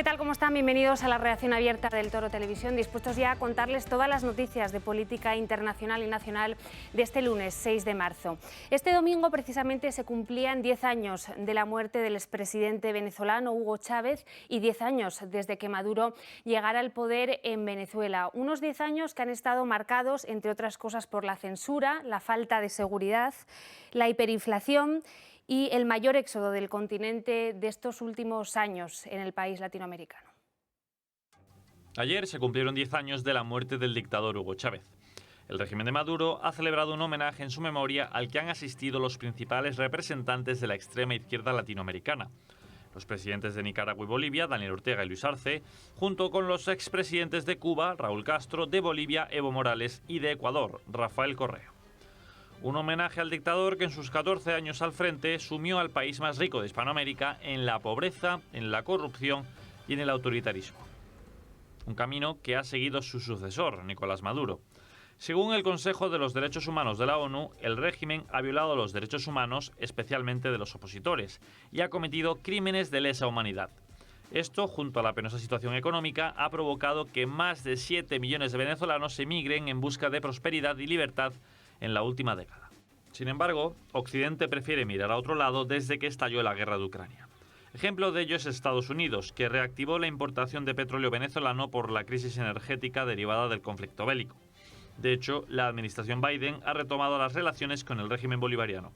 ¿Qué tal? ¿Cómo están? Bienvenidos a la redacción abierta del Toro Televisión, dispuestos ya a contarles todas las noticias de política internacional y nacional de este lunes 6 de marzo. Este domingo precisamente se cumplían 10 años de la muerte del expresidente venezolano Hugo Chávez y 10 años desde que Maduro llegara al poder en Venezuela. Unos 10 años que han estado marcados, entre otras cosas, por la censura, la falta de seguridad, la hiperinflación y el mayor éxodo del continente de estos últimos años en el país latinoamericano. Ayer se cumplieron 10 años de la muerte del dictador Hugo Chávez. El régimen de Maduro ha celebrado un homenaje en su memoria al que han asistido los principales representantes de la extrema izquierda latinoamericana. Los presidentes de Nicaragua y Bolivia, Daniel Ortega y Luis Arce, junto con los expresidentes de Cuba, Raúl Castro, de Bolivia, Evo Morales, y de Ecuador, Rafael Correa. Un homenaje al dictador que en sus 14 años al frente sumió al país más rico de Hispanoamérica en la pobreza, en la corrupción y en el autoritarismo. Un camino que ha seguido su sucesor, Nicolás Maduro. Según el Consejo de los Derechos Humanos de la ONU, el régimen ha violado los derechos humanos, especialmente de los opositores, y ha cometido crímenes de lesa humanidad. Esto, junto a la penosa situación económica, ha provocado que más de 7 millones de venezolanos emigren en busca de prosperidad y libertad en la última década. Sin embargo, Occidente prefiere mirar a otro lado desde que estalló la guerra de Ucrania. Ejemplo de ello es Estados Unidos, que reactivó la importación de petróleo venezolano por la crisis energética derivada del conflicto bélico. De hecho, la administración Biden ha retomado las relaciones con el régimen bolivariano.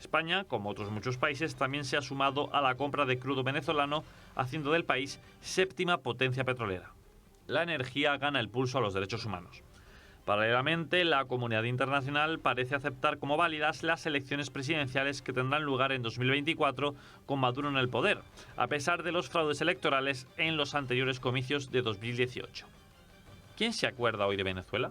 España, como otros muchos países, también se ha sumado a la compra de crudo venezolano, haciendo del país séptima potencia petrolera. La energía gana el pulso a los derechos humanos. Paralelamente, la comunidad internacional parece aceptar como válidas las elecciones presidenciales que tendrán lugar en 2024 con Maduro en el poder, a pesar de los fraudes electorales en los anteriores comicios de 2018. ¿Quién se acuerda hoy de Venezuela?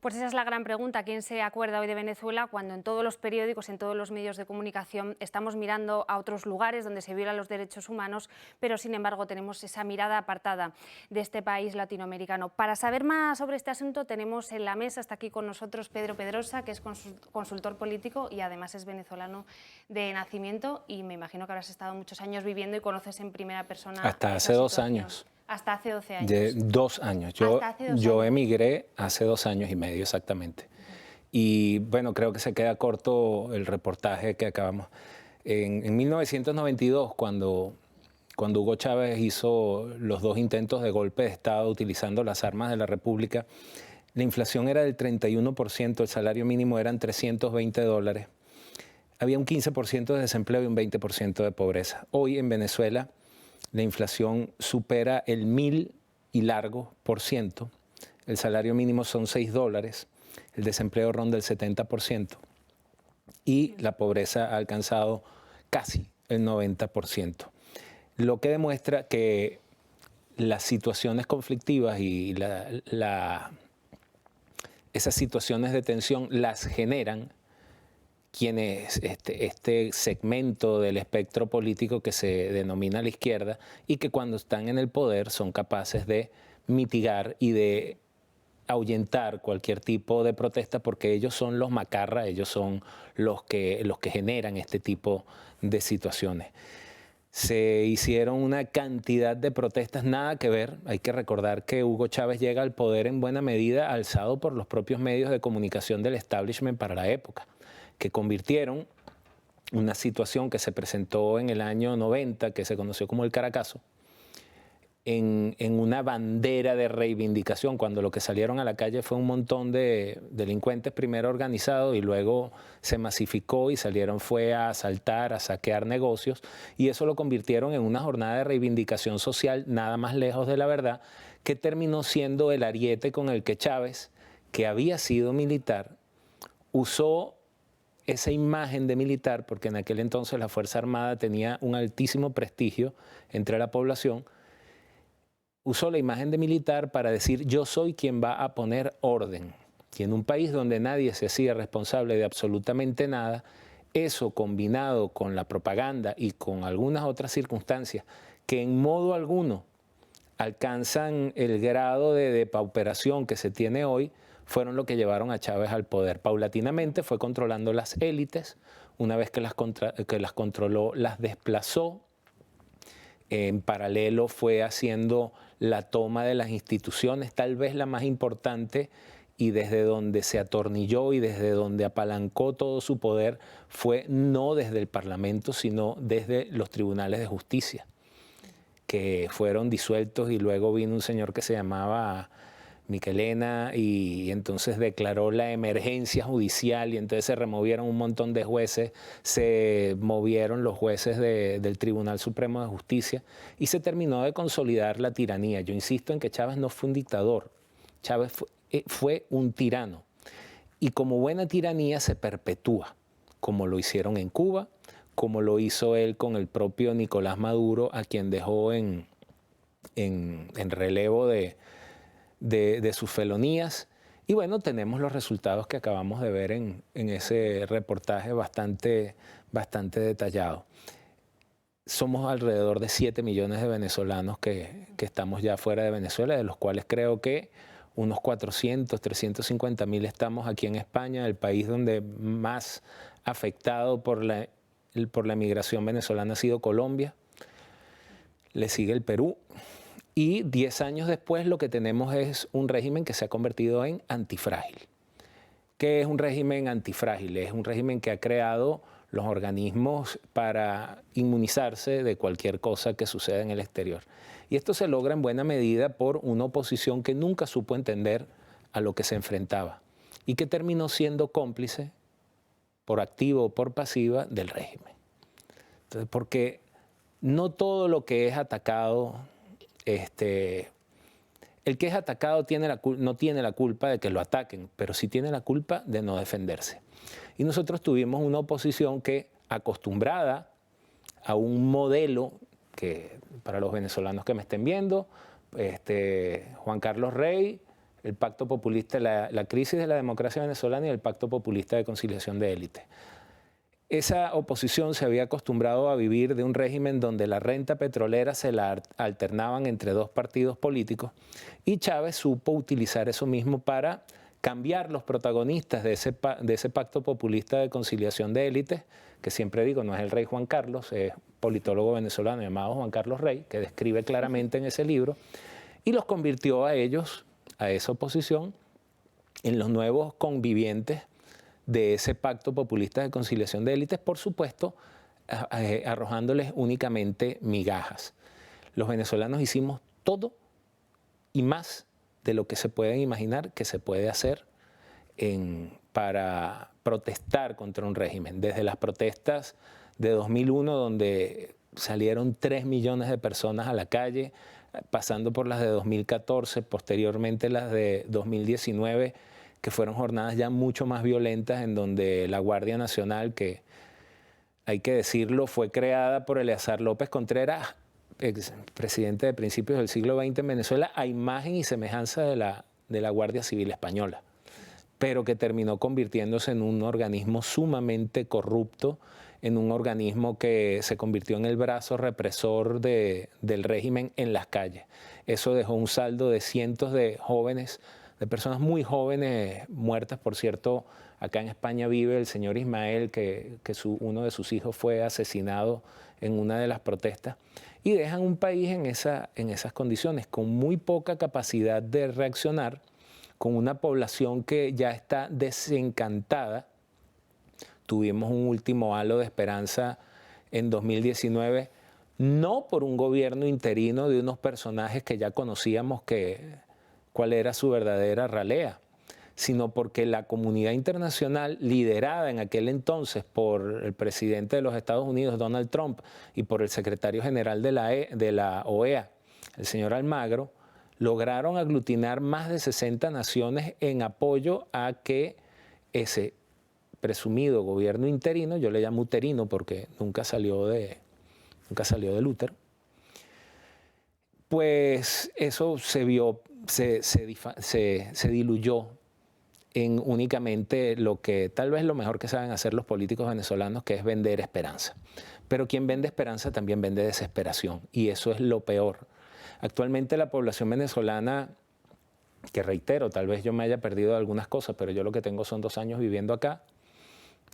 Pues esa es la gran pregunta. ¿Quién se acuerda hoy de Venezuela cuando en todos los periódicos, en todos los medios de comunicación estamos mirando a otros lugares donde se violan los derechos humanos, pero sin embargo tenemos esa mirada apartada de este país latinoamericano? Para saber más sobre este asunto tenemos en la mesa, está aquí con nosotros Pedro Pedrosa, que es consultor político y además es venezolano de nacimiento, y me imagino que habrás estado muchos años viviendo y conoces en primera persona. Hasta hace 2 años. Hasta hace 12 años. De 2 años. Yo emigré hace 2 años y medio exactamente. Y bueno, creo que se queda corto el reportaje que acabamos. En 1992, cuando Hugo Chávez hizo los 2 intentos de golpe de Estado utilizando las armas de la República, la inflación era del 31%, el salario mínimo eran $320. Había un 15% de desempleo y un 20% de pobreza. Hoy en Venezuela la inflación supera el 1000 y largo por ciento, el salario mínimo son $6, el desempleo ronda el 70% y la pobreza ha alcanzado casi el 90%. Lo que demuestra que las situaciones conflictivas y esas situaciones de tensión las generan quienes este segmento del espectro político que se denomina la izquierda y que cuando están en el poder son capaces de mitigar y de ahuyentar cualquier tipo de protesta, porque ellos son los macarras, ellos son los que generan este tipo de situaciones. Se hicieron una cantidad de protestas, nada que ver. Hay que recordar que Hugo Chávez llega al poder en buena medida alzado por los propios medios de comunicación del establishment para la época, que convirtieron una situación que se presentó en el año 90, que se conoció como el Caracazo, en una bandera de reivindicación, cuando lo que salieron a la calle fue un montón de delincuentes primero organizados y luego se masificó y salieron fue a asaltar, a saquear negocios, y eso lo convirtieron en una jornada de reivindicación social nada más lejos de la verdad, que terminó siendo el ariete con el que Chávez, que había sido militar, usó esa imagen de militar, porque en aquel entonces la Fuerza Armada tenía un altísimo prestigio entre la población, usó la imagen de militar para decir: yo soy quien va a poner orden. Y en un país donde nadie se hacía responsable de absolutamente nada, eso combinado con la propaganda y con algunas otras circunstancias que en modo alguno alcanzan el grado de depauperación que se tiene hoy, fueron lo que llevaron a Chávez al poder. Paulatinamente fue controlando las élites, una vez que las controló, las desplazó En paralelo fue haciendo la toma de las instituciones, tal vez la más importante, y desde donde se atornilló y desde donde apalancó todo su poder fue no desde el Parlamento, sino desde los tribunales de justicia, que fueron disueltos, y luego vino un señor que se llamaba Michelena y entonces declaró la emergencia judicial, y entonces se removieron un montón de jueces, se movieron los jueces del Tribunal Supremo de Justicia y se terminó de consolidar la tiranía. Yo insisto en que Chávez no fue un dictador, Chávez fue un tirano, y como buena tiranía se perpetúa, como lo hicieron en Cuba, como lo hizo él con el propio Nicolás Maduro, a quien dejó en relevo de sus felonías. Y bueno, tenemos los resultados que acabamos de ver en ese reportaje bastante detallado. Somos alrededor de 7 millones de venezolanos que estamos ya fuera de Venezuela, de los cuales creo que unos 400, 350 mil estamos aquí en España, el país donde más afectado por la migración venezolana ha sido Colombia. Le sigue el Perú. Y 10 años después lo que tenemos es un régimen que se ha convertido en antifrágil. ¿Qué es un régimen antifrágil? Es un régimen que ha creado los organismos para inmunizarse de cualquier cosa que suceda en el exterior. Y esto se logra en buena medida por una oposición que nunca supo entender a lo que se enfrentaba y que terminó siendo cómplice, por activa o por pasiva, del régimen. Entonces, porque no todo lo que es atacado, el que es atacado no tiene la culpa de que lo ataquen, pero sí tiene la culpa de no defenderse. Y nosotros tuvimos una oposición que, acostumbrada a un modelo que, para los venezolanos que me estén viendo, Juan Carlos Rey, el pacto populista, la crisis de la democracia venezolana y el pacto populista de conciliación de élite. Esa oposición se había acostumbrado a vivir de un régimen donde la renta petrolera se la alternaban entre dos partidos políticos, y Chávez supo utilizar eso mismo para cambiar los protagonistas de ese pacto populista de conciliación de élites, que siempre digo, no es el rey Juan Carlos, es un politólogo venezolano llamado Juan Carlos Rey, que describe claramente en ese libro, y los convirtió a ellos, a esa oposición, en los nuevos convivientes de ese pacto populista de conciliación de élites, por supuesto, arrojándoles únicamente migajas. Los venezolanos hicimos todo y más de lo que se pueden imaginar que se puede hacer para protestar contra un régimen. Desde las protestas de 2001, donde salieron 3 millones de personas a la calle, pasando por las de 2014, posteriormente las de 2019, que fueron jornadas ya mucho más violentas, en donde la Guardia Nacional, que hay que decirlo, fue creada por Eleazar López Contreras, presidente de principios del siglo XX en Venezuela, a imagen y semejanza de la Guardia Civil Española, pero que terminó convirtiéndose en un organismo sumamente corrupto, en un organismo que se convirtió en el brazo represor del régimen en las calles. Eso dejó un saldo de cientos de jóvenes, de personas muy jóvenes muertas. Por cierto, acá en España vive el señor Ismael, que uno de sus hijos fue asesinado en una de las protestas, y dejan un país en esas condiciones, con muy poca capacidad de reaccionar, con una población que ya está desencantada. Tuvimos un último halo de esperanza en 2019, no por un gobierno interino de unos personajes que ya conocíamos cuál era su verdadera ralea, sino porque la comunidad internacional, liderada en aquel entonces por el presidente de los Estados Unidos, Donald Trump, y por el secretario general de la OEA, el señor Almagro, lograron aglutinar más de 60 naciones en apoyo a que ese presumido gobierno interino, yo le llamo uterino porque nunca salió del útero, pues eso se diluyó en únicamente lo que tal vez lo mejor que saben hacer los políticos venezolanos, que es vender esperanza. Pero quien vende esperanza también vende desesperación, y eso es lo peor. Actualmente la población venezolana, que reitero, tal vez yo me haya perdido algunas cosas, pero yo lo que tengo son 2 años viviendo acá,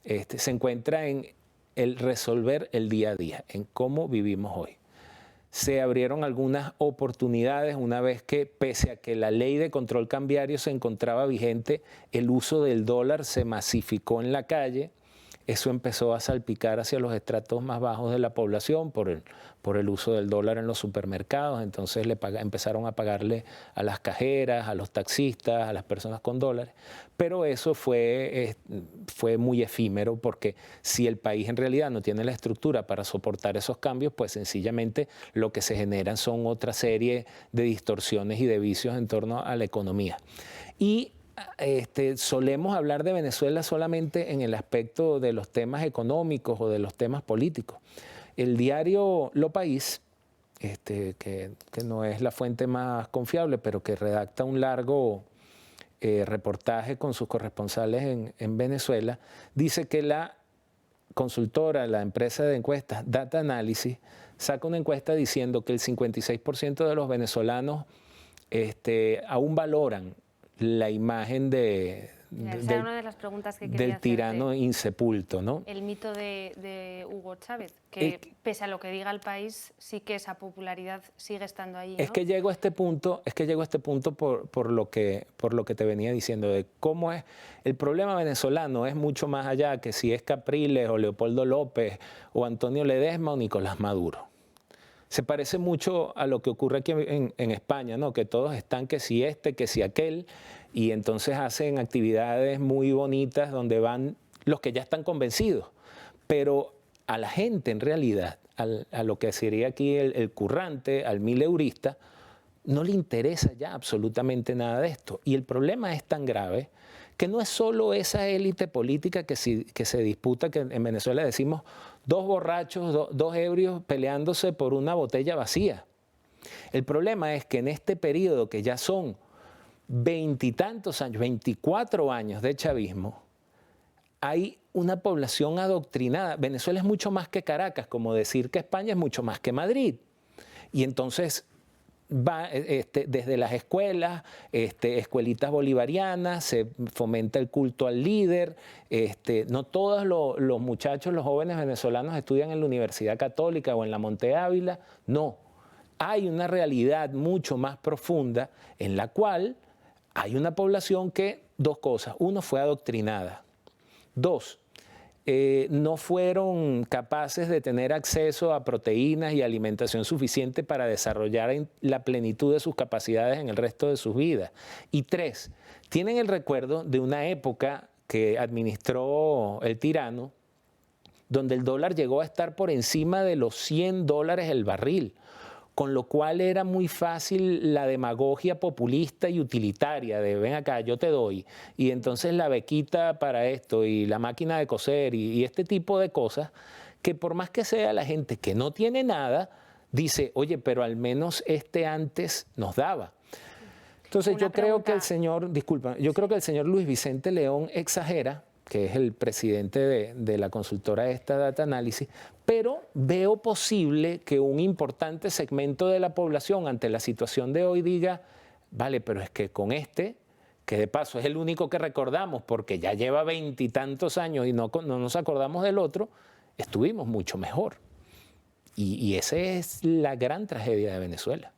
se encuentra en el resolver el día a día, en cómo vivimos hoy. se abrieron algunas oportunidades una vez que, pese a que la ley de control cambiario se encontraba vigente, el uso del dólar se masificó en la calle. Eso empezó a salpicar hacia los estratos más bajos de la población por el uso del dólar en los supermercados. Entonces empezaron a pagarle a las cajeras, a los taxistas, a las personas con dólares. Pero eso fue muy efímero, porque si el país en realidad no tiene la estructura para soportar esos cambios, pues sencillamente lo que se generan son otra serie de distorsiones y de vicios en torno a la economía. Y solemos hablar de Venezuela solamente en el aspecto de los temas económicos o de los temas políticos. El diario Lo País, que no es la fuente más confiable, pero que redacta un largo reportaje con sus corresponsales en Venezuela, dice que la consultora, la empresa de encuestas Data Analysis, saca una encuesta diciendo que el 56% de los venezolanos aún valoran la imagen esa era una de las preguntas que quería del tirano insepulto, ¿no? El mito de Hugo Chávez, que pese a lo que diga el país, sí que esa popularidad sigue estando ahí, ¿no? Es que llego a este punto, por lo que te venía diciendo, de cómo es. El problema venezolano es mucho más allá que si es Capriles o Leopoldo López o Antonio Ledesma o Nicolás Maduro. Se parece mucho a lo que ocurre aquí en España, ¿no? Que todos están que si que si aquel, y entonces hacen actividades muy bonitas donde van los que ya están convencidos. Pero a la gente, en realidad, a lo que sería aquí el currante, al mileurista, no le interesa ya absolutamente nada de esto. Y el problema es tan grave que no es solo esa élite política que se disputa, que en Venezuela decimos dos borrachos, dos ebrios peleándose por una botella vacía. El problema es que en este periodo, que ya son 20 y tantos años, 24 años de chavismo, hay una población adoctrinada. Venezuela es mucho más que Caracas, como decir que España es mucho más que Madrid. Y entonces va desde las escuelas, escuelitas bolivarianas, se fomenta el culto al líder. No todos los muchachos, los jóvenes venezolanos estudian en la Universidad Católica o en la Monte Ávila, no. Hay una realidad mucho más profunda en la cual hay una población que, dos cosas: uno, fue adoctrinada; dos, no fueron capaces de tener acceso a proteínas y alimentación suficiente para desarrollar la plenitud de sus capacidades en el resto de sus vidas; y tres, tienen el recuerdo de una época que administró el tirano, donde el dólar llegó a estar por encima de los $100 el barril, con lo cual era muy fácil la demagogia populista y utilitaria de ven acá, yo te doy, y entonces la bequita para esto, y la máquina de coser, y este tipo de cosas, que por más que sea la gente que no tiene nada, dice, oye, pero al menos antes nos daba. Entonces yo creo que el señor, disculpa, yo creo que el señor Luis Vicente León exagera, que es el presidente de la consultora esta Data Analysis, pero veo posible que un importante segmento de la población ante la situación de hoy diga, vale, pero es que con que de paso es el único que recordamos porque ya lleva 20 y tantos años y no nos acordamos del otro, estuvimos mucho mejor. Y esa es la gran tragedia de Venezuela.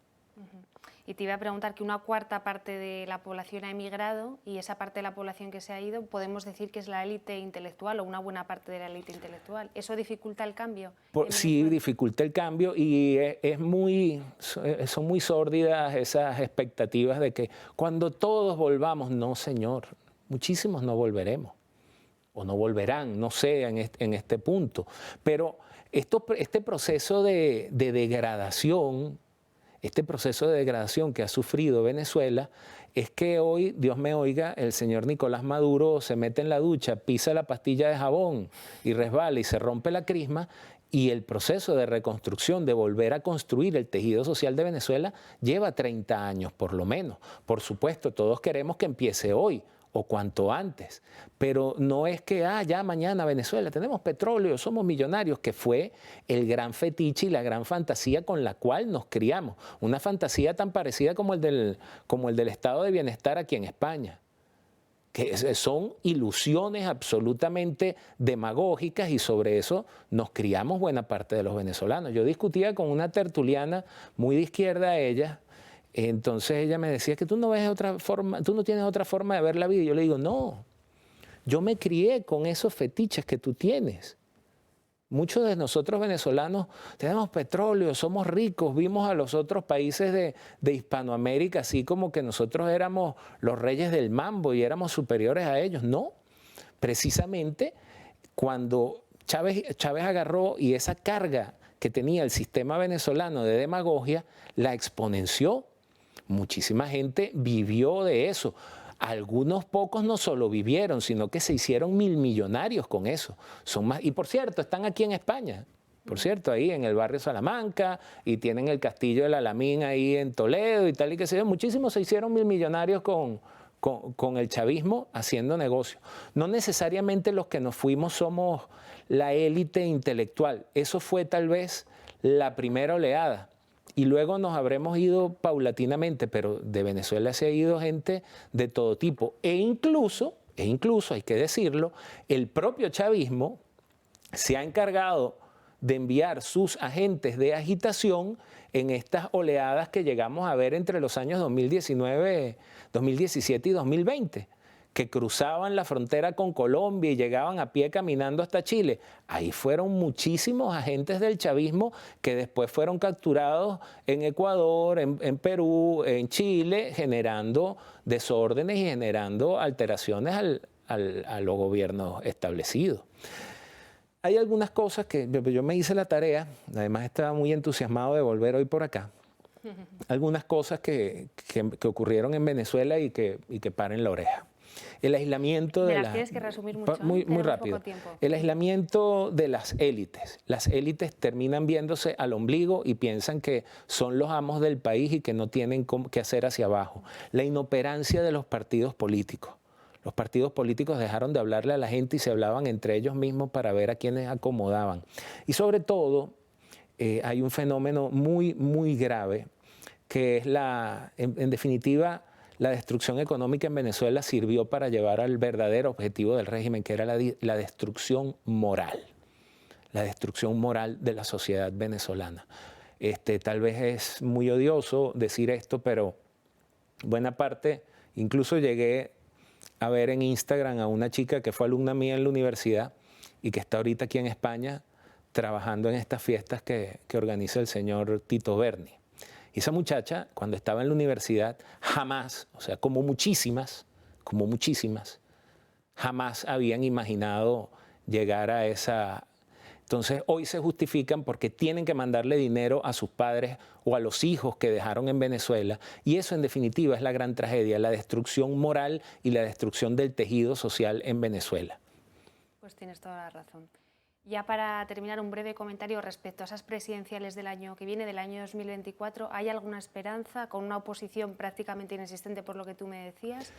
Y te iba a preguntar que una cuarta parte de la población ha emigrado, y esa parte de la población que se ha ido, podemos decir que es la élite intelectual, o una buena parte de la élite intelectual. ¿Eso dificulta el cambio? Sí, dificulta el cambio, y son muy sórdidas esas expectativas de que cuando todos volvamos. No, señor, muchísimos no volveremos, o no volverán, no sé, en este punto. Pero este proceso de degradación, que ha sufrido Venezuela, es que hoy, Dios me oiga, el señor Nicolás Maduro se mete en la ducha, pisa la pastilla de jabón y resbala y se rompe la crisma, y el proceso de reconstrucción, de volver a construir el tejido social de Venezuela, lleva 30 años por lo menos. Por supuesto, todos queremos que empiece hoy o cuanto antes, pero no es que ya mañana Venezuela tenemos petróleo, somos millonarios, que fue el gran fetiche y la gran fantasía con la cual nos criamos, una fantasía tan parecida como el del estado de bienestar aquí en España, que son ilusiones absolutamente demagógicas, y sobre eso nos criamos buena parte de los venezolanos. Yo discutía con una tertuliana muy de izquierda ella, entonces ella me decía que tú no ves otra forma, tú no tienes otra forma de ver la vida, y yo le digo, no, yo me crié con esos fetiches que tú tienes. Muchos de nosotros venezolanos tenemos petróleo, somos ricos, vimos a los otros países de Hispanoamérica así como que nosotros éramos los reyes del mambo y éramos superiores a ellos. No, precisamente cuando Chávez agarró, y esa carga que tenía el sistema venezolano de demagogia la exponenció. Muchísima gente vivió de eso. Algunos pocos no solo vivieron, sino que se hicieron milmillonarios con eso. Son más, y por cierto, están aquí en España, por cierto, ahí en el barrio Salamanca, y tienen el castillo del Alamín ahí en Toledo y tal, y qué sé yo. Muchísimos se hicieron milmillonarios con el chavismo haciendo negocio. No necesariamente los que nos fuimos somos la élite intelectual. Eso fue tal vez la primera oleada. Y luego nos habremos ido paulatinamente, pero de Venezuela se ha ido gente de todo tipo. E incluso, hay que decirlo, el propio chavismo se ha encargado de enviar sus agentes de agitación en estas oleadas que llegamos a ver entre los años 2019, 2017 y 2020. Que cruzaban la frontera con Colombia y llegaban a pie caminando hasta Chile. Ahí fueron muchísimos agentes del chavismo que después fueron capturados en Ecuador, en Perú, en Chile, generando desórdenes y generando alteraciones a los gobiernos establecidos. Hay algunas cosas que yo me hice la tarea, además estaba muy entusiasmado de volver hoy por acá. Algunas cosas que ocurrieron en Venezuela y que paren la oreja. El aislamiento de las... Tienes que resumir mucho, muy rápido. El aislamiento de las élites. Las élites terminan viéndose al ombligo y piensan que son los amos del país y que no tienen qué hacer hacia abajo. La inoperancia de los partidos políticos. Los partidos políticos dejaron de hablarle a la gente y se hablaban entre ellos mismos para ver a quiénes acomodaban. Y sobre todo, hay un fenómeno muy, muy grave, que es en definitiva, la destrucción económica en Venezuela sirvió para llevar al verdadero objetivo del régimen, que era la destrucción moral. La destrucción moral de la sociedad venezolana. Tal vez es muy odioso decir esto, pero buena parte, incluso llegué a ver en Instagram a una chica que fue alumna mía en la universidad y que está ahorita aquí en España trabajando en estas fiestas que organiza el señor Tito Berni. Y esa muchacha, cuando estaba en la universidad, jamás, o sea, como muchísimas, jamás habían imaginado llegar a esa... Entonces, hoy se justifican porque tienen que mandarle dinero a sus padres o a los hijos que dejaron en Venezuela. Y eso, en definitiva, es la gran tragedia, la destrucción moral y la destrucción del tejido social en Venezuela. Pues tienes toda la razón. Ya para terminar, un breve comentario respecto a esas presidenciales del año que viene, del año 2024. ¿Hay alguna esperanza con una oposición prácticamente inexistente por lo que tú me decías?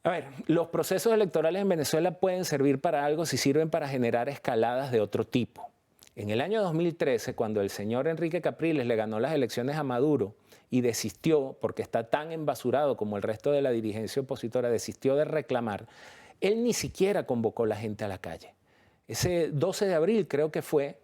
A ver, los procesos electorales en Venezuela pueden servir para algo si sirven para generar escaladas de otro tipo. En el año 2013, cuando el señor Enrique Capriles le ganó las elecciones a Maduro y desistió, porque está tan embasurado como el resto de la dirigencia opositora, desistió de reclamar, él ni siquiera convocó a la gente a la calle. Ese 12 de abril creo que fue,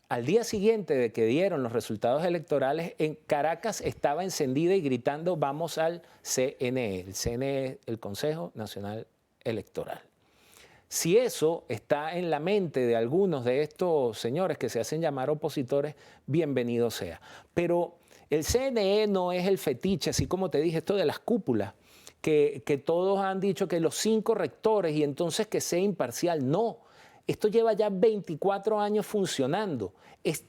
al día siguiente de que dieron los resultados electorales, en Caracas estaba encendida y gritando vamos al CNE, el CNE, el Consejo Nacional Electoral. Si eso está en la mente de algunos de estos señores que se hacen llamar opositores, bienvenido sea. Pero el CNE no es el fetiche, así como te dije, esto de las cúpulas, que todos han dicho que los 5 rectores y entonces que sea imparcial. No. Esto lleva ya 24 años funcionando. Es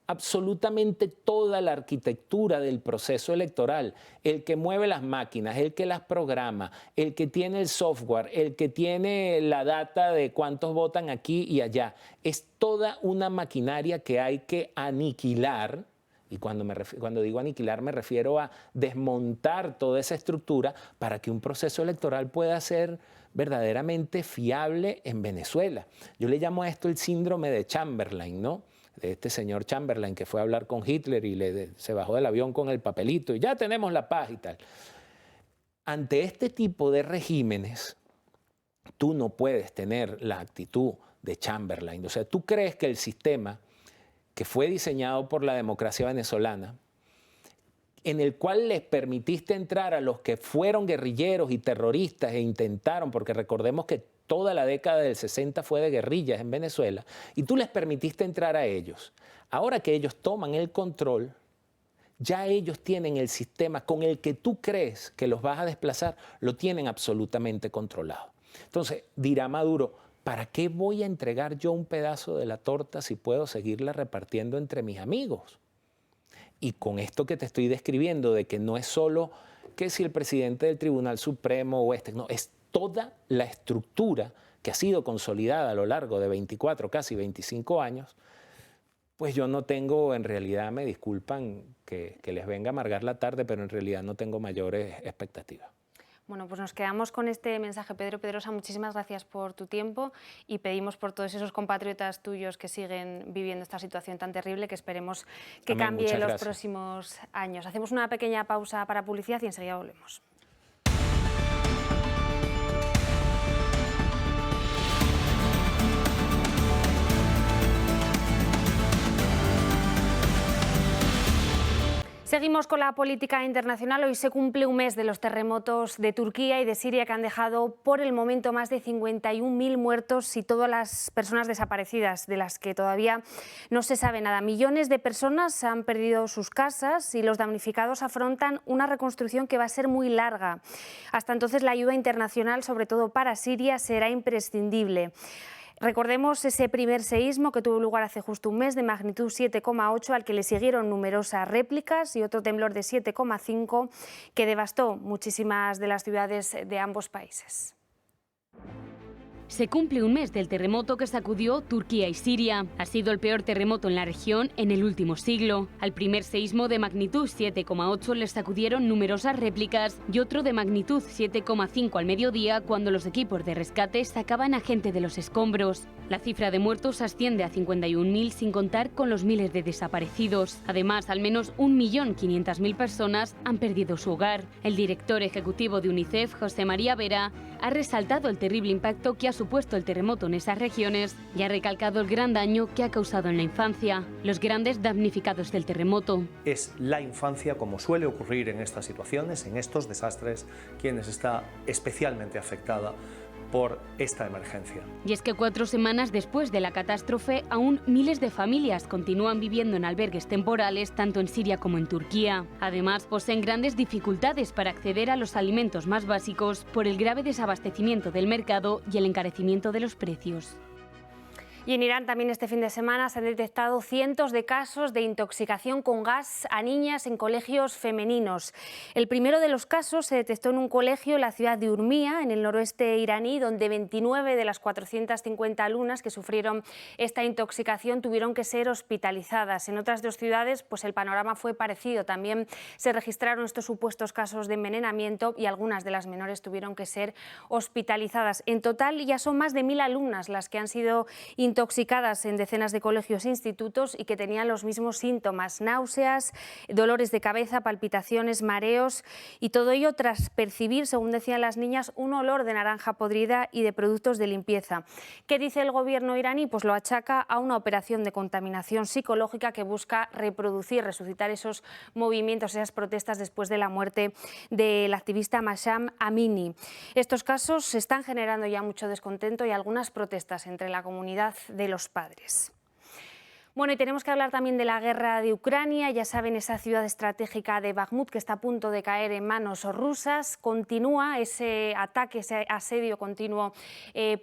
absolutamente toda la arquitectura del proceso electoral. El que mueve las máquinas, el que las programa, el que tiene el software, el que tiene la data de cuántos votan aquí y allá. Es toda una maquinaria que hay que aniquilar. Y cuando digo aniquilar me refiero a desmontar toda esa estructura para que un proceso electoral pueda ser verdaderamente fiable en Venezuela. Yo le llamo a esto el síndrome de Chamberlain, ¿no? De este señor Chamberlain que fue a hablar con Hitler y se bajó del avión con el papelito y ya tenemos la paz y tal. ante este tipo de regímenes, tú no puedes tener la actitud de Chamberlain. O sea, tú crees que el sistema que fue diseñado por la democracia venezolana, en el cual les permitiste entrar a los que fueron guerrilleros y terroristas e intentaron, porque recordemos que toda la década del 60 fue de guerrillas en Venezuela, y tú les permitiste entrar a ellos. Ahora que ellos toman el control, ya ellos tienen el sistema con el que tú crees que los vas a desplazar, lo tienen absolutamente controlado. Entonces, dirá Maduro, ¿para qué voy a entregar yo un pedazo de la torta si puedo seguirla repartiendo entre mis amigos? Y con esto que te estoy describiendo, de que no es solo que si el presidente del Tribunal Supremo o no, es toda la estructura que ha sido consolidada a lo largo de 24, casi 25 años, pues yo no tengo, en realidad, me disculpan que les venga a amargar la tarde, pero en realidad no tengo mayores expectativas. Bueno, pues nos quedamos con este mensaje, Pedro Pedrosa. Muchísimas gracias por tu tiempo y pedimos por todos esos compatriotas tuyos que siguen viviendo esta situación tan terrible que esperemos que cambie en los próximos años. Hacemos una pequeña pausa para publicidad y enseguida volvemos. Seguimos con la política internacional. Hoy se cumple un mes de los terremotos de Turquía y de Siria que han dejado por el momento más de 51.000 muertos y todas las personas desaparecidas, de las que todavía no se sabe nada. Millones de personas han perdido sus casas y los damnificados afrontan una reconstrucción que va a ser muy larga. Hasta entonces la ayuda internacional, sobre todo para Siria, será imprescindible. Recordemos ese primer seísmo que tuvo lugar hace justo un mes de magnitud 7,8 al que le siguieron numerosas réplicas y otro temblor de 7,5 que devastó muchísimas de las ciudades de ambos países. Se cumple un mes del terremoto que sacudió Turquía y Siria. Ha sido el peor terremoto en la región en el último siglo. Al primer seísmo de magnitud 7,8 les sacudieron numerosas réplicas y otro de magnitud 7,5 al mediodía cuando los equipos de rescate sacaban a gente de los escombros. La cifra de muertos asciende a 51.000 sin contar con los miles de desaparecidos. Además, al menos 1.500.000 personas han perdido su hogar. El director ejecutivo de UNICEF, José María Vera, ha resaltado el terrible impacto que ha supuesto el terremoto en esas regiones y ha recalcado el gran daño que ha causado en la infancia, los grandes damnificados del terremoto. Es la infancia, como suele ocurrir en estas situaciones, en estos desastres, quienes está especialmente afectada por esta emergencia. Y es que 4 semanas después de la catástrofe, aún miles de familias continúan viviendo en albergues temporales tanto en Siria como en Turquía. Además, poseen grandes dificultades para acceder a los alimentos más básicos por el grave desabastecimiento del mercado y el encarecimiento de los precios. Y en Irán también este fin de semana se han detectado cientos de casos de intoxicación con gas a niñas en colegios femeninos. El primero de los casos se detectó en un colegio en la ciudad de Urmia, en el noroeste iraní, donde 29 de las 450 alumnas que sufrieron esta intoxicación tuvieron que ser hospitalizadas. En otras 2 ciudades, pues el panorama fue parecido. También se registraron estos supuestos casos de envenenamiento y algunas de las menores tuvieron que ser hospitalizadas. En total ya son más de 1.000 alumnas las que han sido intoxicadas en decenas de colegios e institutos y que tenían los mismos síntomas: náuseas, dolores de cabeza, palpitaciones, mareos, y todo ello tras percibir, según decían las niñas, un olor de naranja podrida y de productos de limpieza. ¿Qué dice el gobierno iraní? Pues lo achaca a una operación de contaminación psicológica que busca resucitar esos movimientos, esas protestas después de la muerte del activista Mahsa Amini. Estos casos están generando ya mucho descontento y algunas protestas entre la comunidad de los padres. Bueno, y tenemos que hablar también de la guerra de Ucrania. Ya saben, esa ciudad estratégica de Bakhmut que está a punto de caer en manos rusas. Continúa ese ataque, ese asedio continuo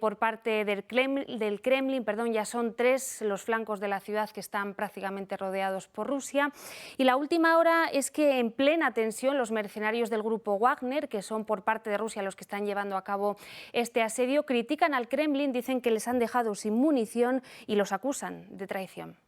por parte del Kremlin. Ya son 3 los flancos de la ciudad que están prácticamente rodeados por Rusia. Y la última hora es que en plena tensión los mercenarios del grupo Wagner, que son por parte de Rusia los que están llevando a cabo este asedio, critican al Kremlin, dicen que les han dejado sin munición y los acusan de traición.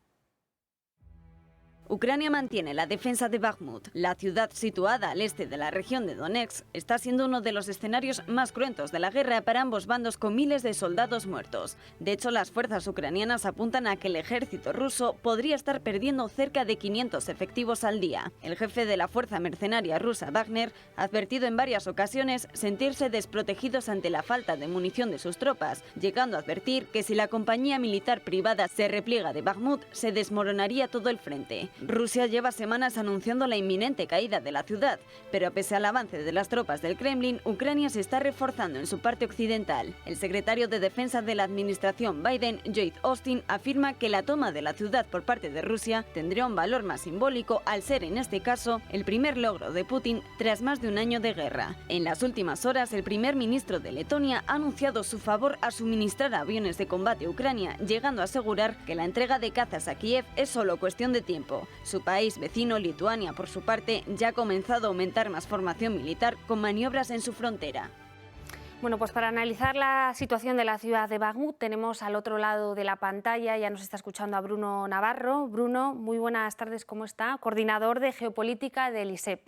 Ucrania mantiene la defensa de Bakhmut. La ciudad situada al este de la región de Donetsk está siendo uno de los escenarios más cruentos de la guerra para ambos bandos, con miles de soldados muertos. De hecho, las fuerzas ucranianas apuntan a que el ejército ruso podría estar perdiendo cerca de 500 efectivos al día. El jefe de la fuerza mercenaria rusa, Wagner, ha advertido en varias ocasiones sentirse desprotegidos ante la falta de munición de sus tropas, llegando a advertir que si la compañía militar privada se repliega de Bakhmut, se desmoronaría todo el frente. Rusia lleva semanas anunciando la inminente caída de la ciudad, pero pese al avance de las tropas del Kremlin, Ucrania se está reforzando en su parte occidental. El secretario de Defensa de la administración Biden, Lloyd Austin, afirma que la toma de la ciudad por parte de Rusia tendría un valor más simbólico al ser, en este caso, el primer logro de Putin tras más de un año de guerra. En las últimas horas, el primer ministro de Letonia ha anunciado su favor a suministrar aviones de combate a Ucrania, llegando a asegurar que la entrega de cazas a Kiev es solo cuestión de tiempo. Su país vecino, Lituania, por su parte, ya ha comenzado a aumentar más formación militar con maniobras en su frontera. Bueno, pues para analizar la situación de la ciudad de Bakhmut tenemos al otro lado de la pantalla, ya nos está escuchando a Bruno Navarro. Bruno, muy buenas tardes, ¿cómo está? Coordinador de Geopolítica del ISEP.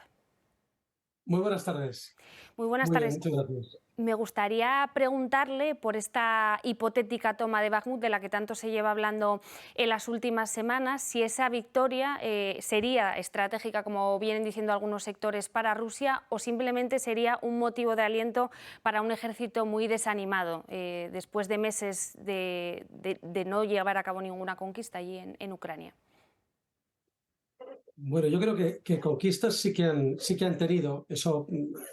Muy buenas tardes. Muy buenas Muy tardes. bien, muchas gracias. Me gustaría preguntarle por esta hipotética toma de Bakhmut de la que tanto se lleva hablando en las últimas semanas, si esa victoria sería estratégica, como vienen diciendo algunos sectores, para Rusia, o simplemente sería un motivo de aliento para un ejército muy desanimado después de meses de no llevar a cabo ninguna conquista allí en Ucrania. Bueno, yo creo que conquistas sí que han tenido. Eso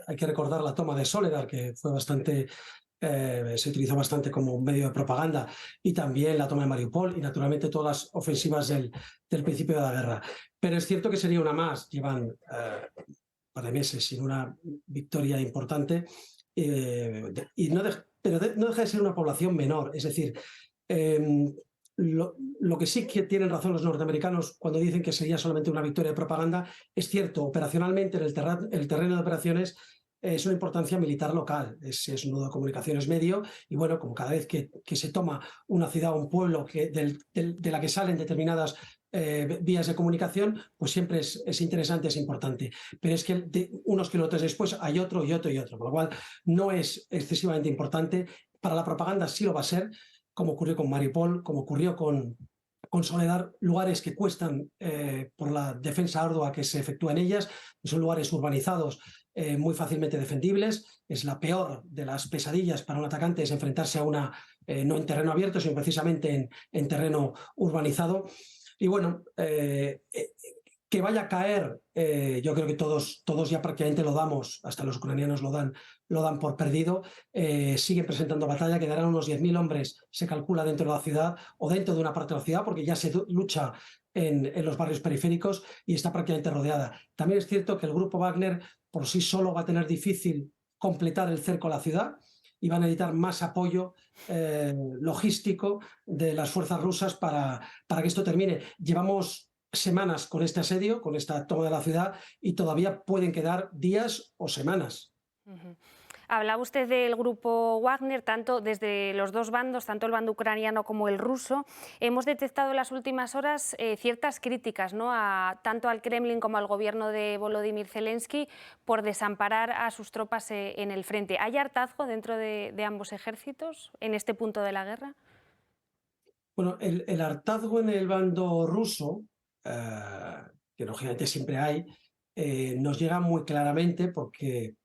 hay que recordar la toma de Soledar, que fue bastante, se utilizó bastante como un medio de propaganda, y también la toma de Mariupol y naturalmente todas las ofensivas del principio de la guerra. Pero es cierto que sería una más. Llevan un par de meses sin una victoria importante, pero no deja de ser una población menor. Es decir, lo que sí que tienen razón los norteamericanos cuando dicen que sería solamente una victoria de propaganda, es cierto, operacionalmente en el terreno de operaciones es una importancia militar local, es un nudo de comunicaciones medio, y bueno, como cada vez que se toma una ciudad o un pueblo de la que salen determinadas vías de comunicación, pues siempre es interesante, es importante. Pero es que unos kilómetros después hay otro y otro y otro, por lo cual no es excesivamente importante. Para la propaganda sí lo va a ser, como ocurrió con Mariupol, como ocurrió con Soledar, lugares que cuestan por la defensa ardua que se efectúa en ellas, son lugares urbanizados muy fácilmente defendibles. Es la peor de las pesadillas para un atacante, es enfrentarse a una, no en terreno abierto, sino precisamente en terreno urbanizado. Y bueno, que vaya a caer, yo creo que todos ya prácticamente lo damos, hasta los ucranianos lo dan por perdido. Siguen presentando batalla, quedarán unos 10.000 hombres, se calcula, dentro de la ciudad o dentro de una parte de la ciudad, porque ya se lucha en los barrios periféricos y está prácticamente rodeada. También es cierto que el grupo Wagner por sí solo va a tener difícil completar el cerco a la ciudad y van a necesitar más apoyo logístico de las fuerzas rusas para que esto termine. Llevamos semanas con este asedio, con esta toma de la ciudad, y todavía pueden quedar días o semanas. Hablaba usted del grupo Wagner, tanto desde los dos bandos, tanto el bando ucraniano como el ruso. Hemos detectado en las últimas horas ciertas críticas, ¿no?, tanto al Kremlin como al gobierno de Volodymyr Zelensky por desamparar a sus tropas en el frente. ¿Hay hartazgo dentro de ambos ejércitos en este punto de la guerra? Bueno, el hartazgo en el bando ruso, que lógicamente siempre hay, nos llega muy claramente porque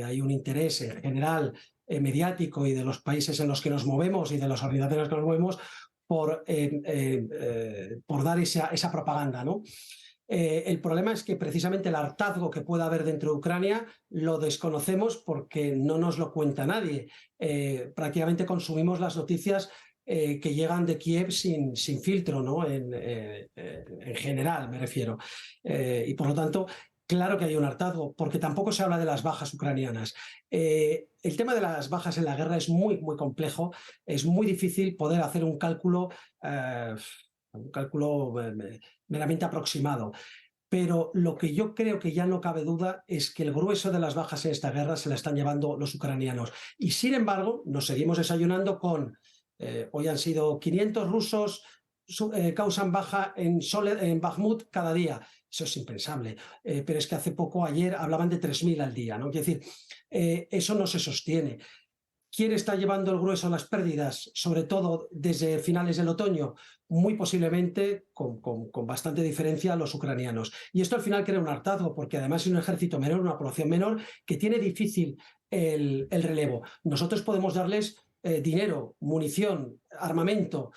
hay un interés en general mediático y de los países en los que nos movemos y de las organizaciones que nos movemos por dar esa propaganda, ¿no? El problema es que precisamente el hartazgo que pueda haber dentro de Ucrania lo desconocemos porque no nos lo cuenta nadie. Prácticamente consumimos las noticias que llegan de Kiev sin filtro, ¿no? En general, me refiero. Y por lo tanto, claro que hay un hartazgo, porque tampoco se habla de las bajas ucranianas. El tema de las bajas en la guerra es muy, muy complejo. Es muy difícil poder hacer un cálculo meramente aproximado. Pero lo que yo creo que ya no cabe duda es que el grueso de las bajas en esta guerra se la están llevando los ucranianos. Y sin embargo, nos seguimos desayunando con... hoy han sido 500 rusos, causan baja en Bakhmut cada día. Eso es impensable. Pero es que hace poco, ayer, hablaban de 3.000 al día, ¿no? Quiero decir, eso no se sostiene. ¿Quién está llevando el grueso de las pérdidas, sobre todo desde finales del otoño? Muy posiblemente, con bastante diferencia, los ucranianos. Y esto al final crea un hartazgo, porque además es un ejército menor, una población menor, que tiene difícil el relevo. Nosotros podemos darles dinero, munición, armamento,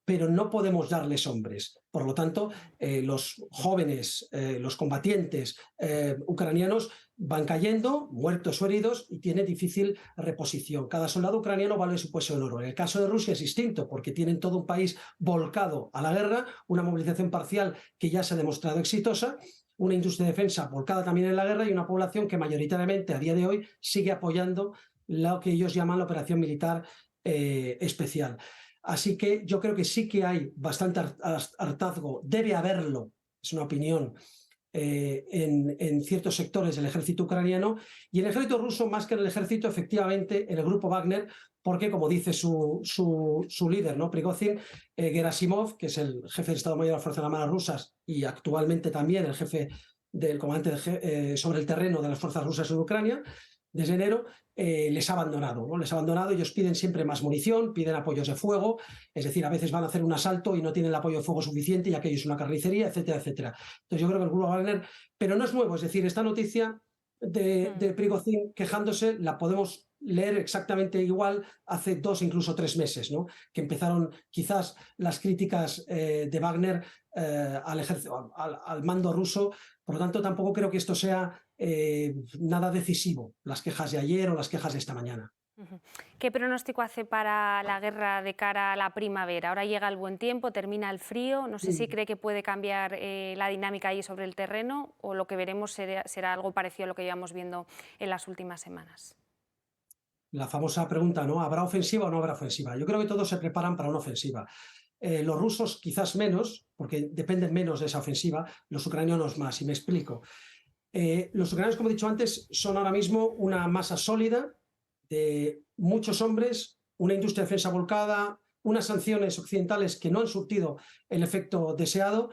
pero no podemos darles hombres. Por lo tanto, los jóvenes, los combatientes ucranianos van cayendo, muertos o heridos, y tiene difícil reposición. Cada soldado ucraniano vale su peso en oro. En el caso de Rusia es distinto, porque tienen todo un país volcado a la guerra, una movilización parcial que ya se ha demostrado exitosa, una industria de defensa volcada también en la guerra y una población que mayoritariamente a día de hoy sigue apoyando lo que ellos llaman la operación militar especial. Así que yo creo que sí que hay bastante hartazgo, debe haberlo, es una opinión, en ciertos sectores del ejército ucraniano, y el ejército ruso, más que en el ejército, efectivamente, en el grupo Wagner, porque, como dice su líder, ¿no? Prigozhin, Gerasimov, que es el jefe de Estado Mayor de las Fuerzas Armadas rusas y actualmente también el jefe del comandante sobre el terreno de las fuerzas rusas en Ucrania, desde enero, les ha abandonado, ¿no? Les ha abandonado. Ellos piden siempre más munición, piden apoyos de fuego, es decir, a veces van a hacer un asalto y no tienen el apoyo de fuego suficiente y aquello es una carnicería, etcétera, etcétera. Entonces yo creo que el grupo Wagner, pero no es nuevo, es decir, esta noticia de Prigozhin quejándose la podemos leer exactamente igual hace 2, incluso 3 meses, ¿no? Que empezaron quizás las críticas de Wagner al ejército, al mando ruso. Por lo tanto, tampoco creo que esto sea nada decisivo, las quejas de ayer o las quejas de esta mañana. ¿Qué pronóstico hace para la guerra de cara a la primavera? Ahora llega el buen tiempo, termina el frío. No sé si cree que puede cambiar la dinámica ahí sobre el terreno, o lo que veremos será algo parecido a lo que llevamos viendo en las últimas semanas. La famosa pregunta, ¿no? ¿Habrá ofensiva o no habrá ofensiva? Yo creo que todos se preparan para una ofensiva. Los rusos quizás menos, porque dependen menos de esa ofensiva, los ucranianos más, y me explico. Los ucranianos, como he dicho antes, son ahora mismo una masa sólida de muchos hombres, una industria de defensa volcada, unas sanciones occidentales que no han surtido el efecto deseado,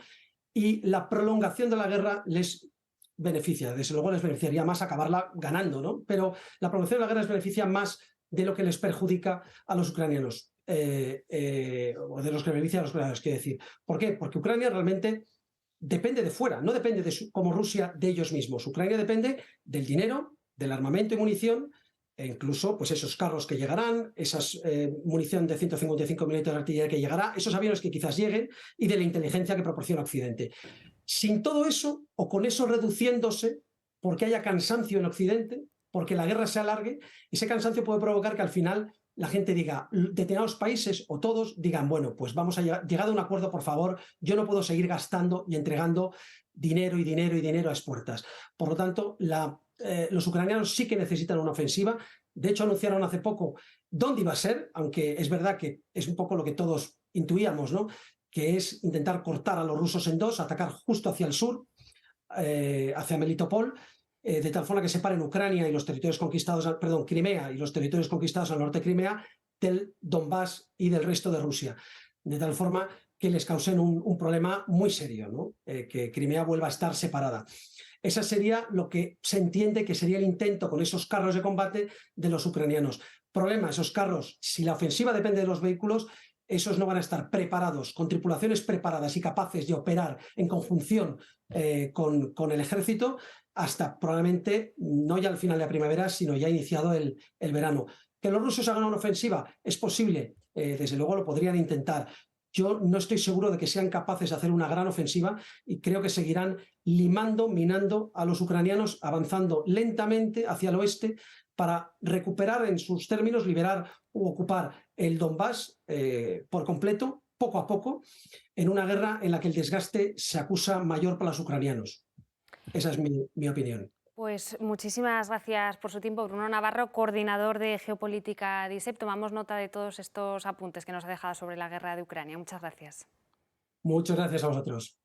y la prolongación de la guerra les beneficia. Desde luego les beneficiaría más acabarla ganando, ¿no? Pero la prolongación de la guerra les beneficia más de lo que les perjudica a los ucranianos, o de los que beneficia a los ucranianos, quiero decir. ¿Por qué? Porque Ucrania realmente depende de fuera, no depende como Rusia de ellos mismos. Ucrania depende del dinero, del armamento y munición, e incluso pues esos carros que llegarán, esas munición de 155 milímetros de artillería que llegará, esos aviones que quizás lleguen, y de la inteligencia que proporciona Occidente. Sin todo eso, o con eso reduciéndose, porque haya cansancio en Occidente, porque la guerra se alargue, ese cansancio puede provocar que al final la gente diga, determinados países o todos digan, bueno, pues vamos a llegar a un acuerdo, por favor, yo no puedo seguir gastando y entregando dinero y dinero y dinero a expuertas. Por lo tanto, los ucranianos sí que necesitan una ofensiva. De hecho, anunciaron hace poco dónde iba a ser, aunque es verdad que es un poco lo que todos intuíamos, ¿no? Que es intentar cortar a los rusos en dos, atacar justo hacia el sur, hacia Melitopol, de tal forma que separen Ucrania y los territorios conquistados, perdón, Crimea y los territorios conquistados al norte de Crimea del Donbass y del resto de Rusia, de tal forma que les causen un problema muy serio, ¿no? Que Crimea vuelva a estar separada. Esa sería lo que se entiende que sería el intento con esos carros de combate de los ucranianos. Problema, esos carros, si la ofensiva depende de los vehículos, esos no van a estar preparados, con tripulaciones preparadas y capaces de operar en conjunción con el ejército hasta probablemente no ya al final de la primavera, sino ya iniciado el verano. ¿Que los rusos hagan una ofensiva? Es posible, desde luego lo podrían intentar. Yo no estoy seguro de que sean capaces de hacer una gran ofensiva, y creo que seguirán minando a los ucranianos, avanzando lentamente hacia el oeste para recuperar, en sus términos, liberar u ocupar el Donbass por completo, poco a poco, en una guerra en la que el desgaste se acusa mayor para los ucranianos. Esa es mi opinión. Pues muchísimas gracias por su tiempo, Bruno Navarro, coordinador de Geopolítica de ISEP. Tomamos nota de todos estos apuntes que nos ha dejado sobre la guerra de Ucrania. Muchas gracias. Muchas gracias a vosotros.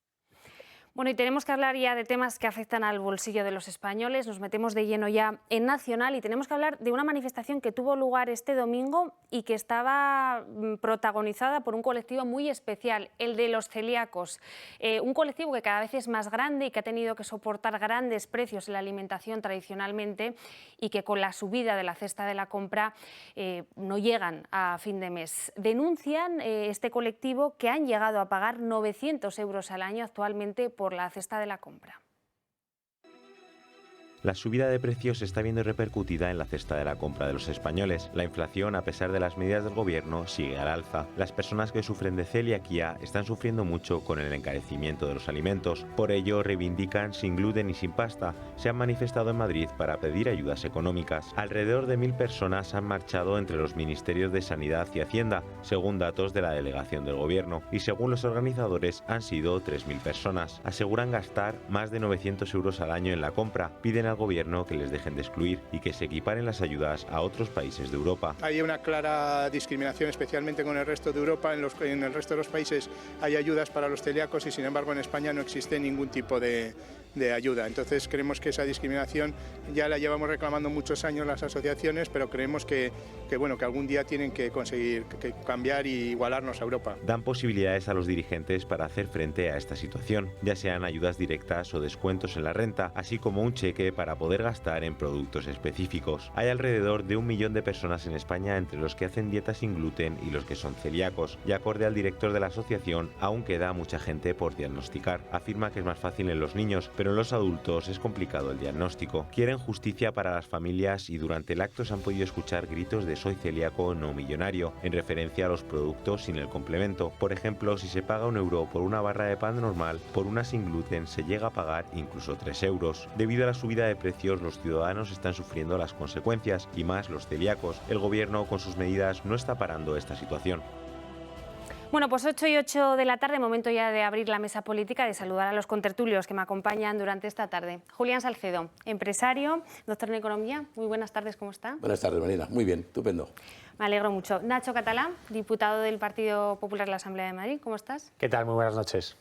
Bueno, y tenemos que hablar ya de temas que afectan al bolsillo de los españoles. Nos metemos de lleno ya en nacional y tenemos que hablar de una manifestación que tuvo lugar este domingo y que estaba protagonizada por un colectivo muy especial, el de los celíacos. Un colectivo que cada vez es más grande y que ha tenido que soportar grandes precios en la alimentación tradicionalmente y que con la subida de la cesta de la compra no llegan a fin de mes. Denuncian este colectivo que han llegado a pagar 900 euros al año actualmente por la cesta de la compra. La subida de precios se está viendo repercutida en la cesta de la compra de los españoles. La inflación, a pesar de las medidas del gobierno, sigue al alza. Las personas que sufren de celiaquía están sufriendo mucho con el encarecimiento de los alimentos. Por ello, reivindican sin gluten y sin pasta. Se han manifestado en Madrid para pedir ayudas económicas. Alrededor de 1000 personas han marchado entre los ministerios de Sanidad y Hacienda, según datos de la delegación del gobierno. Y según los organizadores, han sido 3000 personas. Aseguran gastar más de 900 euros al año en la compra. Piden al gobierno que les dejen de excluir y que se equiparen las ayudas a otros países de Europa. Hay una clara discriminación, especialmente con el resto de Europa. En el resto de los países hay ayudas para los celíacos y, sin embargo, en España no existe ningún tipo de ayuda. Entonces creemos que esa discriminación ya la llevamos reclamando muchos años las asociaciones, pero creemos que algún día tienen que conseguir cambiar y igualarnos a Europa. Dan posibilidades a los dirigentes para hacer frente a esta situación, ya sean ayudas directas o descuentos en la renta, así como un cheque para poder gastar en productos específicos. Hay alrededor de 1 millón de personas en España entre los que hacen dieta sin gluten y los que son celíacos, y acorde al director de la asociación, aún queda mucha gente por diagnosticar. Afirma que es más fácil en los niños, pero en los adultos es complicado el diagnóstico. Quieren justicia para las familias y durante el acto se han podido escuchar gritos de "soy celíaco, no millonario", en referencia a los productos sin el complemento. Por ejemplo, si se paga 1 euro por una barra de pan normal, por una sin gluten se llega a pagar incluso 3 euros. Debido a la subida de precios, los ciudadanos están sufriendo las consecuencias, y más los celíacos. El gobierno, con sus medidas, no está parando esta situación. Bueno, pues 8 y 8 de la tarde, momento ya de abrir la mesa política, de saludar a los contertulios que me acompañan durante esta tarde. Julián Salcedo, empresario, doctor en Economía. Muy buenas tardes, ¿cómo está? Buenas tardes, Marina. Muy bien, estupendo. Me alegro mucho. Nacho Catalá, diputado del Partido Popular en la Asamblea de Madrid. ¿Cómo estás? ¿Qué tal? Muy buenas noches.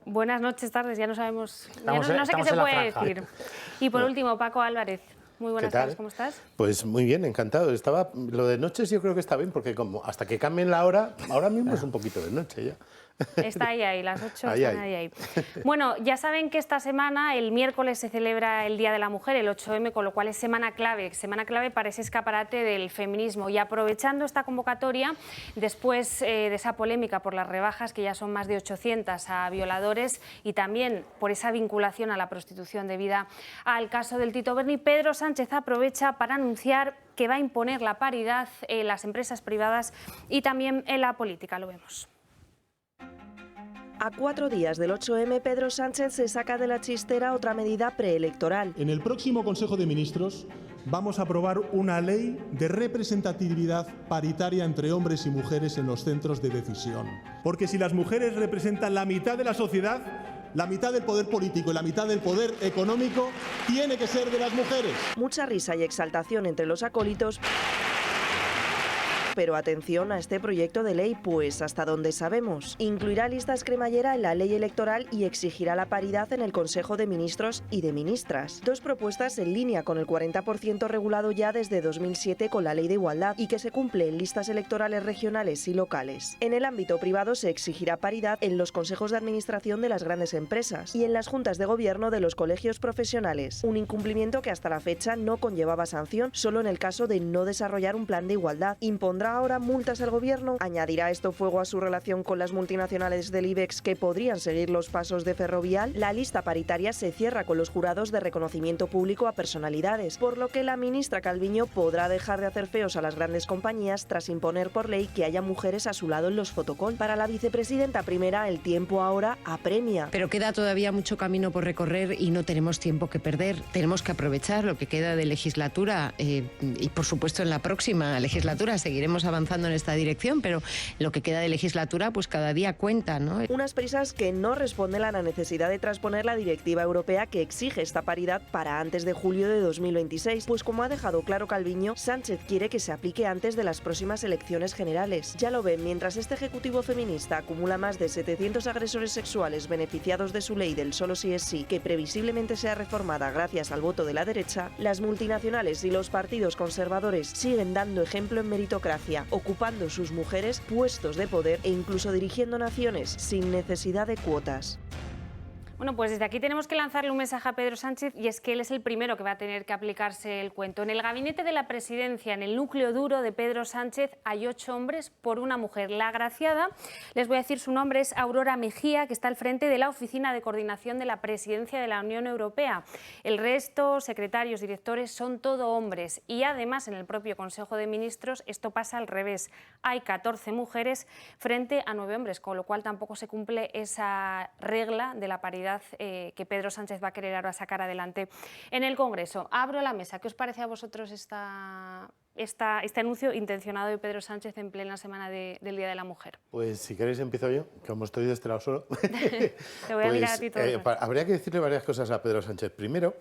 Buenas noches, tardes, ya no sabemos, no sé qué se puede decir. Y por último, Paco Álvarez. Muy buenas tardes, ¿cómo estás? Pues muy bien, encantado. Lo de noches yo creo que está bien, porque como hasta que cambien la hora, ahora mismo es un poquito de noche ya. Está ahí, las 8 están ahí. Bueno, ya saben que esta semana, el miércoles, se celebra el Día de la Mujer, el 8M, con lo cual es semana clave para ese escaparate del feminismo. Y aprovechando esta convocatoria, después de esa polémica por las rebajas, que ya son más de 800 a violadores, y también por esa vinculación a la prostitución debida al caso del Tito Berni, Pedro Sánchez aprovecha para anunciar que va a imponer la paridad en las empresas privadas y también en la política. Lo vemos. A 4 días del 8M, Pedro Sánchez se saca de la chistera otra medida preelectoral. En el próximo Consejo de Ministros vamos a aprobar una ley de representatividad paritaria entre hombres y mujeres en los centros de decisión. Porque si las mujeres representan la mitad de la sociedad, la mitad del poder político y la mitad del poder económico tiene que ser de las mujeres. Mucha risa y exaltación entre los acólitos. Pero atención a este proyecto de ley, pues hasta donde sabemos, incluirá listas cremallera en la ley electoral y exigirá la paridad en el Consejo de Ministros y de Ministras. Dos propuestas en línea con el 40% regulado ya desde 2007 con la Ley de Igualdad y que se cumple en listas electorales regionales y locales. En el ámbito privado se exigirá paridad en los consejos de administración de las grandes empresas y en las juntas de gobierno de los colegios profesionales. Un incumplimiento que hasta la fecha no conllevaba sanción, solo en el caso de no desarrollar un plan de igualdad. Impondrá ahora multas al gobierno. ¿Añadirá esto fuego a su relación con las multinacionales del IBEX que podrían seguir los pasos de Ferrovial? La lista paritaria se cierra con los jurados de reconocimiento público a personalidades, por lo que la ministra Calviño podrá dejar de hacer feos a las grandes compañías tras imponer por ley que haya mujeres a su lado en los fotocall. Para la vicepresidenta primera, el tiempo ahora apremia. Pero queda todavía mucho camino por recorrer y no tenemos tiempo que perder. Tenemos que aprovechar lo que queda de legislatura y por supuesto en la próxima legislatura seguiremos seguiremos avanzando en esta dirección, pero lo que queda de legislatura pues cada día cuenta, ¿no? Unas prisas que no responden a la necesidad de transponer la directiva europea que exige esta paridad para antes de julio de 2026, pues como ha dejado claro Calviño, Sánchez quiere que se aplique antes de las próximas elecciones generales. Ya lo ven, mientras este ejecutivo feminista acumula más de 700 agresores sexuales beneficiados de su ley del solo sí es sí, que previsiblemente sea reformada gracias al voto de la derecha, las multinacionales y los partidos conservadores siguen dando ejemplo en meritocracia, ocupando sus mujeres puestos de poder e incluso dirigiendo naciones sin necesidad de cuotas. Bueno, pues desde aquí tenemos que lanzarle un mensaje a Pedro Sánchez, y es que él es el primero que va a tener que aplicarse el cuento. En el gabinete de la presidencia, en el núcleo duro de Pedro Sánchez, hay 8 hombres por una mujer. La agraciada, les voy a decir su nombre, es Aurora Mejía, que está al frente de la Oficina de Coordinación de la Presidencia de la Unión Europea. El resto, secretarios, directores, son todo hombres. Y además, en el propio Consejo de Ministros, esto pasa al revés. Hay 14 mujeres frente a 9 hombres, con lo cual tampoco se cumple esa regla de la paridad que Pedro Sánchez va a querer ahora sacar adelante en el Congreso. Abro la mesa. ¿Qué os parece a vosotros este anuncio intencionado de Pedro Sánchez en plena semana del Día de la Mujer? Pues si queréis empiezo yo, como estoy de este lado solo. Te voy a mirar a ti todo. Habría que decirle varias cosas a Pedro Sánchez. Primero,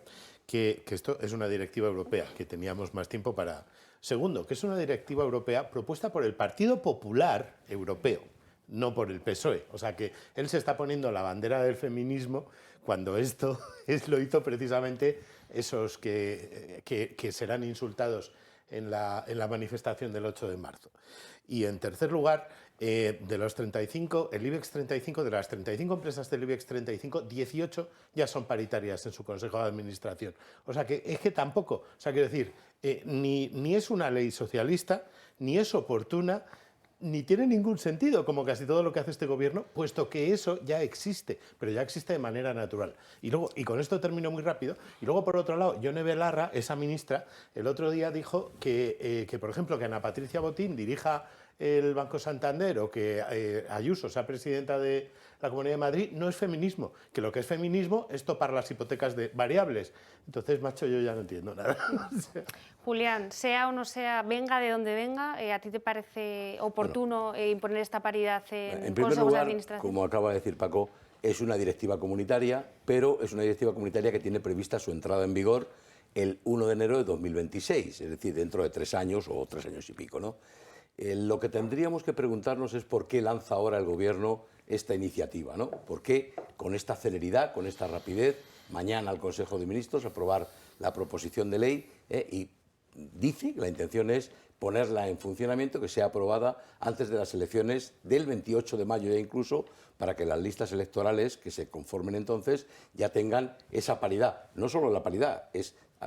que esto es una directiva europea, que teníamos más tiempo para... Segundo, que es una directiva europea propuesta por el Partido Popular Europeo, no por el PSOE. O sea que él se está poniendo la bandera del feminismo cuando esto lo hizo precisamente esos que serán insultados en la manifestación del 8 de marzo. Y en tercer lugar, de los 35, el IBEX 35, de las 35 empresas del IBEX 35, 18 ya son paritarias en su consejo de administración. O sea que es que tampoco, o sea, quiero decir, ni es una ley socialista, ni es oportuna, ni tiene ningún sentido, como casi todo lo que hace este gobierno, puesto que eso ya existe, pero ya existe de manera natural. Y con esto termino muy rápido, y luego por otro lado, Yone Belarra, esa ministra, el otro día dijo que por ejemplo, que Ana Patricia Botín dirija el Banco Santander o que Ayuso sea presidenta de la Comunidad de Madrid, no es feminismo, que lo que es feminismo es topar las hipotecas de variables. Entonces, macho, yo ya no entiendo nada. Julián, sea o no sea, venga de donde venga, ¿a ti te parece oportuno imponer esta paridad en consejos de administración? Como acaba de decir Paco, es una directiva comunitaria, pero es una directiva comunitaria que tiene prevista su entrada en vigor el 1 de enero de 2026, es decir, dentro de 3 años o 3 años y pico, ¿no? Lo que tendríamos que preguntarnos es por qué lanza ahora el Gobierno esta iniciativa, ¿no? ¿Por qué con esta celeridad, con esta rapidez, mañana al Consejo de Ministros aprobar la proposición de ley y dice que la intención es ponerla en funcionamiento, que sea aprobada antes de las elecciones del 28 de mayo ya incluso, para que las listas electorales que se conformen entonces ya tengan esa paridad? No solo la paridad,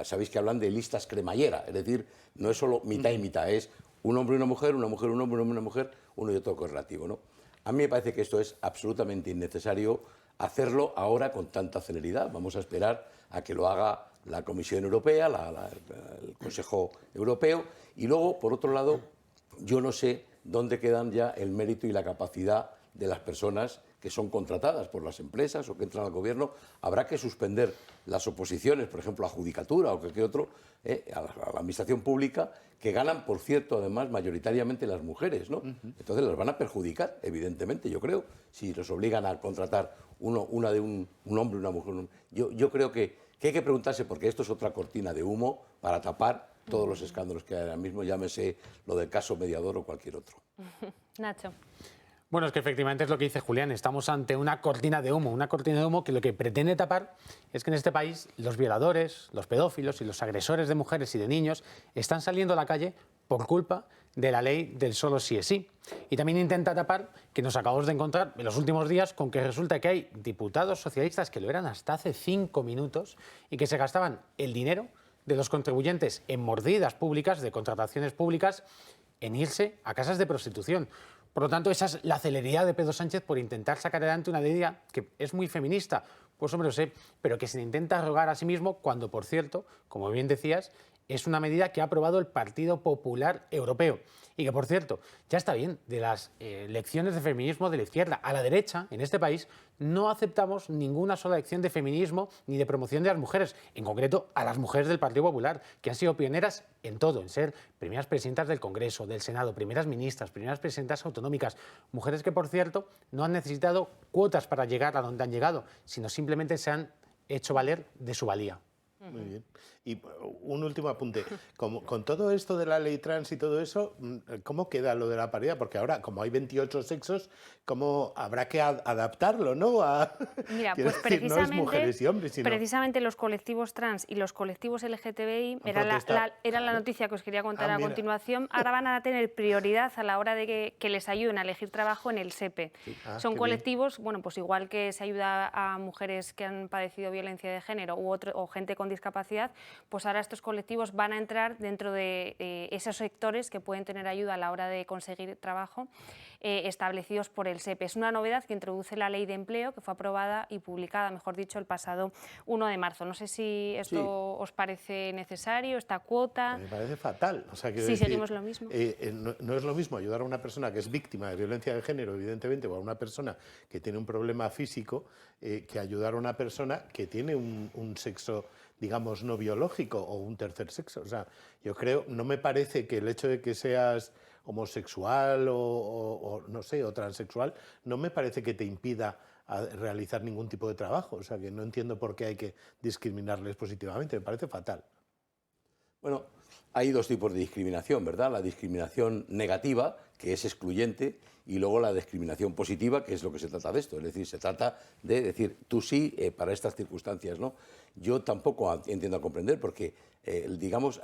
sabéis que hablan de listas cremallera, es decir, no es solo mitad y mitad, es un hombre y una mujer, un hombre, un hombre, una mujer, uno y otro correlativo, ¿no? A mí me parece que esto es absolutamente innecesario hacerlo ahora con tanta celeridad. Vamos a esperar a que lo haga la Comisión Europea, el Consejo Europeo. Y luego, por otro lado, yo no sé dónde quedan ya el mérito y la capacidad de las personas que son contratadas por las empresas o que entran al Gobierno. Habrá que suspender las oposiciones, por ejemplo, a Judicatura o cualquier otro, a la Administración Pública, que ganan, por cierto, además, mayoritariamente las mujeres, ¿no? Entonces las van a perjudicar, evidentemente, yo creo, si los obligan a contratar un hombre y una mujer. Yo creo que hay que preguntarse, porque esto es otra cortina de humo para tapar todos los escándalos que hay ahora mismo, llámese lo del caso Mediador o cualquier otro. Nacho. Bueno, es que efectivamente es lo que dice Julián, estamos ante una cortina de humo que lo que pretende tapar es que en este país los violadores, los pedófilos y los agresores de mujeres y de niños están saliendo a la calle por culpa de la ley del solo sí es sí. Y también intenta tapar que nos acabamos de encontrar en los últimos días con que resulta que hay diputados socialistas que lo eran hasta hace 5 minutos y que se gastaban el dinero de los contribuyentes en mordidas públicas, de contrataciones públicas, en irse a casas de prostitución. Por lo tanto, esa es la celeridad de Pedro Sánchez por intentar sacar adelante una idea que es muy feminista. Pues hombre, lo sé, pero que se intenta rogar a sí mismo cuando, por cierto, como bien decías, es una medida que ha aprobado el Partido Popular Europeo. Y que, por cierto, ya está bien, de las lecciones de feminismo de la izquierda a la derecha, en este país, no aceptamos ninguna sola lección de feminismo ni de promoción de las mujeres, en concreto a las mujeres del Partido Popular, que han sido pioneras en todo, en ser primeras presidentas del Congreso, del Senado, primeras ministras, primeras presidentas autonómicas, mujeres que, por cierto, no han necesitado cuotas para llegar a donde han llegado, sino simplemente se han hecho valer de su valía. Muy bien. Y un último apunte. Con todo esto de la ley trans y todo eso, ¿cómo queda lo de la paridad? Porque ahora, como hay 28 sexos, ¿cómo habrá que adaptarlo, ¿no? Mira, pues decir, no es mujeres y hombres, sino... precisamente los colectivos trans y los colectivos LGTBI era la noticia que os quería contar a continuación. Ahora van a tener prioridad a la hora de que les ayuden a elegir trabajo en el SEPE. Sí. Son colectivos, bueno, pues igual que se ayuda a mujeres que han padecido violencia de género o gente con discapacidad, pues ahora estos colectivos van a entrar dentro de esos sectores que pueden tener ayuda a la hora de conseguir trabajo establecidos por el SEPE. Es una novedad que introduce la Ley de Empleo, que fue aprobada y publicada, mejor dicho, el pasado 1 de marzo. No sé si esto os parece necesario, esta cuota. Me parece fatal. O sea, seguimos lo mismo. No es lo mismo ayudar a una persona que es víctima de violencia de género, evidentemente, o a una persona que tiene un problema físico, que ayudar a una persona que tiene un sexo, digamos, no biológico o un tercer sexo. O sea, yo creo, no me parece que el hecho de que seas homosexual o no sé, o transexual, no me parece que te impida realizar ningún tipo de trabajo. O sea, que no entiendo por qué hay que discriminarles positivamente. Me parece fatal. Bueno, hay dos tipos de discriminación, ¿verdad? La discriminación negativa, que es excluyente, y luego la discriminación positiva, que es lo que se trata de esto. Es decir, se trata de decir, tú sí, para estas circunstancias, ¿no? Yo tampoco entiendo a comprender, porque, digamos,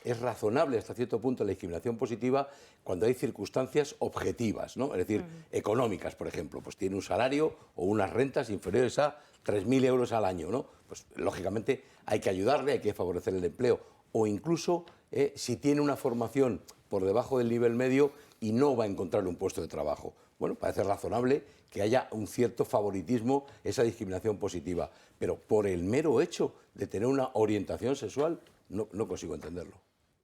es razonable hasta cierto punto la discriminación positiva cuando hay circunstancias objetivas, ¿no? Es decir, económicas, por ejemplo. Pues tiene un salario o unas rentas inferiores a 3.000 euros al año, ¿no? Pues, lógicamente, hay que ayudarle, hay que favorecer el empleo. O incluso, si tiene una formación por debajo del nivel medio y no va a encontrar un puesto de trabajo. Bueno, parece razonable que haya un cierto favoritismo, esa discriminación positiva. Pero por el mero hecho de tener una orientación sexual, no consigo entenderlo.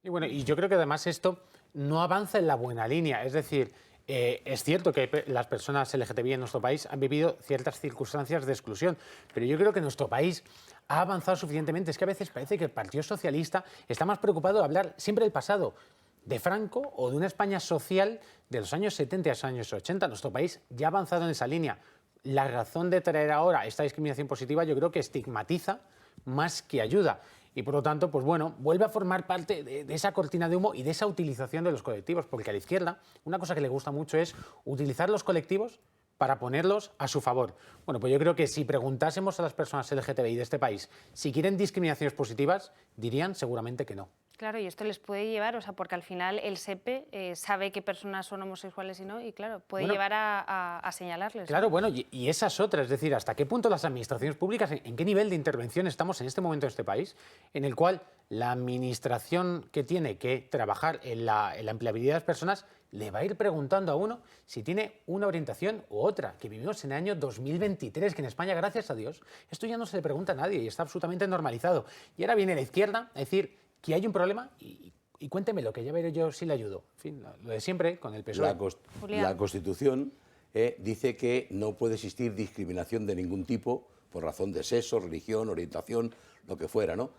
Y bueno, y yo creo que además esto no avanza en la buena línea. Es decir, es cierto que las personas LGTBI en nuestro país han vivido ciertas circunstancias de exclusión, pero yo creo que nuestro país ha avanzado suficientemente. Es que a veces parece que el Partido Socialista está más preocupado de hablar siempre del pasado, de Franco o de una España social de los años 70 a los años 80. Nuestro país ya ha avanzado en esa línea. La razón de traer ahora esta discriminación positiva yo creo que estigmatiza más que ayuda. Y por lo tanto, pues bueno, vuelve a formar parte de esa cortina de humo y de esa utilización de los colectivos, porque a la izquierda una cosa que le gusta mucho es utilizar los colectivos para ponerlos a su favor. Bueno, pues yo creo que si preguntásemos a las personas LGTBI de este país si quieren discriminaciones positivas, dirían seguramente que no. Claro, y esto les puede llevar, o sea, porque al final el SEPE sabe qué personas son homosexuales y no, y claro, puede llevar a señalarles. Claro, bueno, y esa es otra, es decir, ¿hasta qué punto las administraciones públicas, en qué nivel de intervención estamos en este momento en este país, en el cual la administración que tiene que trabajar en la empleabilidad de las personas le va a ir preguntando a uno si tiene una orientación u otra, que vivimos en el año 2023, que en España, gracias a Dios, esto ya no se le pregunta a nadie y está absolutamente normalizado. Y ahora viene la izquierda a decir que hay un problema y cuéntemelo, que ya veré yo si le ayudo. En fin, lo de siempre con el PSOE. La Constitución dice que no puede existir discriminación de ningún tipo por razón de sexo, religión, orientación, lo que fuera, ¿no?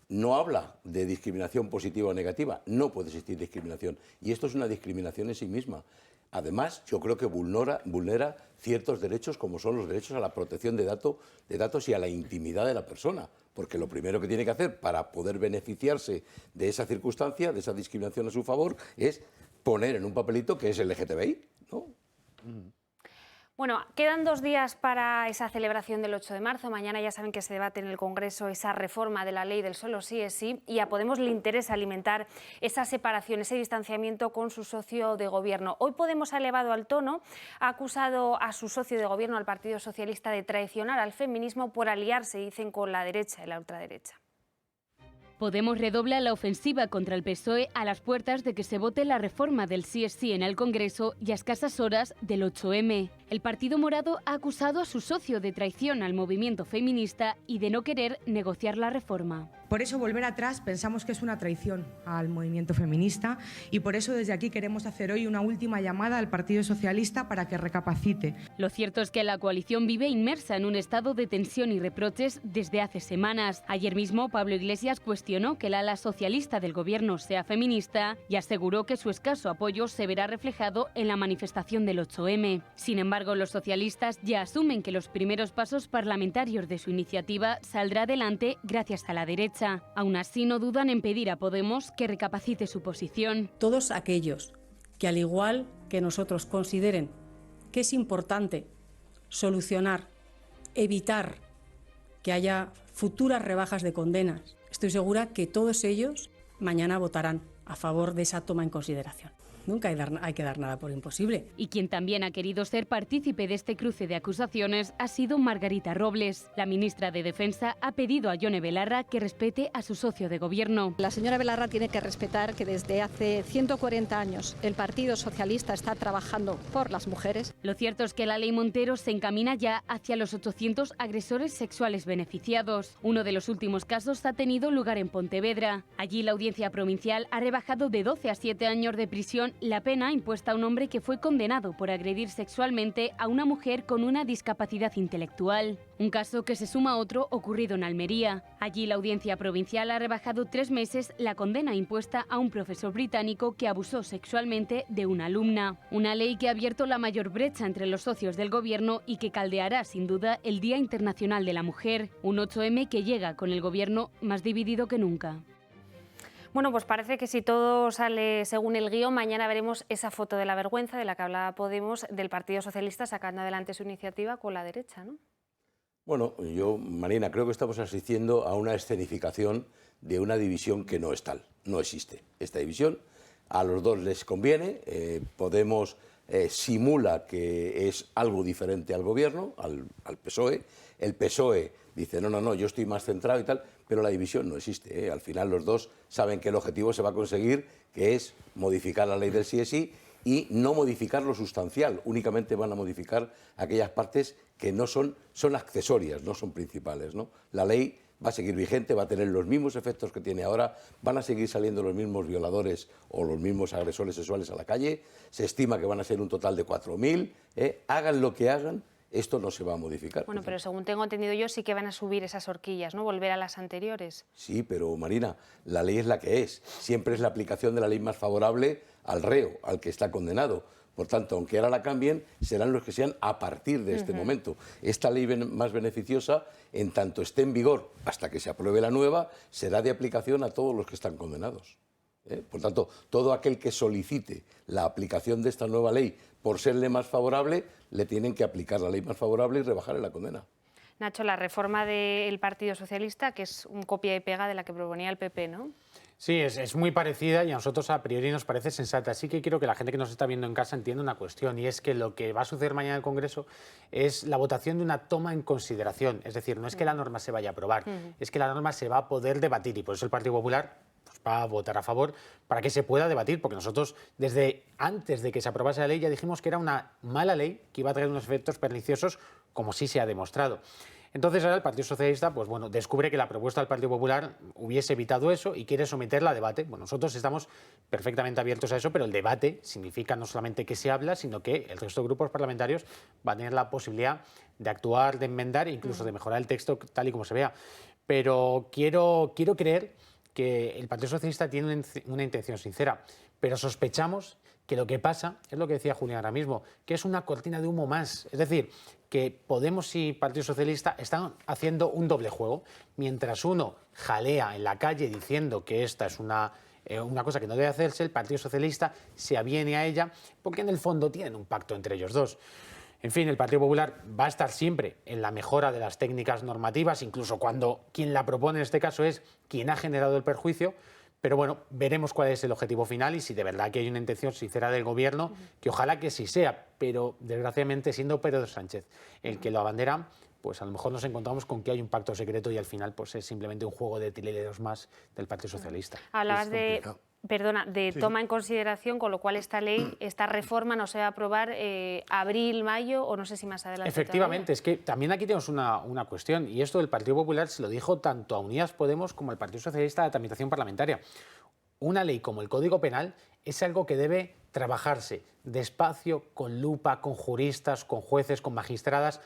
No habla de discriminación positiva o negativa, no puede existir discriminación. Y esto es una discriminación en sí misma. Además, yo creo que vulnera ciertos derechos, como son los derechos a la protección de datos y a la intimidad de la persona. Porque lo primero que tiene que hacer para poder beneficiarse de esa circunstancia, de esa discriminación a su favor, es poner en un papelito que es LGTBI, ¿no? Bueno, quedan 2 días para esa celebración del 8 de marzo. Mañana ya saben que se debate en el Congreso esa reforma de la ley del solo sí es sí, y a Podemos le interesa alimentar esa separación, ese distanciamiento con su socio de gobierno. Hoy Podemos ha elevado al tono, ha acusado a su socio de gobierno, al Partido Socialista, de traicionar al feminismo por aliarse, dicen, con la derecha y la ultraderecha. Podemos redobla la ofensiva contra el PSOE a las puertas de que se vote la reforma del sí es sí en el Congreso y a escasas horas del 8M. El Partido Morado ha acusado a su socio de traición al movimiento feminista y de no querer negociar la reforma. Por eso volver atrás pensamos que es una traición al movimiento feminista y por eso desde aquí queremos hacer hoy una última llamada al Partido Socialista para que recapacite. Lo cierto es que la coalición vive inmersa en un estado de tensión y reproches desde hace semanas. Ayer mismo Pablo Iglesias cuestionó que el ala socialista del gobierno sea feminista y aseguró que su escaso apoyo se verá reflejado en la manifestación del 8M. Sin embargo, los socialistas ya asumen que los primeros pasos parlamentarios de su iniciativa saldrá adelante gracias a la derecha. Aún así, no dudan en pedir a Podemos que recapacite su posición. Todos aquellos que, al igual que nosotros, consideren que es importante solucionar, evitar que haya futuras rebajas de condenas, estoy segura que todos ellos mañana votarán a favor de esa toma en consideración. Nunca hay que dar nada por imposible. Y quien también ha querido ser partícipe de este cruce de acusaciones ha sido Margarita Robles. La ministra de Defensa ha pedido a Yone Belarra que respete a su socio de gobierno. La señora Belarra tiene que respetar que desde hace 140 años el Partido Socialista está trabajando por las mujeres. Lo cierto es que la ley Montero se encamina ya hacia los 800 agresores sexuales beneficiados. Uno de los últimos casos ha tenido lugar en Pontevedra. Allí la audiencia provincial ha rebajado de 12 a 7 años de prisión la pena impuesta a un hombre que fue condenado por agredir sexualmente a una mujer con una discapacidad intelectual. Un caso que se suma a otro ocurrido en Almería. Allí la audiencia provincial ha rebajado 3 meses la condena impuesta a un profesor británico que abusó sexualmente de una alumna. Una ley que ha abierto la mayor brecha entre los socios del gobierno y que caldeará sin duda el Día Internacional de la Mujer. Un 8M que llega con el gobierno más dividido que nunca. Bueno, pues parece que si todo sale según el guión, mañana veremos esa foto de la vergüenza de la que hablaba Podemos, del Partido Socialista sacando adelante su iniciativa con la derecha, ¿no? Bueno, yo, Marina, creo que estamos asistiendo a una escenificación de una división que no es tal, no existe. Esta división a los dos les conviene, Podemos simula que es algo diferente al gobierno, al PSOE, el PSOE dice no, yo estoy más centrado y tal, pero la división no existe. Al final los dos saben que el objetivo se va a conseguir, que es modificar la ley del sí es sí y no modificar lo sustancial, únicamente van a modificar aquellas partes que no son accesorias, no son principales, ¿no? La ley va a seguir vigente, va a tener los mismos efectos que tiene ahora, van a seguir saliendo los mismos violadores o los mismos agresores sexuales a la calle, se estima que van a ser un total de 4.000, hagan lo que hagan, esto no se va a modificar. Bueno, pero según tengo entendido yo, sí que van a subir esas horquillas, ¿no? Volver a las anteriores. Sí, pero Marina, la ley es la que es. Siempre es la aplicación de la ley más favorable al reo, al que está condenado. Por tanto, aunque ahora la cambien, serán los que sean a partir de este momento. Esta ley más beneficiosa, en tanto esté en vigor hasta que se apruebe la nueva, será de aplicación a todos los que están condenados. Por tanto, todo aquel que solicite la aplicación de esta nueva ley por serle más favorable, le tienen que aplicar la ley más favorable y rebajarle la condena. Nacho, la reforma del Partido Socialista, que es un copia y pega de la que proponía el PP, ¿no? Sí, es muy parecida y a nosotros a priori nos parece sensata. Así que quiero que la gente que nos está viendo en casa entienda una cuestión, y es que lo que va a suceder mañana en el Congreso es la votación de una toma en consideración. Es decir, no es que la norma se vaya a aprobar, es que la norma se va a poder debatir, y por eso el Partido Popular va a votar a favor para que se pueda debatir, porque nosotros desde antes de que se aprobase la ley ya dijimos que era una mala ley que iba a traer unos efectos perniciosos, como sí se ha demostrado. Entonces ahora el Partido Socialista descubre que la propuesta del Partido Popular hubiese evitado eso y quiere someterla a debate. Bueno, nosotros estamos perfectamente abiertos a eso, pero el debate significa no solamente que se habla, sino que el resto de grupos parlamentarios van a tener la posibilidad de actuar, de enmendar e incluso de mejorar el texto tal y como se vea. Pero quiero creer que el Partido Socialista tiene una intención sincera, pero sospechamos que lo que pasa es lo que decía Julián ahora mismo, que es una cortina de humo más. Es decir, que Podemos y Partido Socialista están haciendo un doble juego. Mientras uno jalea en la calle diciendo que esta es una cosa que no debe hacerse, el Partido Socialista se aviene a ella porque en el fondo tienen un pacto entre ellos dos. En fin, el Partido Popular va a estar siempre en la mejora de las técnicas normativas, incluso cuando quien la propone en este caso es quien ha generado el perjuicio. Pero bueno, veremos cuál es el objetivo final y si de verdad que hay una intención sincera del Gobierno, que ojalá que sí sea, pero desgraciadamente siendo Pedro Sánchez el que lo abandera, pues a lo mejor nos encontramos con que hay un pacto secreto y al final pues es simplemente un juego de trileros más del Partido Socialista. Hablabas de toma en consideración, con lo cual esta ley, esta reforma no se va a aprobar abril, mayo o no sé si más adelante. Efectivamente, todavía. es que también aquí tenemos una cuestión, y esto del Partido Popular se lo dijo tanto a Unidas Podemos como al Partido Socialista de tramitación parlamentaria. Una ley como el Código Penal es algo que debe trabajarse despacio, con lupa, con juristas, con jueces, con magistradas,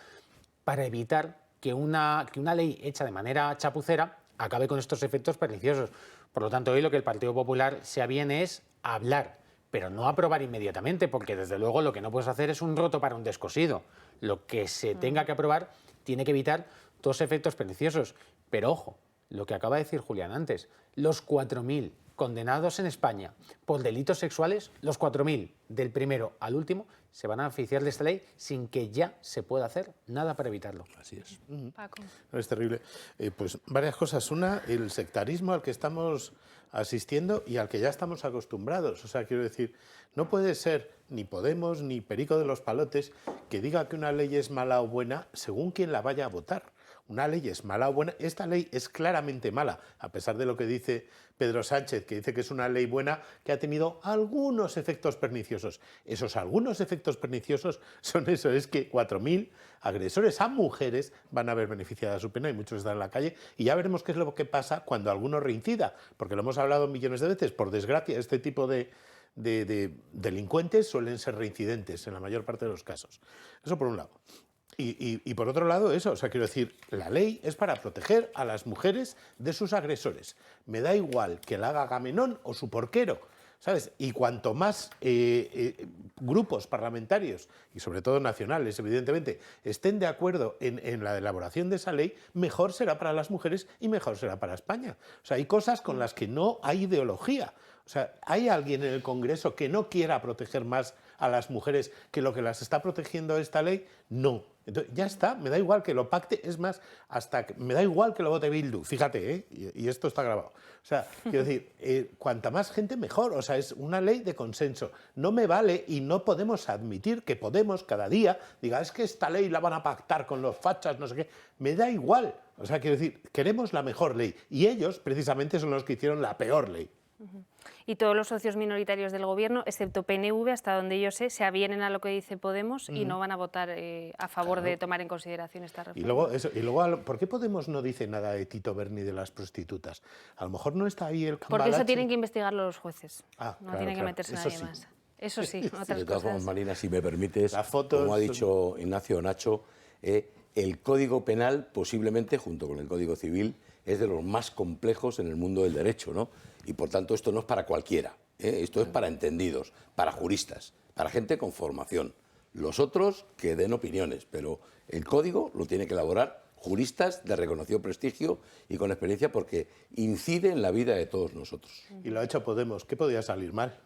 para evitar que una ley hecha de manera chapucera acabe con estos efectos perniciosos. Por lo tanto, hoy lo que el Partido Popular se aviene es hablar, pero no aprobar inmediatamente, porque desde luego lo que no puedes hacer es un roto para un descosido. Lo que se tenga que aprobar tiene que evitar todos efectos perniciosos. Pero ojo, lo que acaba de decir Julián antes, los 4.000 condenados en España por delitos sexuales, los 4.000 del primero al último, se van a beneficiar de esta ley sin que ya se pueda hacer nada para evitarlo. Así es. Paco. Es terrible. Pues varias cosas. Una, el sectarismo al que estamos asistiendo y al que ya estamos acostumbrados. O sea, quiero decir, no puede ser ni Podemos ni Perico de los Palotes que diga que una ley es mala o buena según quien la vaya a votar. Una ley es mala o buena. Esta ley es claramente mala, a pesar de lo que dice Pedro Sánchez, que dice que es una ley buena que ha tenido algunos efectos perniciosos. Esos algunos efectos perniciosos son eso, es que 4.000 agresores a mujeres van a ver beneficiada su pena y muchos están en la calle. Y ya veremos qué es lo que pasa cuando alguno reincida, porque lo hemos hablado millones de veces. Por desgracia, este tipo de delincuentes suelen ser reincidentes en la mayor parte de los casos. Eso por un lado. Y por otro lado eso, o sea, quiero decir, la ley es para proteger a las mujeres de sus agresores. Me da igual que la haga Agamenón o su porquero, ¿sabes? Y cuanto más grupos parlamentarios, y sobre todo nacionales, evidentemente, estén de acuerdo en la elaboración de esa ley, mejor será para las mujeres y mejor será para España. O sea, hay cosas con las que no hay ideología. O sea, ¿hay alguien en el Congreso que no quiera proteger más a las mujeres que lo que las está protegiendo esta ley? No. Entonces, ya está, me da igual que lo pacte, es más, me da igual que lo vote Bildu, fíjate, ¿eh? Y esto está grabado. O sea, quiero decir, cuanta más gente mejor, o sea, es una ley de consenso. No me vale y no podemos admitir que Podemos cada día diga, es que esta ley la van a pactar con los fachas, no sé qué. Me da igual, o sea, quiero decir, queremos la mejor ley y ellos precisamente son los que hicieron la peor ley. Y todos los socios minoritarios del Gobierno, excepto PNV, hasta donde yo sé, se avienen a lo que dice Podemos y no van a votar a favor de tomar en consideración esta reforma. Y luego, ¿por qué Podemos no dice nada de Tito Berni de las prostitutas? A lo mejor no está ahí el cambalache. Porque eso tienen que investigarlo los jueces. No claro, tienen que meterse nadie sí. más. Eso sí, otras de todas formas, cosas. Marina, si me permites, fotos, como ha dicho Ignacio Nacho, el Código Penal, posiblemente, junto con el Código Civil, es de los más complejos en el mundo del derecho, ¿no? Y por tanto esto no es para cualquiera, esto es para entendidos, para juristas, para gente con formación. Los otros que den opiniones, pero el código lo tiene que elaborar juristas de reconocido prestigio y con experiencia porque incide en la vida de todos nosotros. Y lo ha hecho Podemos, ¿qué podía salir mal?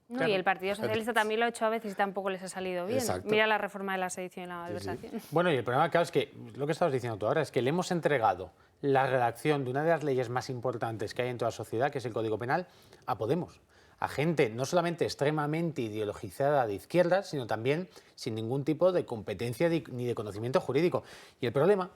No, Claro. y el Partido Socialista también lo ha hecho a veces y tampoco les ha salido bien. Exacto. Mira la reforma de la sedición y la malversación. Bueno, y el problema, claro, es que lo que estabas diciendo tú ahora es que le hemos entregado la redacción de una de las leyes más importantes que hay en toda la sociedad, que es el Código Penal, a Podemos. A gente no solamente extremadamente ideologizada de izquierdas, sino también sin ningún tipo de competencia ni de conocimiento jurídico. Y el problema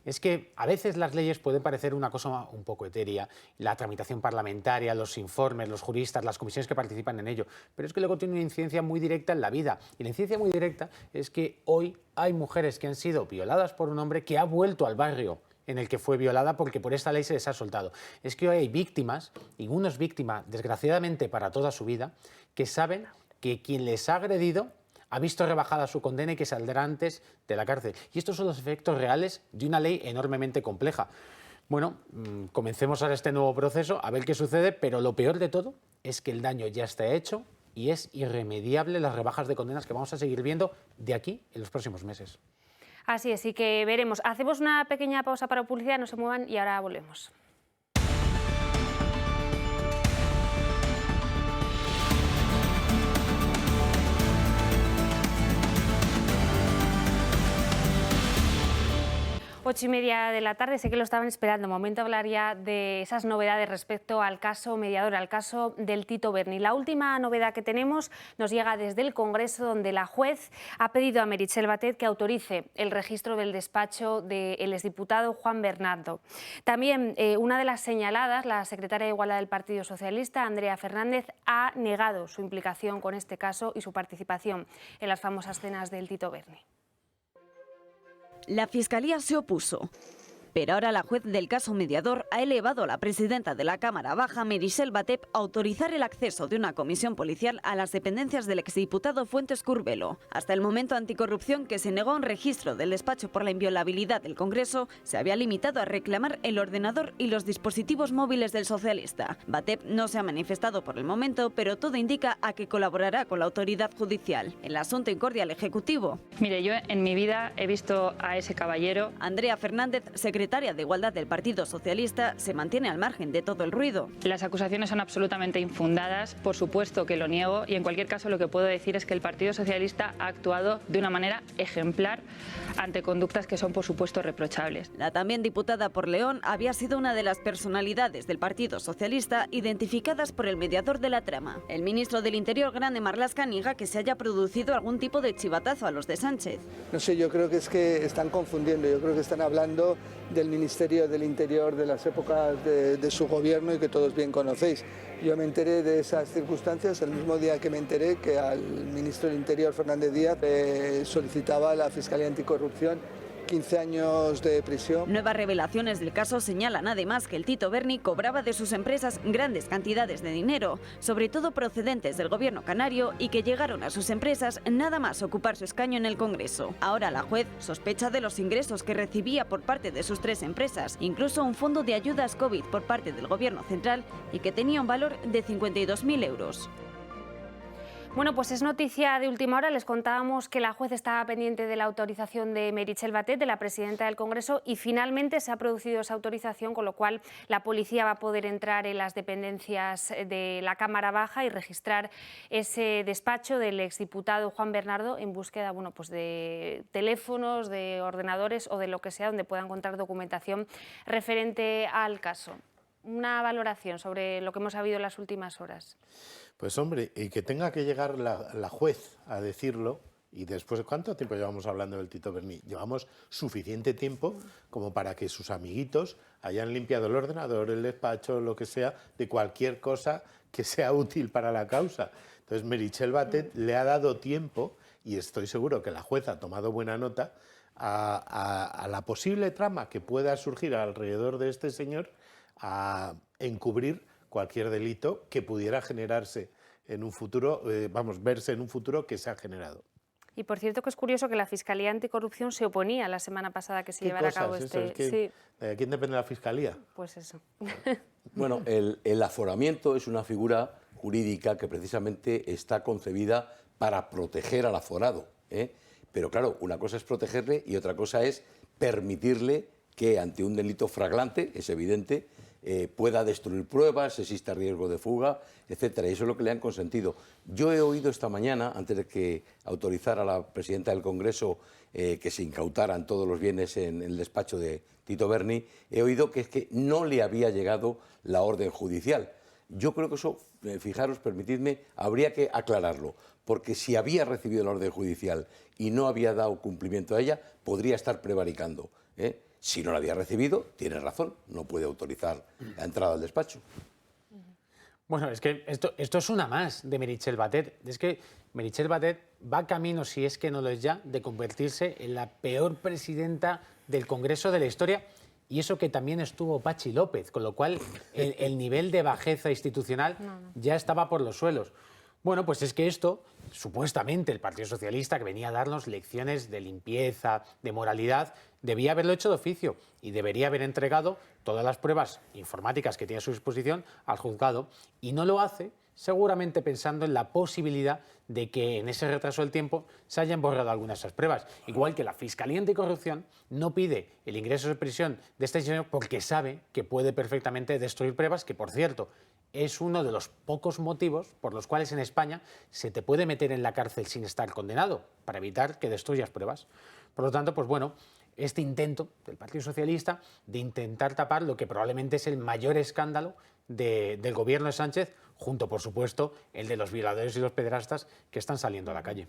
es que a veces las leyes pueden parecer una cosa un poco etérea, la tramitación parlamentaria, los informes, los juristas, las comisiones que participan en ello, pero es que luego tiene una incidencia muy directa en la vida. Y la incidencia muy directa es que hoy hay mujeres que han sido violadas por un hombre que ha vuelto al barrio en el que fue violada porque por esta ley se les ha soltado. Es que hoy hay víctimas, y uno es víctima, desgraciadamente, para toda su vida, que saben que quien les ha agredido ha visto rebajada su condena y que saldrá antes de la cárcel. Y estos son los efectos reales de una ley enormemente compleja. Bueno, comencemos ahora este nuevo proceso, a ver qué sucede, pero lo peor de todo es que el daño ya está hecho y es irremediable las rebajas de condenas que vamos a seguir viendo de aquí en los próximos meses. Así es, y que veremos. Hacemos una pequeña pausa para publicidad, no se muevan y ahora volvemos. 8:30 de la tarde, sé que lo estaban esperando. Momento de hablar ya de esas novedades respecto al caso Mediador, al caso del Tito Berni. La última novedad que tenemos nos llega desde el Congreso, donde la juez ha pedido a Meritxell Batet que autorice el registro del despacho del exdiputado Juan Bernardo. También una de las señaladas, la secretaria de Igualdad del Partido Socialista, Andrea Fernández, ha negado su implicación con este caso y su participación en las famosas cenas del Tito Berni. La Fiscalía se opuso, pero ahora la juez del caso Mediador ha elevado a la presidenta de la Cámara Baja, Meritxell Batet, a autorizar el acceso de una comisión policial a las dependencias del exdiputado Fuentes Curbelo. Hasta el momento, Anticorrupción, que se negó a un registro del despacho por la inviolabilidad del Congreso, se había limitado a reclamar el ordenador y los dispositivos móviles del socialista. Batet no se ha manifestado por el momento, pero todo indica a que colaborará con la autoridad judicial. El asunto incordia al Ejecutivo. Mire, yo en mi vida he visto a ese caballero. Andrea Fernández, secretaria de Igualdad del Partido Socialista, se mantiene al margen de todo el ruido. Las acusaciones son absolutamente infundadas, por supuesto que lo niego, y en cualquier caso lo que puedo decir es que el Partido Socialista ha actuado de una manera ejemplar ante conductas que son por supuesto reprochables. La también diputada por León había sido una de las personalidades del Partido Socialista identificadas por el mediador de la trama. El ministro del Interior, Grande Marlaska, niega que se haya producido algún tipo de chivatazo a los de Sánchez. No sé, yo creo que es que están confundiendo, yo creo que están hablando del Ministerio del Interior de las épocas de su gobierno y que todos bien conocéis. Yo me enteré de esas circunstancias el mismo día que me enteré que al ministro del Interior, Fernández Díaz, solicitaba a la Fiscalía Anticorrupción 15 años de prisión. Nuevas revelaciones del caso señalan además que el Tito Berni cobraba de sus empresas grandes cantidades de dinero, sobre todo procedentes del gobierno canario, y que llegaron a sus empresas nada más ocupar su escaño en el Congreso. Ahora la juez sospecha de los ingresos que recibía por parte de sus 3 empresas, incluso un fondo de ayudas COVID por parte del gobierno central y que tenía un valor de 52.000 euros. Bueno, pues es noticia de última hora. Les contábamos que la juez estaba pendiente de la autorización de Meritxell Batet, de la presidenta del Congreso, y finalmente se ha producido esa autorización, con lo cual la policía va a poder entrar en las dependencias de la Cámara Baja y registrar ese despacho del exdiputado Juan Bernardo en búsqueda, bueno, pues de teléfonos, de ordenadores o de lo que sea donde pueda encontrar documentación referente al caso. Una valoración sobre lo que hemos sabido en las últimas horas. Pues hombre, y que tenga que llegar la juez a decirlo, y después, ¿cuánto tiempo llevamos hablando del Tito Berni? Llevamos suficiente tiempo como para que sus amiguitos hayan limpiado el ordenador, el despacho, lo que sea, de cualquier cosa que sea útil para la causa. Entonces, Meritxell Batet le ha dado tiempo, y estoy seguro que la juez ha tomado buena nota, a la posible trama que pueda surgir alrededor de este señor, a encubrir cualquier delito que pudiera generarse en un futuro, verse en un futuro que se ha generado. Y por cierto que es curioso que la Fiscalía Anticorrupción se oponía la semana pasada que se llevara a cabo este... Sí. ¿De quién depende la Fiscalía? Pues eso. Bueno, el aforamiento es una figura jurídica que precisamente está concebida para proteger al aforado, ¿eh? Pero claro, una cosa es protegerle y otra cosa es permitirle que ante un delito flagrante, es evidente, pueda destruir pruebas, exista riesgo de fuga, etcétera. Y eso es lo que le han consentido. Yo he oído esta mañana, antes de que autorizara la presidenta del Congreso que se incautaran todos los bienes en el despacho de Tito Berni, he oído que es que no le había llegado la orden judicial. Yo creo que eso, fijaros, permitidme, habría que aclararlo, porque si había recibido la orden judicial y no había dado cumplimiento a ella, podría estar prevaricando, ¿eh? Si no la había recibido, tiene razón, no puede autorizar la entrada al despacho. Bueno, es que esto es una más de Meritxell Batet. Es que Meritxell Batet va camino, si es que no lo es ya, de convertirse en la peor presidenta del Congreso de la historia. Y eso que también estuvo Patxi López, con lo cual el nivel de bajeza institucional ya estaba por los suelos. Bueno, pues es que esto, supuestamente el Partido Socialista, que venía a darnos lecciones de limpieza, de moralidad, debía haberlo hecho de oficio y debería haber entregado todas las pruebas informáticas que tiene a su disposición al juzgado, y no lo hace, seguramente pensando en la posibilidad de que en ese retraso del tiempo se hayan borrado algunas de esas pruebas. Igual que la Fiscalía Anticorrupción no pide el ingreso de prisión de este señor porque sabe que puede perfectamente destruir pruebas, que por cierto es uno de los pocos motivos por los cuales en España se te puede meter en la cárcel sin estar condenado, para evitar que destruyas pruebas. Por lo tanto, pues bueno, este intento del Partido Socialista de intentar tapar lo que probablemente es el mayor escándalo del gobierno de Sánchez, junto, por supuesto, el de los violadores y los pederastas que están saliendo a la calle.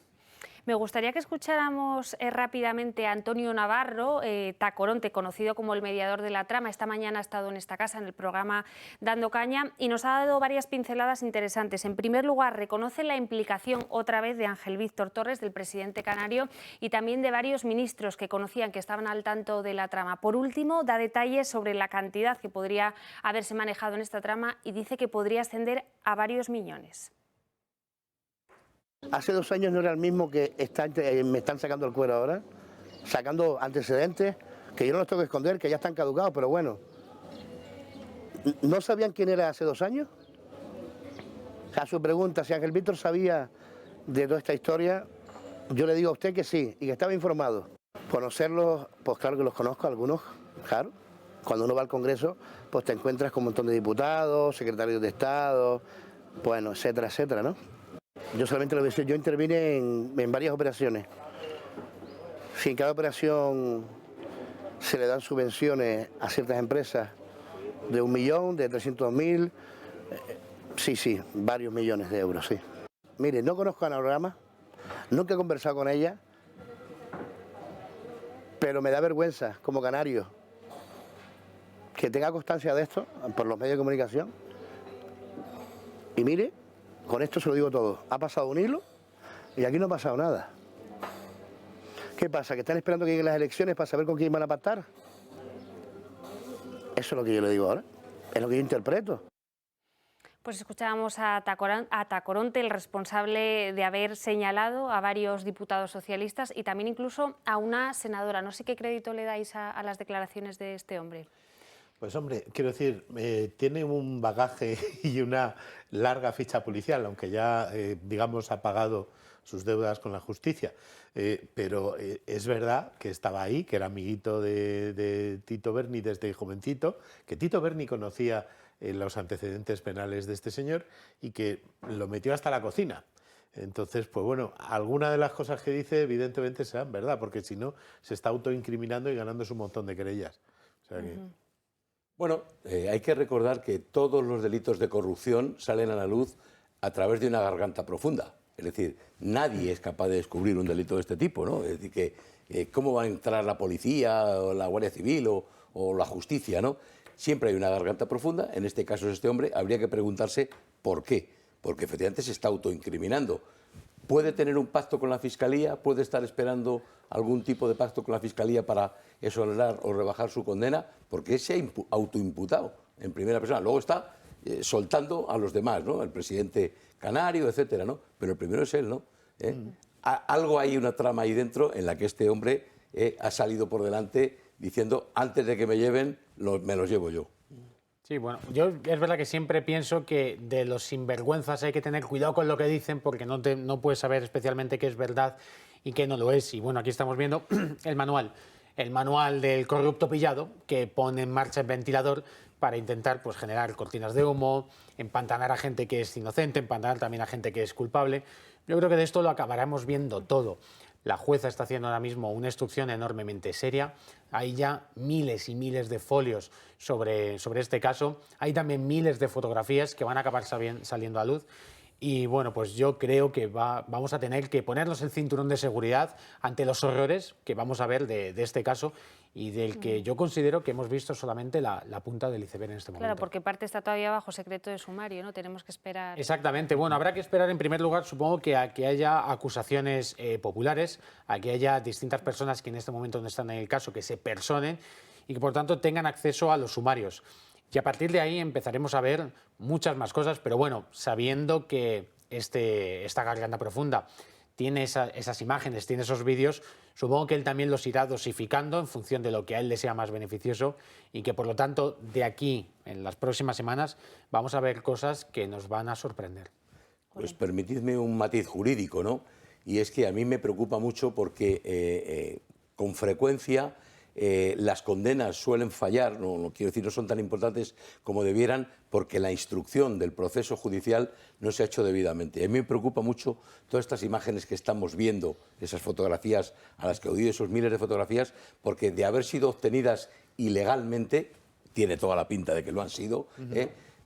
Me gustaría que escucháramos rápidamente a Antonio Navarro, Tacoronte, conocido como el mediador de la trama. Esta mañana ha estado en esta casa, en el programa Dando Caña, y nos ha dado varias pinceladas interesantes. En primer lugar, reconoce la implicación otra vez de Ángel Víctor Torres, del presidente canario, y también de varios ministros que conocían, que estaban al tanto de la trama. Por último, da detalles sobre la cantidad que podría haberse manejado en esta trama y dice que podría ascender a varios millones. Hace 2 años no era el mismo que me están sacando el cuero ahora, sacando antecedentes que yo no los tengo que esconder, que ya están caducados, pero bueno. ¿No sabían quién era hace 2 años? A su pregunta, si Ángel Víctor sabía de toda esta historia, yo le digo a usted que sí, y que estaba informado. Conocerlos, pues claro que los conozco, algunos, claro. Cuando uno va al Congreso, pues te encuentras con un montón de diputados, secretarios de Estado, bueno, etcétera, etcétera, ¿no? Yo solamente lo voy a decir, yo intervine en varias operaciones. Si en cada operación se le dan subvenciones a ciertas empresas de 1 millón, de 300.000, sí, varios millones de euros, sí. Mire, no conozco a Naurama, nunca he conversado con ella, pero me da vergüenza como canario que tenga constancia de esto por los medios de comunicación. Y mire, con esto se lo digo todo. Ha pasado un hilo y aquí no ha pasado nada. ¿Qué pasa? ¿Que están esperando que lleguen las elecciones para saber con quién van a pactar? Eso es lo que yo le digo ahora. Es lo que yo interpreto. Pues escuchábamos a Tacoronte, el responsable de haber señalado a varios diputados socialistas y también incluso a una senadora. No sé qué crédito le dais a las declaraciones de este hombre. Pues hombre, quiero decir, tiene un bagaje y una larga ficha policial, aunque ya, digamos, ha pagado sus deudas con la justicia. Pero es verdad que estaba ahí, que era amiguito de Tito Berni desde jovencito, que Tito Berni conocía los antecedentes penales de este señor y que lo metió hasta la cocina. Entonces, pues bueno, alguna de las cosas que dice evidentemente serán verdad, porque si no se está autoincriminando y ganándose un montón de querellas. O sea que... Bueno, hay que recordar que todos los delitos de corrupción salen a la luz a través de una garganta profunda. Es decir, nadie es capaz de descubrir un delito de este tipo, ¿no? Es decir, que ¿cómo va a entrar la policía o la Guardia Civil o la justicia, ¿no? Siempre hay una garganta profunda. En este caso, este hombre, habría que preguntarse por qué. Porque efectivamente se está autoincriminando. ¿Puede tener un pacto con la Fiscalía? ¿Puede estar esperando algún tipo de pacto con la Fiscalía para exonerar o rebajar su condena? Porque se ha autoimputado en primera persona. Luego está soltando a los demás, ¿no? El presidente canario, etcétera, ¿no? Pero el primero es él, ¿no? Algo hay, una trama ahí dentro en la que este hombre ha salido por delante diciendo, antes de que me lleven, me los llevo yo. Sí, bueno, yo es verdad que siempre pienso que de los sinvergüenzas hay que tener cuidado con lo que dicen porque no puedes saber especialmente qué es verdad y qué no lo es. Y bueno, aquí estamos viendo el manual del corrupto pillado que pone en marcha el ventilador para intentar pues, generar cortinas de humo, empantanar a gente que es inocente, empantanar también a gente que es culpable. Yo creo que de esto lo acabaremos viendo todo. La jueza está haciendo ahora mismo una instrucción enormemente seria. Hay ya miles y miles de folios sobre este caso. Hay también miles de fotografías que van a acabar saliendo a luz. Y bueno, pues yo creo que vamos a tener que ponernos el cinturón de seguridad ante los horrores que vamos a ver de este caso y del que yo considero que hemos visto solamente la punta del iceberg en este momento. Claro, porque parte está todavía bajo secreto de sumario, ¿no? Tenemos que esperar... Exactamente. Bueno, habrá que esperar en primer lugar, supongo, que haya acusaciones populares, a que haya distintas personas que en este momento no están en el caso, que se personen y que por tanto tengan acceso a los sumarios. Y a partir de ahí empezaremos a ver muchas más cosas, pero bueno, sabiendo que esta garganta profunda tiene esas imágenes, tiene esos vídeos, supongo que él también los irá dosificando en función de lo que a él le sea más beneficioso y que por lo tanto de aquí, en las próximas semanas, vamos a ver cosas que nos van a sorprender. Pues permitidme un matiz jurídico, ¿no? Y es que a mí me preocupa mucho porque con frecuencia las condenas suelen fallar, no quiero decir, no son tan importantes como debieran, porque la instrucción del proceso judicial no se ha hecho debidamente. A mí me preocupa mucho todas estas imágenes que estamos viendo, esas fotografías a las que odio, esos miles de fotografías, porque de haber sido obtenidas ilegalmente, tiene toda la pinta de que lo han sido,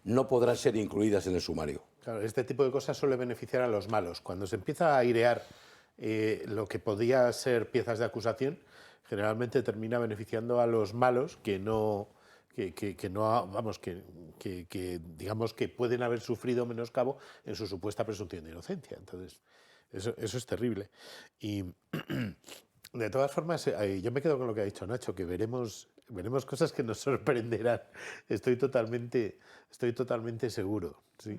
no podrán ser incluidas en el sumario. Claro, este tipo de cosas suele beneficiar a los malos. Cuando se empieza a airear lo que podía ser piezas de acusación, generalmente termina beneficiando a los malos que digamos que pueden haber sufrido menoscabo en su supuesta presunción de inocencia. Entonces, eso es terrible. Y de todas formas, yo me quedo con lo que ha dicho Nacho, que veremos cosas que nos sorprenderán. Estoy totalmente seguro. Sí.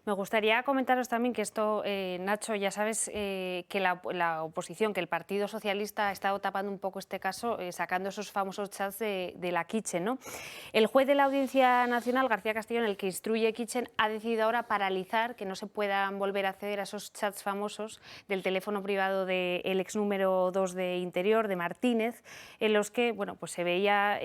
Me gustaría comentaros también que esto, Nacho, ya sabes que la oposición, que el Partido Socialista ha estado tapando un poco este caso, sacando esos famosos chats de la Kitchen, ¿no? El juez de la Audiencia Nacional, García Castellón, el que instruye Kitchen, ha decidido ahora paralizar, que no se puedan volver a acceder a esos chats famosos del teléfono privado del ex número 2 de Interior, de Martínez, en los que pues se veía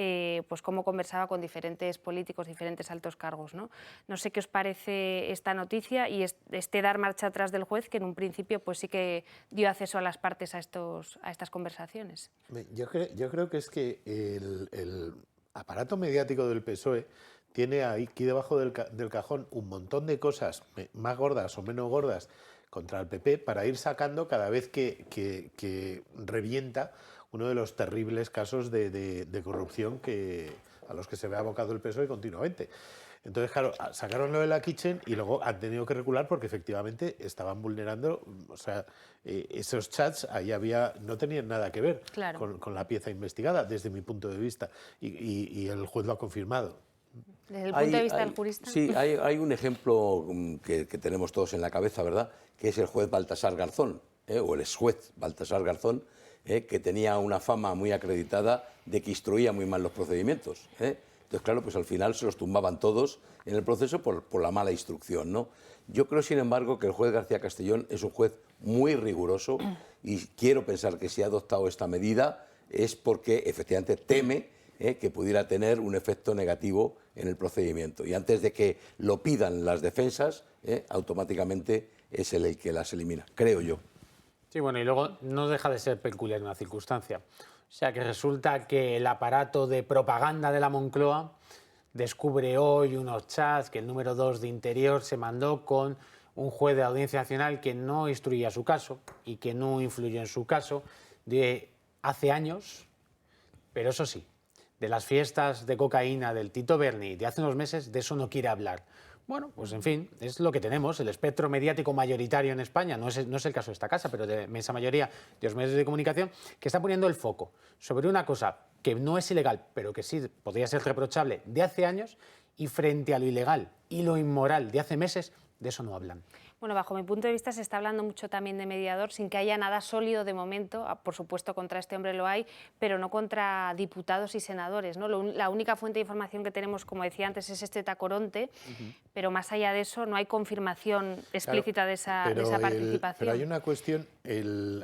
pues cómo conversaba con diferentes políticos, diferentes altos cargos, ¿no? No sé qué os parece esta noticia y este dar marcha atrás del juez, que en un principio pues sí que dio acceso a las partes a estas conversaciones. Yo creo que es que el aparato mediático del PSOE tiene aquí debajo del cajón un montón de cosas más gordas o menos gordas contra el PP para ir sacando cada vez que revienta uno de los terribles casos de corrupción a los que se ve abocado el PSOE continuamente. Entonces, claro, sacaron lo de la Kitchen y luego han tenido que recular porque efectivamente estaban vulnerando, o sea, esos chats ahí no tenían nada que ver con la pieza investigada, desde mi punto de vista, y el juez lo ha confirmado. Desde el punto de vista del jurista. Sí, hay un ejemplo que tenemos todos en la cabeza, ¿verdad?, que es el juez Baltasar Garzón, o el exjuez Baltasar Garzón, que tenía una fama muy acreditada de que instruía muy mal los procedimientos, Entonces, claro, pues al final se los tumbaban todos en el proceso por la mala instrucción, ¿no? Yo creo, sin embargo, que el juez García Castellón es un juez muy riguroso y quiero pensar que si ha adoptado esta medida es porque efectivamente teme que pudiera tener un efecto negativo en el procedimiento. Y antes de que lo pidan las defensas, automáticamente es él el que las elimina, creo yo. Sí, bueno, y luego no deja de ser peculiar una circunstancia. O sea, que resulta que el aparato de propaganda de la Moncloa descubre hoy unos chats que el número 2 de Interior se mandó con un juez de la Audiencia Nacional que no instruía su caso y que no influyó en su caso de hace años, pero eso sí, de las fiestas de cocaína del Tito Berni de hace unos meses, de eso no quiere hablar. Bueno, pues en fin, es lo que tenemos, el espectro mediático mayoritario en España, no es el caso de esta casa, pero de esa mayoría de los medios de comunicación, que está poniendo el foco sobre una cosa que no es ilegal, pero que sí podría ser reprochable de hace años, y frente a lo ilegal y lo inmoral de hace meses, de eso no hablan. Bueno, bajo mi punto de vista se está hablando mucho también de mediador, sin que haya nada sólido de momento. Por supuesto, contra este hombre lo hay, pero no contra diputados y senadores, ¿no? La única fuente de información que tenemos, como decía antes, es este Tacoronte, pero más allá de eso no hay confirmación explícita de esa participación. Pero hay una cuestión,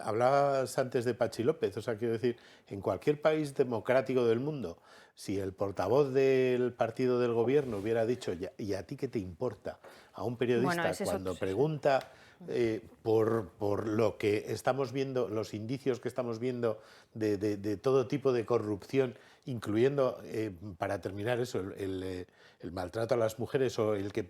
hablabas antes de Pachi López, o sea, quiero decir, en cualquier país democrático del mundo, si el portavoz del partido del gobierno hubiera dicho, ¿y a ti qué te importa?, a un periodista cuando pregunta por lo que estamos viendo, los indicios que estamos viendo de todo tipo de corrupción, incluyendo, para terminar eso, el maltrato a las mujeres o el que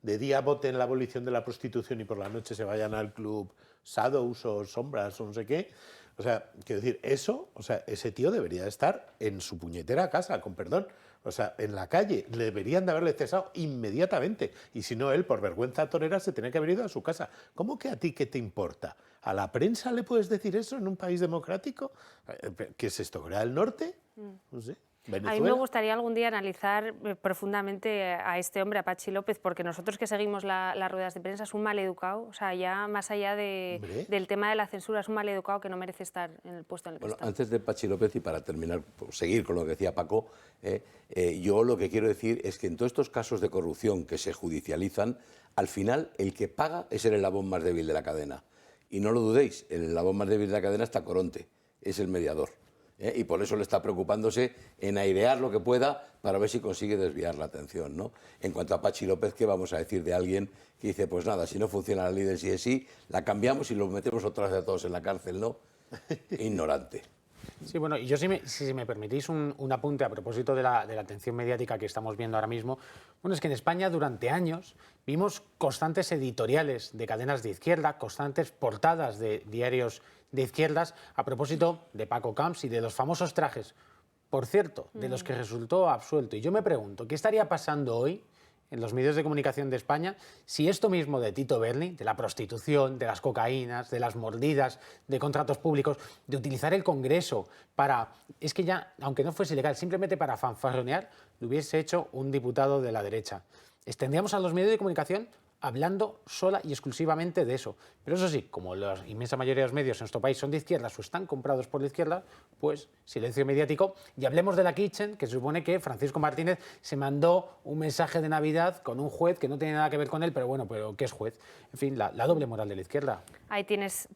de día voten la abolición de la prostitución y por la noche se vayan al club Shadows o Sombras o no sé qué. O sea, quiero decir, ese tío debería estar en su puñetera casa, con perdón. O sea, en la calle, deberían de haberle cesado inmediatamente. Y si no, él, por vergüenza torera, se tenía que haber ido a su casa. ¿Cómo que a ti qué te importa? ¿A la prensa le puedes decir eso en un país democrático? ¿Qué es esto? ¿Corea del Norte? No sé. ¿Venezuela? A mí me gustaría algún día analizar profundamente a este hombre, a Pachi López, porque nosotros que seguimos las ruedas de prensa es un maleducado, o sea, ya más allá del tema de la censura, es un maleducado que no merece estar en el puesto en el que está. Antes de Pachi López, y para terminar, seguir con lo que decía Paco, yo lo que quiero decir es que en todos estos casos de corrupción que se judicializan, al final el que paga es el eslabón más débil de la cadena. Y no lo dudéis, el eslabón más débil de la cadena está Tacoronte, es el mediador. Y por eso le está preocupándose en airear lo que pueda para ver si consigue desviar la atención, ¿no? En cuanto a Pachi López, ¿qué vamos a decir de alguien que dice, pues nada, si no funciona la ley del sí es sí, la cambiamos y lo metemos otra vez a todos en la cárcel, ¿no? Ignorante. Sí, bueno, y yo si me permitís un apunte a propósito de la atención mediática que estamos viendo ahora mismo. Bueno, es que en España durante años vimos constantes editoriales de cadenas de izquierda, constantes portadas de diarios de izquierdas a propósito de Paco Camps y de los famosos trajes, por cierto, de los que resultó absuelto. Y yo me pregunto, ¿qué estaría pasando hoy en los medios de comunicación de España si esto mismo de Tito Berni, de la prostitución, de las cocaínas, de las mordidas, de contratos públicos, de utilizar el Congreso para, es que ya, aunque no fuese ilegal, simplemente para fanfarronear, lo hubiese hecho un diputado de la derecha? Tendríamos a los medios de comunicación hablando sola y exclusivamente de eso. Pero eso sí, como la inmensa mayoría de los medios en nuestro país son de izquierdas o están comprados por la izquierda, pues silencio mediático. Y hablemos de la Kitchen, que se supone que Francisco Martínez se mandó un mensaje de Navidad con un juez que no tiene nada que ver con él, pero bueno, pero ¿qué es juez? En fin, la doble moral de la izquierda. Ahí tienes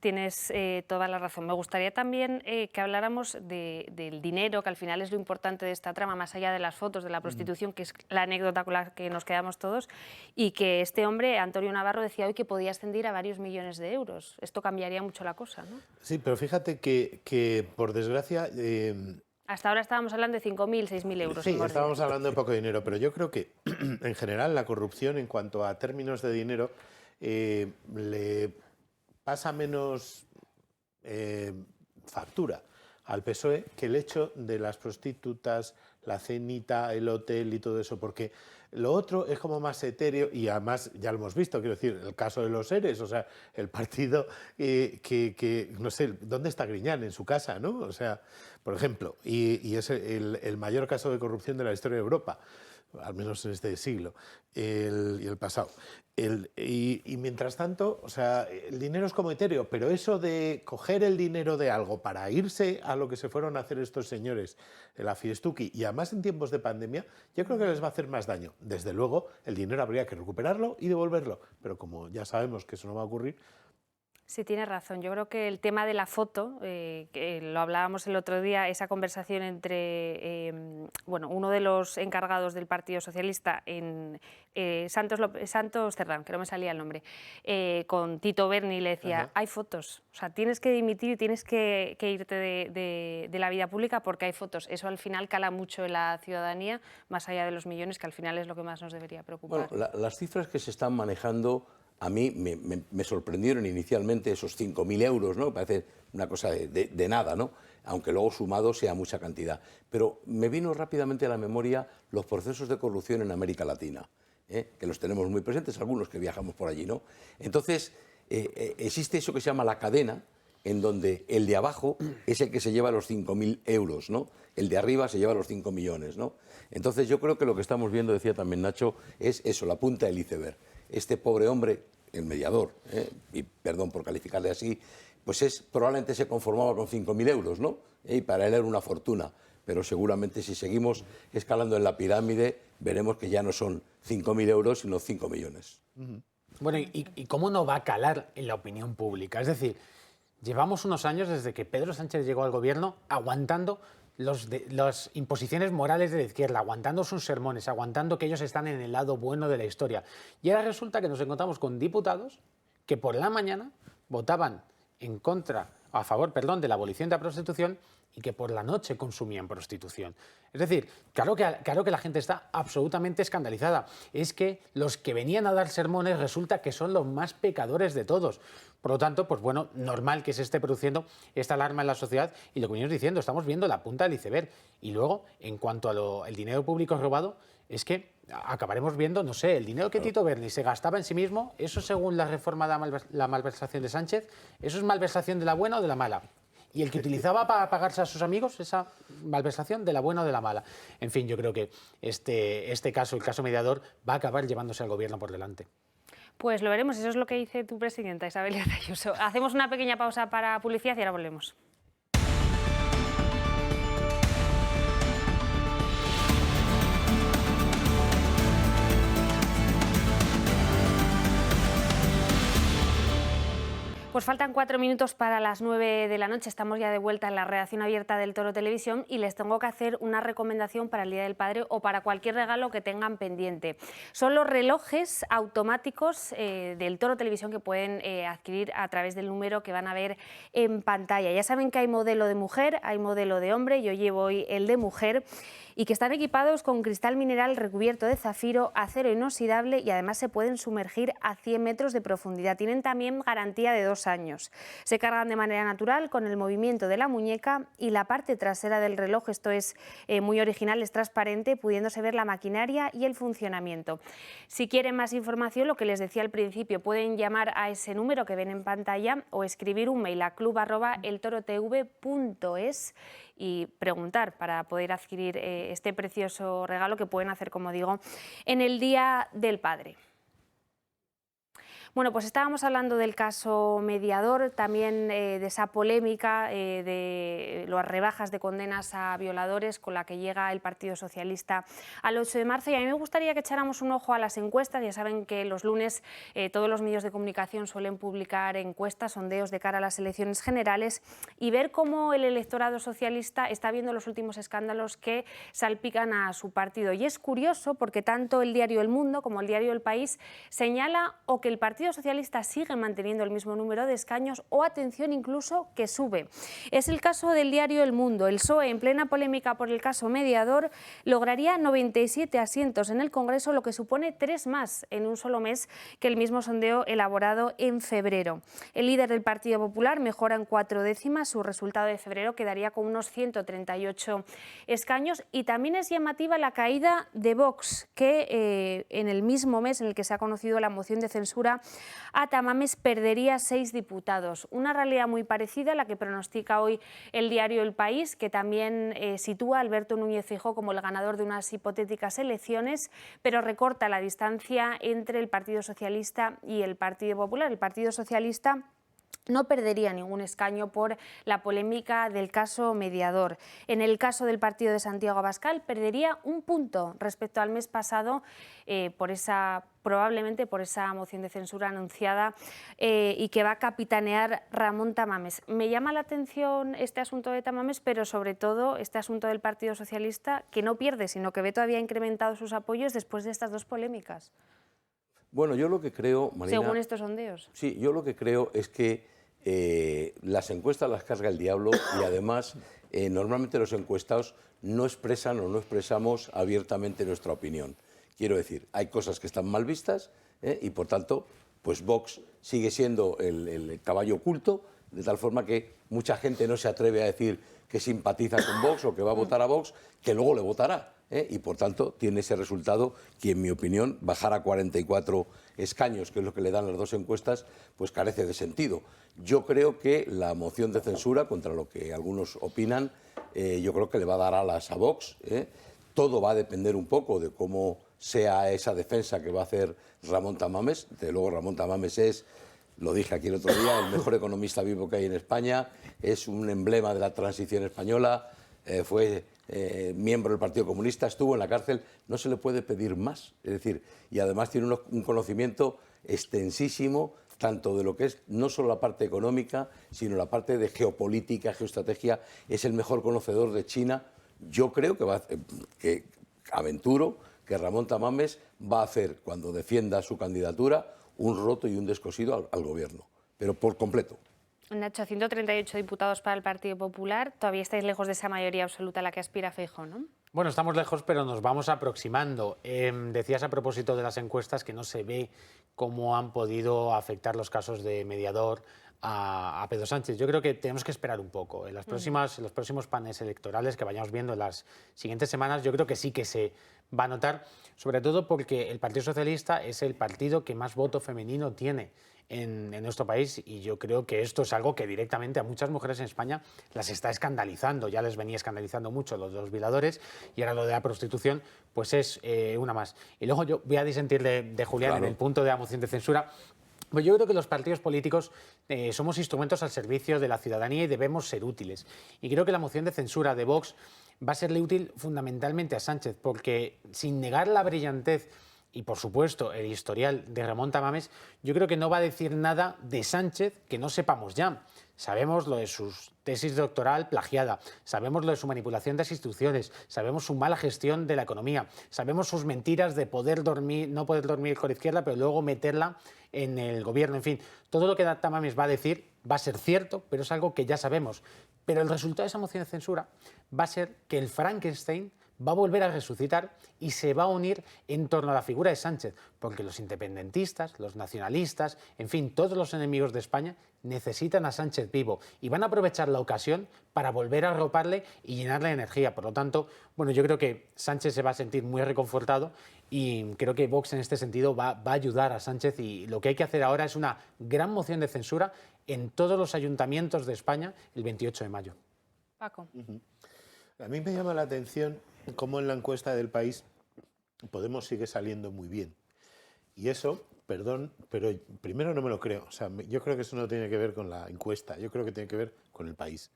toda la razón. Me gustaría también que habláramos del dinero, que al final es lo importante de esta trama, más allá de las fotos de la prostitución, que es la anécdota con la que nos quedamos todos, y que este hombre, Antonio Navarro, decía hoy que podía ascender a varios millones de euros. Esto cambiaría mucho la cosa, ¿no? Sí, pero fíjate que por desgracia... Hasta ahora estábamos hablando de 5.000, 6.000 euros. Sí, estábamos hablando de poco dinero, pero yo creo que en general la corrupción en cuanto a términos de dinero le pasa menos factura al PSOE que el hecho de las prostitutas, la cenita, el hotel y todo eso, porque lo otro es como más etéreo y además ya lo hemos visto, quiero decir, el caso de los ERES, o sea, el partido que no sé, ¿dónde está Griñán? En su casa, ¿no? O sea, por ejemplo, y es el mayor caso de corrupción de la historia de Europa, al menos en este siglo y el pasado. Y mientras tanto, o sea, el dinero es como etéreo, pero eso de coger el dinero de algo para irse a lo que se fueron a hacer estos señores, la Fiestuki, y además en tiempos de pandemia, yo creo que les va a hacer más daño. Desde luego, el dinero habría que recuperarlo y devolverlo, pero como ya sabemos que eso no va a ocurrir. Sí, tienes razón. Yo creo que el tema de la foto, que lo hablábamos el otro día, esa conversación entre uno de los encargados del Partido Socialista, Santos Cerdán, que no me salía el nombre, con Tito Berni, le decía, hay fotos, o sea, tienes que dimitir y tienes que irte de la vida pública porque hay fotos. Eso al final cala mucho en la ciudadanía, más allá de los millones, que al final es lo que más nos debería preocupar. Bueno, las cifras que se están manejando... A mí me sorprendieron inicialmente esos 5.000 euros, ¿no? Parece una cosa de nada, ¿no? Aunque luego sumado sea mucha cantidad. Pero me vino rápidamente a la memoria los procesos de corrupción en América Latina, que los tenemos muy presentes, algunos que viajamos por allí, ¿no? Entonces, existe eso que se llama la cadena, en donde el de abajo es el que se lleva los 5.000 euros, ¿no? El de arriba se lleva los 5 millones, ¿no? Entonces, yo creo que lo que estamos viendo, decía también Nacho, es eso, la punta del iceberg. Este pobre hombre, el mediador, y perdón por calificarle así, pues probablemente se conformaba con 5.000 euros, ¿no? Y para él era una fortuna, pero seguramente si seguimos escalando en la pirámide, veremos que ya no son 5.000 euros, sino 5 millones. Bueno, ¿y cómo no va a calar en la opinión pública? Es decir, llevamos unos años desde que Pedro Sánchez llegó al gobierno aguantando las imposiciones morales de la izquierda, aguantando sus sermones, aguantando que ellos están en el lado bueno de la historia. Y ahora resulta que nos encontramos con diputados que por la mañana votaban a favor de la abolición de la prostitución y que por la noche consumían prostitución. Es decir, claro que la gente está absolutamente escandalizada. Es que los que venían a dar sermones resulta que son los más pecadores de todos. Por lo tanto, pues bueno, normal que se esté produciendo esta alarma en la sociedad y lo que venimos diciendo, estamos viendo la punta del iceberg. Y luego, en cuanto al dinero público robado, es que acabaremos viendo, no sé, el dinero que Tito Berni se gastaba en sí mismo, eso según la reforma de la malversación de Sánchez, ¿eso es malversación de la buena o de la mala? Y el que utilizaba para pagarse a sus amigos esa malversación de la buena o de la mala. En fin, yo creo que este caso, el caso mediador, va a acabar llevándose al gobierno por delante. Pues lo veremos, eso es lo que dice tu presidenta, Isabel Díaz Ayuso. Hacemos una pequeña pausa para publicidad y ahora volvemos. Pues faltan 4 minutos para las 9 de la noche, estamos ya de vuelta en la redacción abierta del Toro Televisión y les tengo que hacer una recomendación para el Día del Padre o para cualquier regalo que tengan pendiente. Son los relojes automáticos del Toro Televisión que pueden adquirir a través del número que van a ver en pantalla. Ya saben que hay modelo de mujer, hay modelo de hombre, yo llevo hoy el de mujer, y que están equipados con cristal mineral recubierto de zafiro, acero inoxidable y además se pueden sumergir a 100 metros de profundidad. Tienen también garantía de 2 años. Se cargan de manera natural con el movimiento de la muñeca y la parte trasera del reloj, esto es muy original, es transparente, pudiéndose ver la maquinaria y el funcionamiento. Si quieren más información, lo que les decía al principio, pueden llamar a ese número que ven en pantalla o escribir un mail a club@eltorotv.es y preguntar para poder adquirir este precioso regalo que pueden hacer, como digo, en el Día del Padre. Bueno, pues estábamos hablando del caso Mediador, también de esa polémica de las rebajas de condenas a violadores con la que llega el Partido Socialista al 8 de marzo. Y a mí me gustaría que echáramos un ojo a las encuestas. Ya saben que los lunes todos los medios de comunicación suelen publicar encuestas, sondeos de cara a las elecciones generales y ver cómo el electorado socialista está viendo los últimos escándalos que salpican a su partido. Y es curioso porque tanto el diario El Mundo como el diario El País señala o que el Partido Socialista sigue manteniendo el mismo número de escaños o, atención, incluso que sube. Es el caso del diario El Mundo. El PSOE, en plena polémica por el caso Mediador, lograría 97 asientos en el Congreso, lo que supone 3 más en un solo mes que el mismo sondeo elaborado en febrero. El líder del Partido Popular mejora en 4 décimas, su resultado de febrero quedaría con unos 138 escaños, y también es llamativa la caída de Vox, que en el mismo mes en el que se ha conocido la moción de censura a Tamames perdería 6 diputados. Una realidad muy parecida a la que pronostica hoy el diario El País, que también sitúa a Alberto Núñez Feijóo como el ganador de unas hipotéticas elecciones, pero recorta la distancia entre el Partido Socialista y el Partido Popular. El Partido Socialista no perdería ningún escaño por la polémica del caso Mediador. En el caso del partido de Santiago Abascal perdería 1 punto respecto al mes pasado probablemente por esa moción de censura anunciada y que va a capitanear Ramón Tamames. Me llama la atención este asunto de Tamames, pero sobre todo este asunto del Partido Socialista, que no pierde, sino que ve todavía incrementados sus apoyos después de estas 2 polémicas. Bueno, yo lo que creo, Marina, según estos sondeos. Sí, yo lo que creo es que las encuestas las carga el diablo y además normalmente los encuestados no expresan o no expresamos abiertamente nuestra opinión. Quiero decir, hay cosas que están mal vistas y por tanto, pues Vox sigue siendo el caballo oculto, de tal forma que mucha gente no se atreve a decir que simpatiza con Vox o que va a votar a Vox, que luego le votará. Y por tanto tiene ese resultado que, en mi opinión, bajar a 44 escaños, que es lo que le dan las 2 encuestas, pues carece de sentido. Yo creo que la moción de censura, contra lo que algunos opinan, yo creo que le va a dar alas a Vox. Todo va a depender un poco de cómo sea esa defensa que va a hacer Ramón Tamames. Desde luego Ramón Tamames es, lo dije aquí el otro día, el mejor economista vivo que hay en España, es un emblema de la transición española, fue miembro del Partido Comunista, estuvo en la cárcel, no se le puede pedir más. Es decir, y además tiene un conocimiento extensísimo, tanto de lo que es no solo la parte económica, sino la parte de geopolítica, geoestrategia. Es el mejor conocedor de China. Yo creo que aventuro que Ramón Tamames va a hacer, cuando defienda su candidatura, un roto y un descosido al gobierno, pero por completo. Nacho, 138 diputados para el Partido Popular. Todavía estáis lejos de esa mayoría absoluta a la que aspira Feijóo, ¿no? Bueno, estamos lejos, pero nos vamos aproximando. Decías a propósito de las encuestas que no se ve cómo han podido afectar los casos de Mediador a Pedro Sánchez. Yo creo que tenemos que esperar un poco. En los próximos paneles electorales que vayamos viendo en las siguientes semanas, yo creo que sí que se va a notar, sobre todo porque el Partido Socialista es el partido que más voto femenino tiene en nuestro país, y yo creo que esto es algo que directamente a muchas mujeres en España las está escandalizando. Ya les venía escandalizando mucho lo de los violadores y ahora lo de la prostitución, pues es una más. Y luego yo voy a disentir de Julián, claro, en el punto de la moción de censura. Pues yo creo que los partidos políticos somos instrumentos al servicio de la ciudadanía y debemos ser útiles. Y creo que la moción de censura de Vox va a serle útil fundamentalmente a Sánchez, porque sin negar la brillantez y por supuesto el historial de Ramón Tamames, yo creo que no va a decir nada de Sánchez que no sepamos ya. Sabemos lo de sus tesis doctoral plagiada, sabemos lo de su manipulación de las instituciones, sabemos su mala gestión de la economía, sabemos sus mentiras de poder dormir, no poder dormir con la izquierda, pero luego meterla en el gobierno. En fin, todo lo que Tamames va a decir va a ser cierto, pero es algo que ya sabemos. Pero el resultado de esa moción de censura va a ser que el Frankenstein va a volver a resucitar y se va a unir en torno a la figura de Sánchez, porque los independentistas, los nacionalistas, en fin, todos los enemigos de España necesitan a Sánchez vivo y van a aprovechar la ocasión para volver a arroparle y llenarle de energía. Por lo tanto, bueno, yo creo que Sánchez se va a sentir muy reconfortado y creo que Vox en este sentido va a ayudar a Sánchez, y lo que hay que hacer ahora es una gran moción de censura en todos los ayuntamientos de España el 28 de mayo. Paco. A mí me llama la atención cómo en la encuesta del País Podemos sigue saliendo muy bien. Y eso, perdón, pero primero no me lo creo. O sea, yo creo que eso no tiene que ver con la encuesta, yo creo que tiene que ver con el país.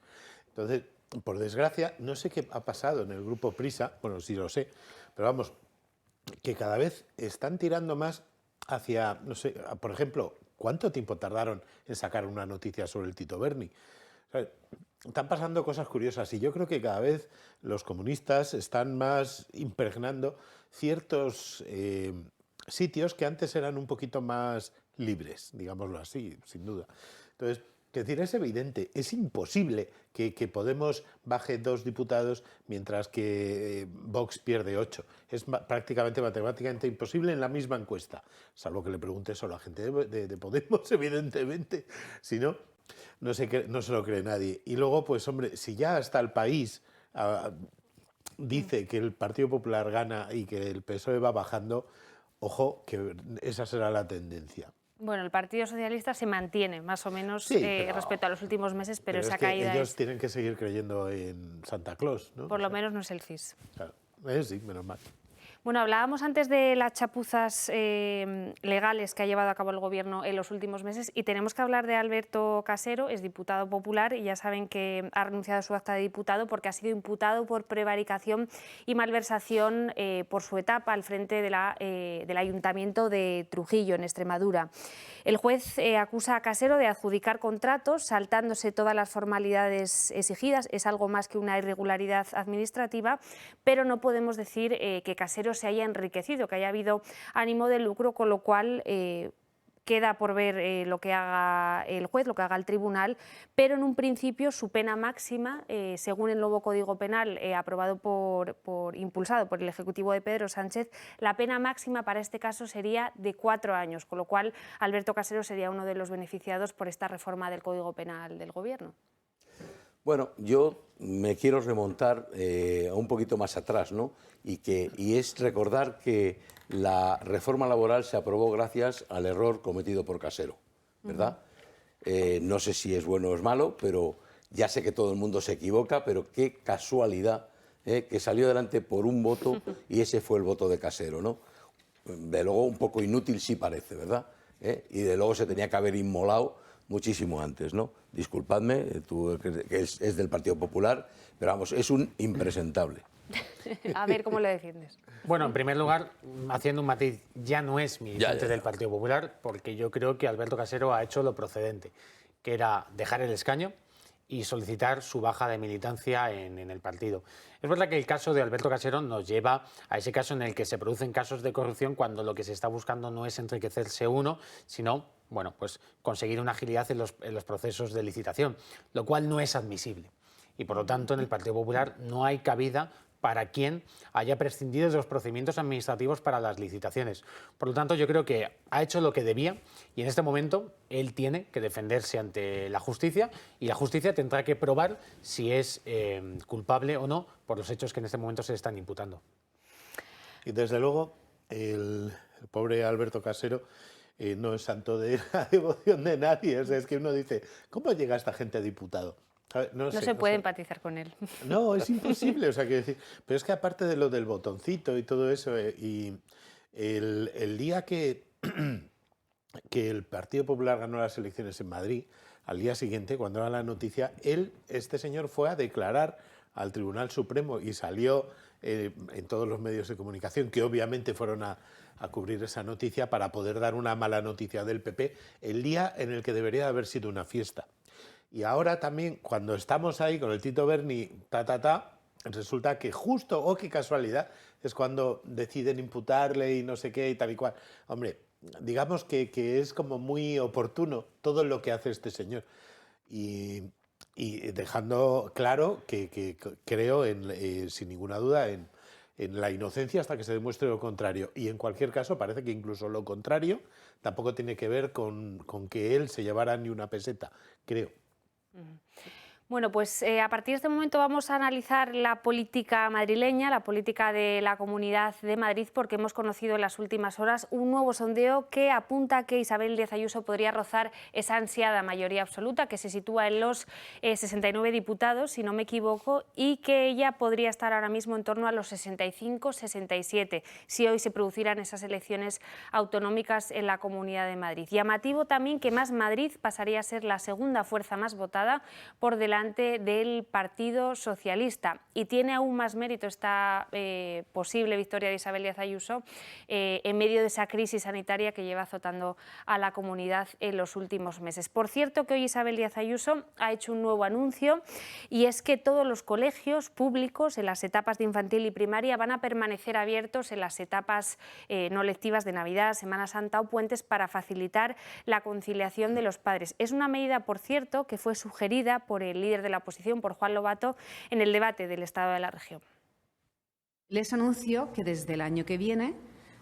Entonces, por desgracia, no sé qué ha pasado en el grupo Prisa, bueno, sí lo sé, pero vamos, que cada vez están tirando más hacia, no sé, por ejemplo, ¿cuánto tiempo tardaron en sacar una noticia sobre el Tito Berni? O sea, están pasando cosas curiosas y yo creo que cada vez los comunistas están más impregnando ciertos sitios que antes eran un poquito más libres, digámoslo así, sin duda. Entonces, es decir, es evidente, es imposible que Podemos baje 2 diputados mientras que Vox pierde 8. Es prácticamente matemáticamente imposible en la misma encuesta, salvo que le pregunte solo a gente de Podemos, evidentemente. Si no, no se lo cree nadie. Y luego, pues hombre, si ya hasta el País dice que el Partido Popular gana y que el PSOE va bajando, ojo, que esa será la tendencia. Bueno, el Partido Socialista se mantiene más o menos respecto a los últimos meses, pero esa caída ellos tienen que seguir creyendo en Santa Claus, ¿no? Por lo menos no es el CIS. Claro, sí, menos mal. Bueno, hablábamos antes de las chapuzas legales que ha llevado a cabo el Gobierno en los últimos meses y tenemos que hablar de Alberto Casero, es diputado popular y ya saben que ha renunciado a su acta de diputado porque ha sido imputado por prevaricación y malversación por su etapa al frente del Ayuntamiento de Trujillo, en Extremadura. El juez acusa a Casero de adjudicar contratos saltándose todas las formalidades exigidas, es algo más que una irregularidad administrativa, pero no podemos decir que Casero se haya enriquecido, que haya habido ánimo de lucro, con lo cual queda por ver lo que haga el juez, lo que haga el tribunal, pero en un principio su pena máxima, según el nuevo Código Penal impulsado por el Ejecutivo de Pedro Sánchez, la pena máxima para este caso sería de 4 años, con lo cual Alberto Casero sería uno de los beneficiados por esta reforma del Código Penal del Gobierno. Bueno, yo me quiero remontar a un poquito más atrás, ¿no? Y es recordar que la reforma laboral se aprobó gracias al error cometido por Casero, ¿verdad? No sé si es bueno o es malo, pero ya sé que todo el mundo se equivoca, pero qué casualidad que salió adelante por un voto y ese fue el voto de Casero, ¿no? De luego un poco inútil sí parece, ¿verdad? Y de luego se tenía que haber inmolado muchísimo antes, ¿no? Disculpadme, tú que es del Partido Popular, pero vamos, es un impresentable. A ver cómo lo defiendes. Bueno, en primer lugar, haciendo un matiz, ya no es militante del Partido Popular, porque yo creo que Alberto Casero ha hecho lo procedente, que era dejar el escaño y solicitar su baja de militancia en el partido. Es verdad que el caso de Alberto Casero nos lleva a ese caso en el que se producen casos de corrupción cuando lo que se está buscando no es enriquecerse uno, sino, bueno, pues conseguir una agilidad en los procesos de licitación, lo cual no es admisible. Y por lo tanto, en el Partido Popular no hay cabida para quien haya prescindido de los procedimientos administrativos para las licitaciones. Por lo tanto, yo creo que ha hecho lo que debía y en este momento él tiene que defenderse ante la justicia y la justicia tendrá que probar si es culpable o no por los hechos que en este momento se le están imputando. Y desde luego, el pobre Alberto Casero no es santo de la devoción de nadie. O sea, es que uno dice, ¿cómo llega esta gente a diputado? No se puede empatizar con él. No, es imposible. O sea, quiero decir, pero es que aparte de lo del botoncito y todo eso, y el día que el Partido Popular ganó las elecciones en Madrid, al día siguiente, cuando era la noticia, este señor fue a declarar al Tribunal Supremo y salió en todos los medios de comunicación, que obviamente fueron a a cubrir esa noticia para poder dar una mala noticia del PP el día en el que debería haber sido una fiesta. Y ahora también, cuando estamos ahí con el Tito Berni, resulta que justo, oh qué casualidad, es cuando deciden imputarle y no sé qué y tal y cual. Hombre, digamos que es como muy oportuno todo lo que hace este señor. Y dejando claro que creo, sin ninguna duda, en la inocencia hasta que se demuestre lo contrario. Y en cualquier caso, parece que incluso lo contrario tampoco tiene que ver con que él se llevara ni una peseta, creo. Bueno, pues a partir de este momento vamos a analizar la política madrileña, la política de la Comunidad de Madrid, porque hemos conocido en las últimas horas un nuevo sondeo que apunta que Isabel Díaz Ayuso podría rozar esa ansiada mayoría absoluta, que se sitúa en los 69 diputados, si no me equivoco, y que ella podría estar ahora mismo en torno a los 65-67, si hoy se producieran esas elecciones autonómicas en la Comunidad de Madrid. Llamativo también que Más Madrid pasaría a ser la segunda fuerza más votada por delante del Partido Socialista, y tiene aún más mérito esta posible victoria de Isabel Díaz Ayuso en medio de esa crisis sanitaria que lleva azotando a la comunidad en los últimos meses. Por cierto, que hoy Isabel Díaz Ayuso ha hecho un nuevo anuncio, y es que todos los colegios públicos en las etapas de infantil y primaria van a permanecer abiertos en las etapas no lectivas de Navidad, Semana Santa o puentes, para facilitar la conciliación de los padres. Es una medida, por cierto, que fue sugerida por el líder de la oposición, por Juan Lobato, en el debate del Estado de la Región. Les anuncio que desde el año que viene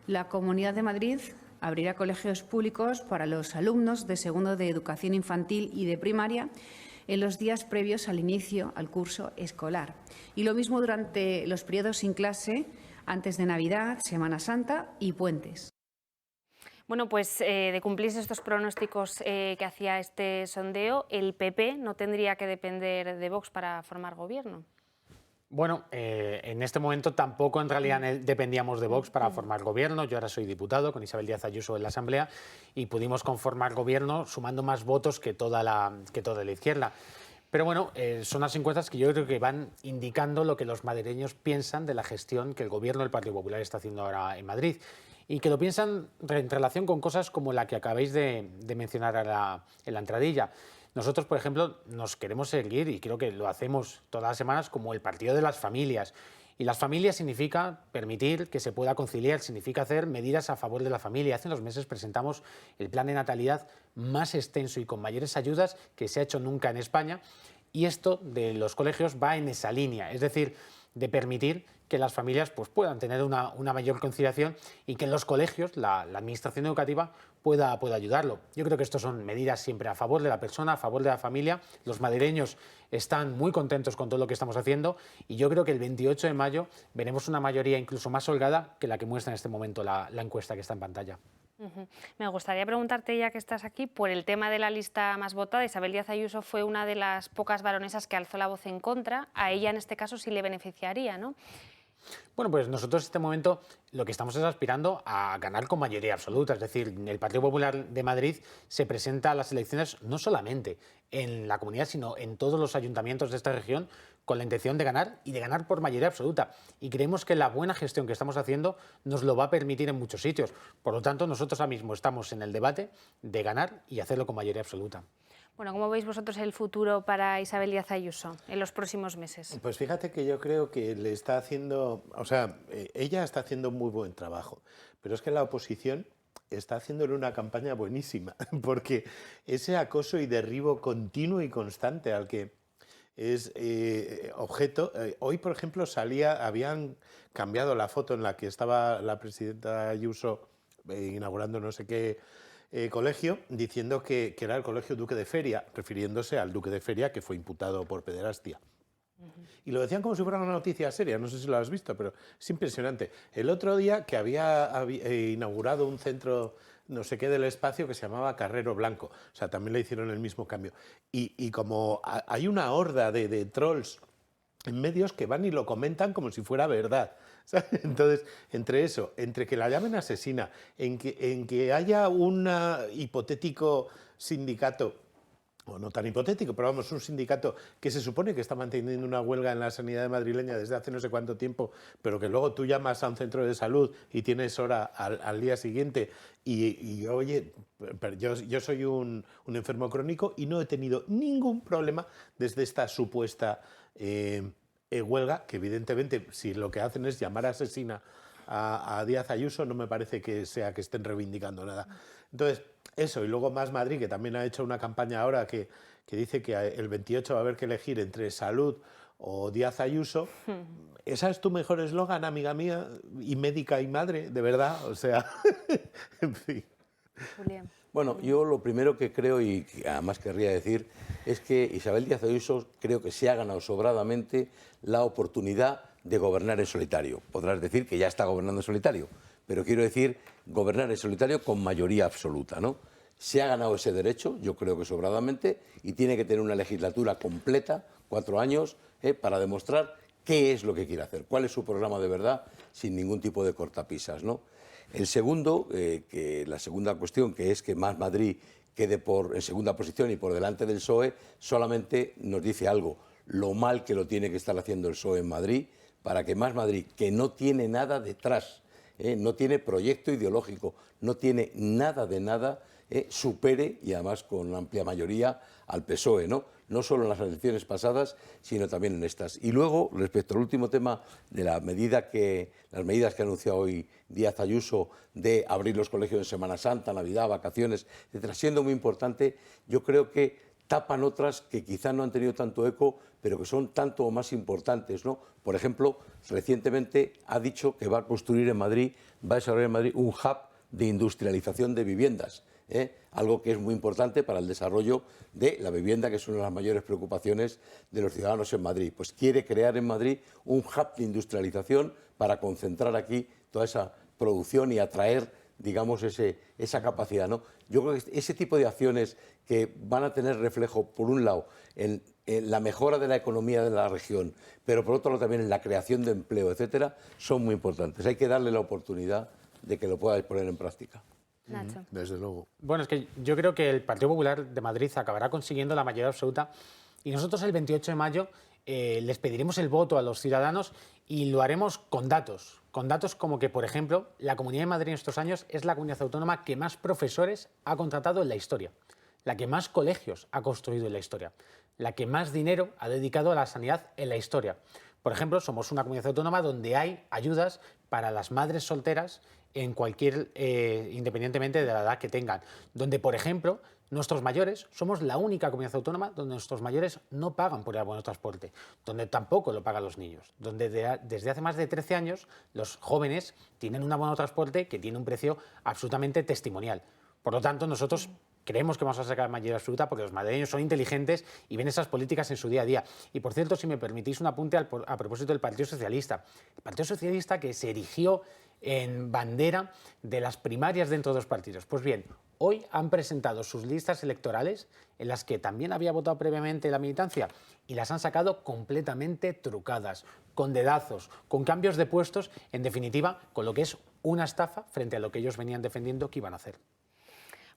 la Comunidad de Madrid abrirá colegios públicos para los alumnos de segundo de educación infantil y de primaria en los días previos al inicio al curso escolar. Y lo mismo durante los periodos sin clase antes de Navidad, Semana Santa y puentes. Bueno, pues de cumplirse estos pronósticos que hacía este sondeo, el PP no tendría que depender de Vox para formar gobierno. Bueno, en este momento tampoco en realidad dependíamos de Vox para formar gobierno. Yo ahora soy diputado con Isabel Díaz Ayuso en la Asamblea y pudimos conformar gobierno sumando más votos que toda la izquierda. Pero bueno, son las encuestas que yo creo que van indicando lo que los madrileños piensan de la gestión que el gobierno del Partido Popular está haciendo ahora en Madrid. Y que lo piensan en relación con cosas como la que acabáis de mencionar en la entradilla. Nosotros, por ejemplo, nos queremos seguir, y creo que lo hacemos todas las semanas, como el partido de las familias. Y las familias significa permitir que se pueda conciliar, significa hacer medidas a favor de la familia. Hace unos meses presentamos el plan de natalidad más extenso y con mayores ayudas que se ha hecho nunca en España. Y esto de los colegios va en esa línea, es decir, de permitir que las familias pues, puedan tener una mayor conciliación y que en los colegios la administración educativa pueda ayudarlo. Yo creo que estas son medidas siempre a favor de la persona, a favor de la familia. Los madrileños están muy contentos con todo lo que estamos haciendo y yo creo que el 28 de mayo veremos una mayoría incluso más holgada que la que muestra en este momento la encuesta que está en pantalla. Me gustaría preguntarte, ya que estás aquí, por el tema de la lista más votada. Isabel Díaz Ayuso fue una de las pocas baronesas que alzó la voz en contra. A ella, en este caso, sí le beneficiaría, ¿no? Bueno, pues nosotros en este momento lo que estamos es aspirando a ganar con mayoría absoluta. Es decir, el Partido Popular de Madrid se presenta a las elecciones no solamente en la comunidad, sino en todos los ayuntamientos de esta región con la intención de ganar y de ganar por mayoría absoluta. Y creemos que la buena gestión que estamos haciendo nos lo va a permitir en muchos sitios. Por lo tanto, nosotros ahora mismo estamos en el debate de ganar y hacerlo con mayoría absoluta. Bueno, ¿cómo veis vosotros el futuro para Isabel Díaz Ayuso en los próximos meses? Pues fíjate que yo creo que le está haciendo, ella está haciendo un muy buen trabajo, pero es que la oposición está haciéndole una campaña buenísima, porque ese acoso y derribo continuo y constante al que es objeto. Hoy, por ejemplo, habían cambiado la foto en la que estaba la presidenta Ayuso inaugurando no sé qué colegio, diciendo que era el colegio Duque de Feria, refiriéndose al Duque de Feria que fue imputado por pederastia. Y lo decían como si fuera una noticia seria, no sé si lo has visto, pero es impresionante. El otro día que había inaugurado un centro no sé qué del espacio que se llamaba Carrero Blanco, o sea, también le hicieron el mismo cambio. Y como hay una horda de trolls en medios que van y lo comentan como si fuera verdad. ¿Sabes? Entonces, entre que la llamen asesina, en que haya un hipotético sindicato o no tan hipotético, pero vamos, un sindicato que se supone que está manteniendo una huelga en la sanidad madrileña desde hace no sé cuánto tiempo, pero que luego tú llamas a un centro de salud y tienes hora al día siguiente y oye, yo soy un enfermo crónico y no he tenido ningún problema desde esta supuesta huelga, que evidentemente si lo que hacen es llamar asesina a Díaz Ayuso, no me parece que sea que estén reivindicando nada. Entonces, eso, y luego Más Madrid, que también ha hecho una campaña ahora que dice que el 28 va a haber que elegir entre Salud o Díaz Ayuso. ¿Esa es tu mejor eslogan, amiga mía? Y médica y madre, de verdad, o sea, en fin. Julián. Bueno, yo lo primero que creo, y que además querría decir, es que Isabel Díaz Ayuso creo que se ha ganado sobradamente la oportunidad de gobernar en solitario. Podrás decir que ya está gobernando en solitario, pero quiero decir gobernar en solitario con mayoría absoluta, ¿no? Se ha ganado ese derecho, yo creo que sobradamente, y tiene que tener una legislatura completa, 4 años, para demostrar qué es lo que quiere hacer, cuál es su programa de verdad, sin ningún tipo de cortapisas, ¿no? El segundo, la segunda cuestión, que es que Más Madrid quede en segunda posición y por delante del PSOE, solamente nos dice algo, lo mal que lo tiene que estar haciendo el PSOE en Madrid, para que Más Madrid, que no tiene nada detrás, no tiene proyecto ideológico, no tiene nada de nada, supere, y además con amplia mayoría, al PSOE, ¿no? No solo en las elecciones pasadas, sino también en estas. Y luego, respecto al último tema de las medidas que ha anunciado hoy Díaz Ayuso de abrir los colegios en Semana Santa, Navidad, vacaciones, etcétera, siendo muy importante, yo creo que tapan otras que quizá no han tenido tanto eco, pero que son tanto o más importantes, ¿no? Por ejemplo, recientemente ha dicho que va a construir en Madrid, va a desarrollar en Madrid un hub de industrialización de viviendas, algo que es muy importante para el desarrollo de la vivienda, que es una de las mayores preocupaciones de los ciudadanos en Madrid. Pues quiere crear en Madrid un hub de industrialización para concentrar aquí toda esa producción y atraer, digamos, esa capacidad, ¿no? Yo creo que ese tipo de acciones que van a tener reflejo, por un lado, en la mejora de la economía de la región, pero por otro lado también en la creación de empleo, etcétera, son muy importantes. Hay que darle la oportunidad de que lo pueda poner en práctica. Nacho. Desde luego. Bueno, es que yo creo que el Partido Popular de Madrid acabará consiguiendo la mayoría absoluta y nosotros el 28 de mayo les pediremos el voto a los ciudadanos y lo haremos con datos como que, por ejemplo, la Comunidad de Madrid en estos años es la comunidad autónoma que más profesores ha contratado en la historia, la que más colegios ha construido en la historia, la que más dinero ha dedicado a la sanidad en la historia. Por ejemplo, somos una comunidad autónoma donde hay ayudas para las madres solteras en independientemente de la edad que tengan. Donde, por ejemplo, nuestros mayores, somos la única comunidad autónoma donde nuestros mayores no pagan por el abono de transporte, donde tampoco lo pagan los niños, donde desde hace más de 13 años los jóvenes tienen un abono de transporte que tiene un precio absolutamente testimonial. Por lo tanto, nosotros creemos que vamos a sacar mayoría absoluta porque los madrileños son inteligentes y ven esas políticas en su día a día. Y, por cierto, si me permitís un apunte a propósito del Partido Socialista. El Partido Socialista que se erigió en bandera de las primarias dentro de los partidos. Pues bien, hoy han presentado sus listas electorales en las que también había votado previamente la militancia y las han sacado completamente trucadas, con dedazos, con cambios de puestos, en definitiva, con lo que es una estafa frente a lo que ellos venían defendiendo que iban a hacer.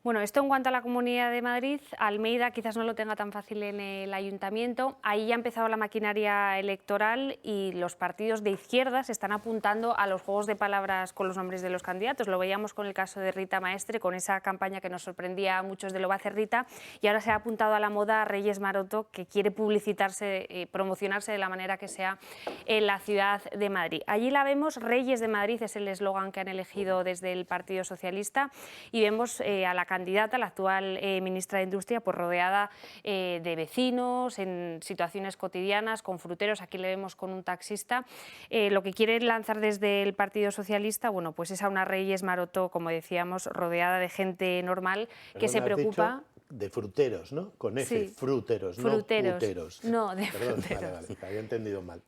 Bueno, esto en cuanto a la Comunidad de Madrid. Almeida quizás no lo tenga tan fácil en el Ayuntamiento. Ahí ya ha empezado la maquinaria electoral y los partidos de izquierdas están apuntando a los juegos de palabras con los nombres de los candidatos. Lo veíamos con el caso de Rita Maestre, con esa campaña que nos sorprendía a muchos de lo va a hacer Rita, y ahora se ha apuntado a la moda Reyes Maroto, que quiere publicitarse, promocionarse de la manera que sea en la ciudad de Madrid. Allí la vemos, Reyes de Madrid es el eslogan que han elegido desde el Partido Socialista, y vemos a la candidata, la actual ministra de Industria, pues rodeada de vecinos, en situaciones cotidianas, con fruteros. Aquí le vemos con un taxista. Lo que quiere lanzar desde el Partido Socialista, bueno, pues es a una Reyes Maroto, como decíamos, rodeada de gente normal que se preocupa. De fruteros, ¿no? Con F, sí. Fruteros, no puteros. No, de Perdón, fruteros. vale, había entendido mal.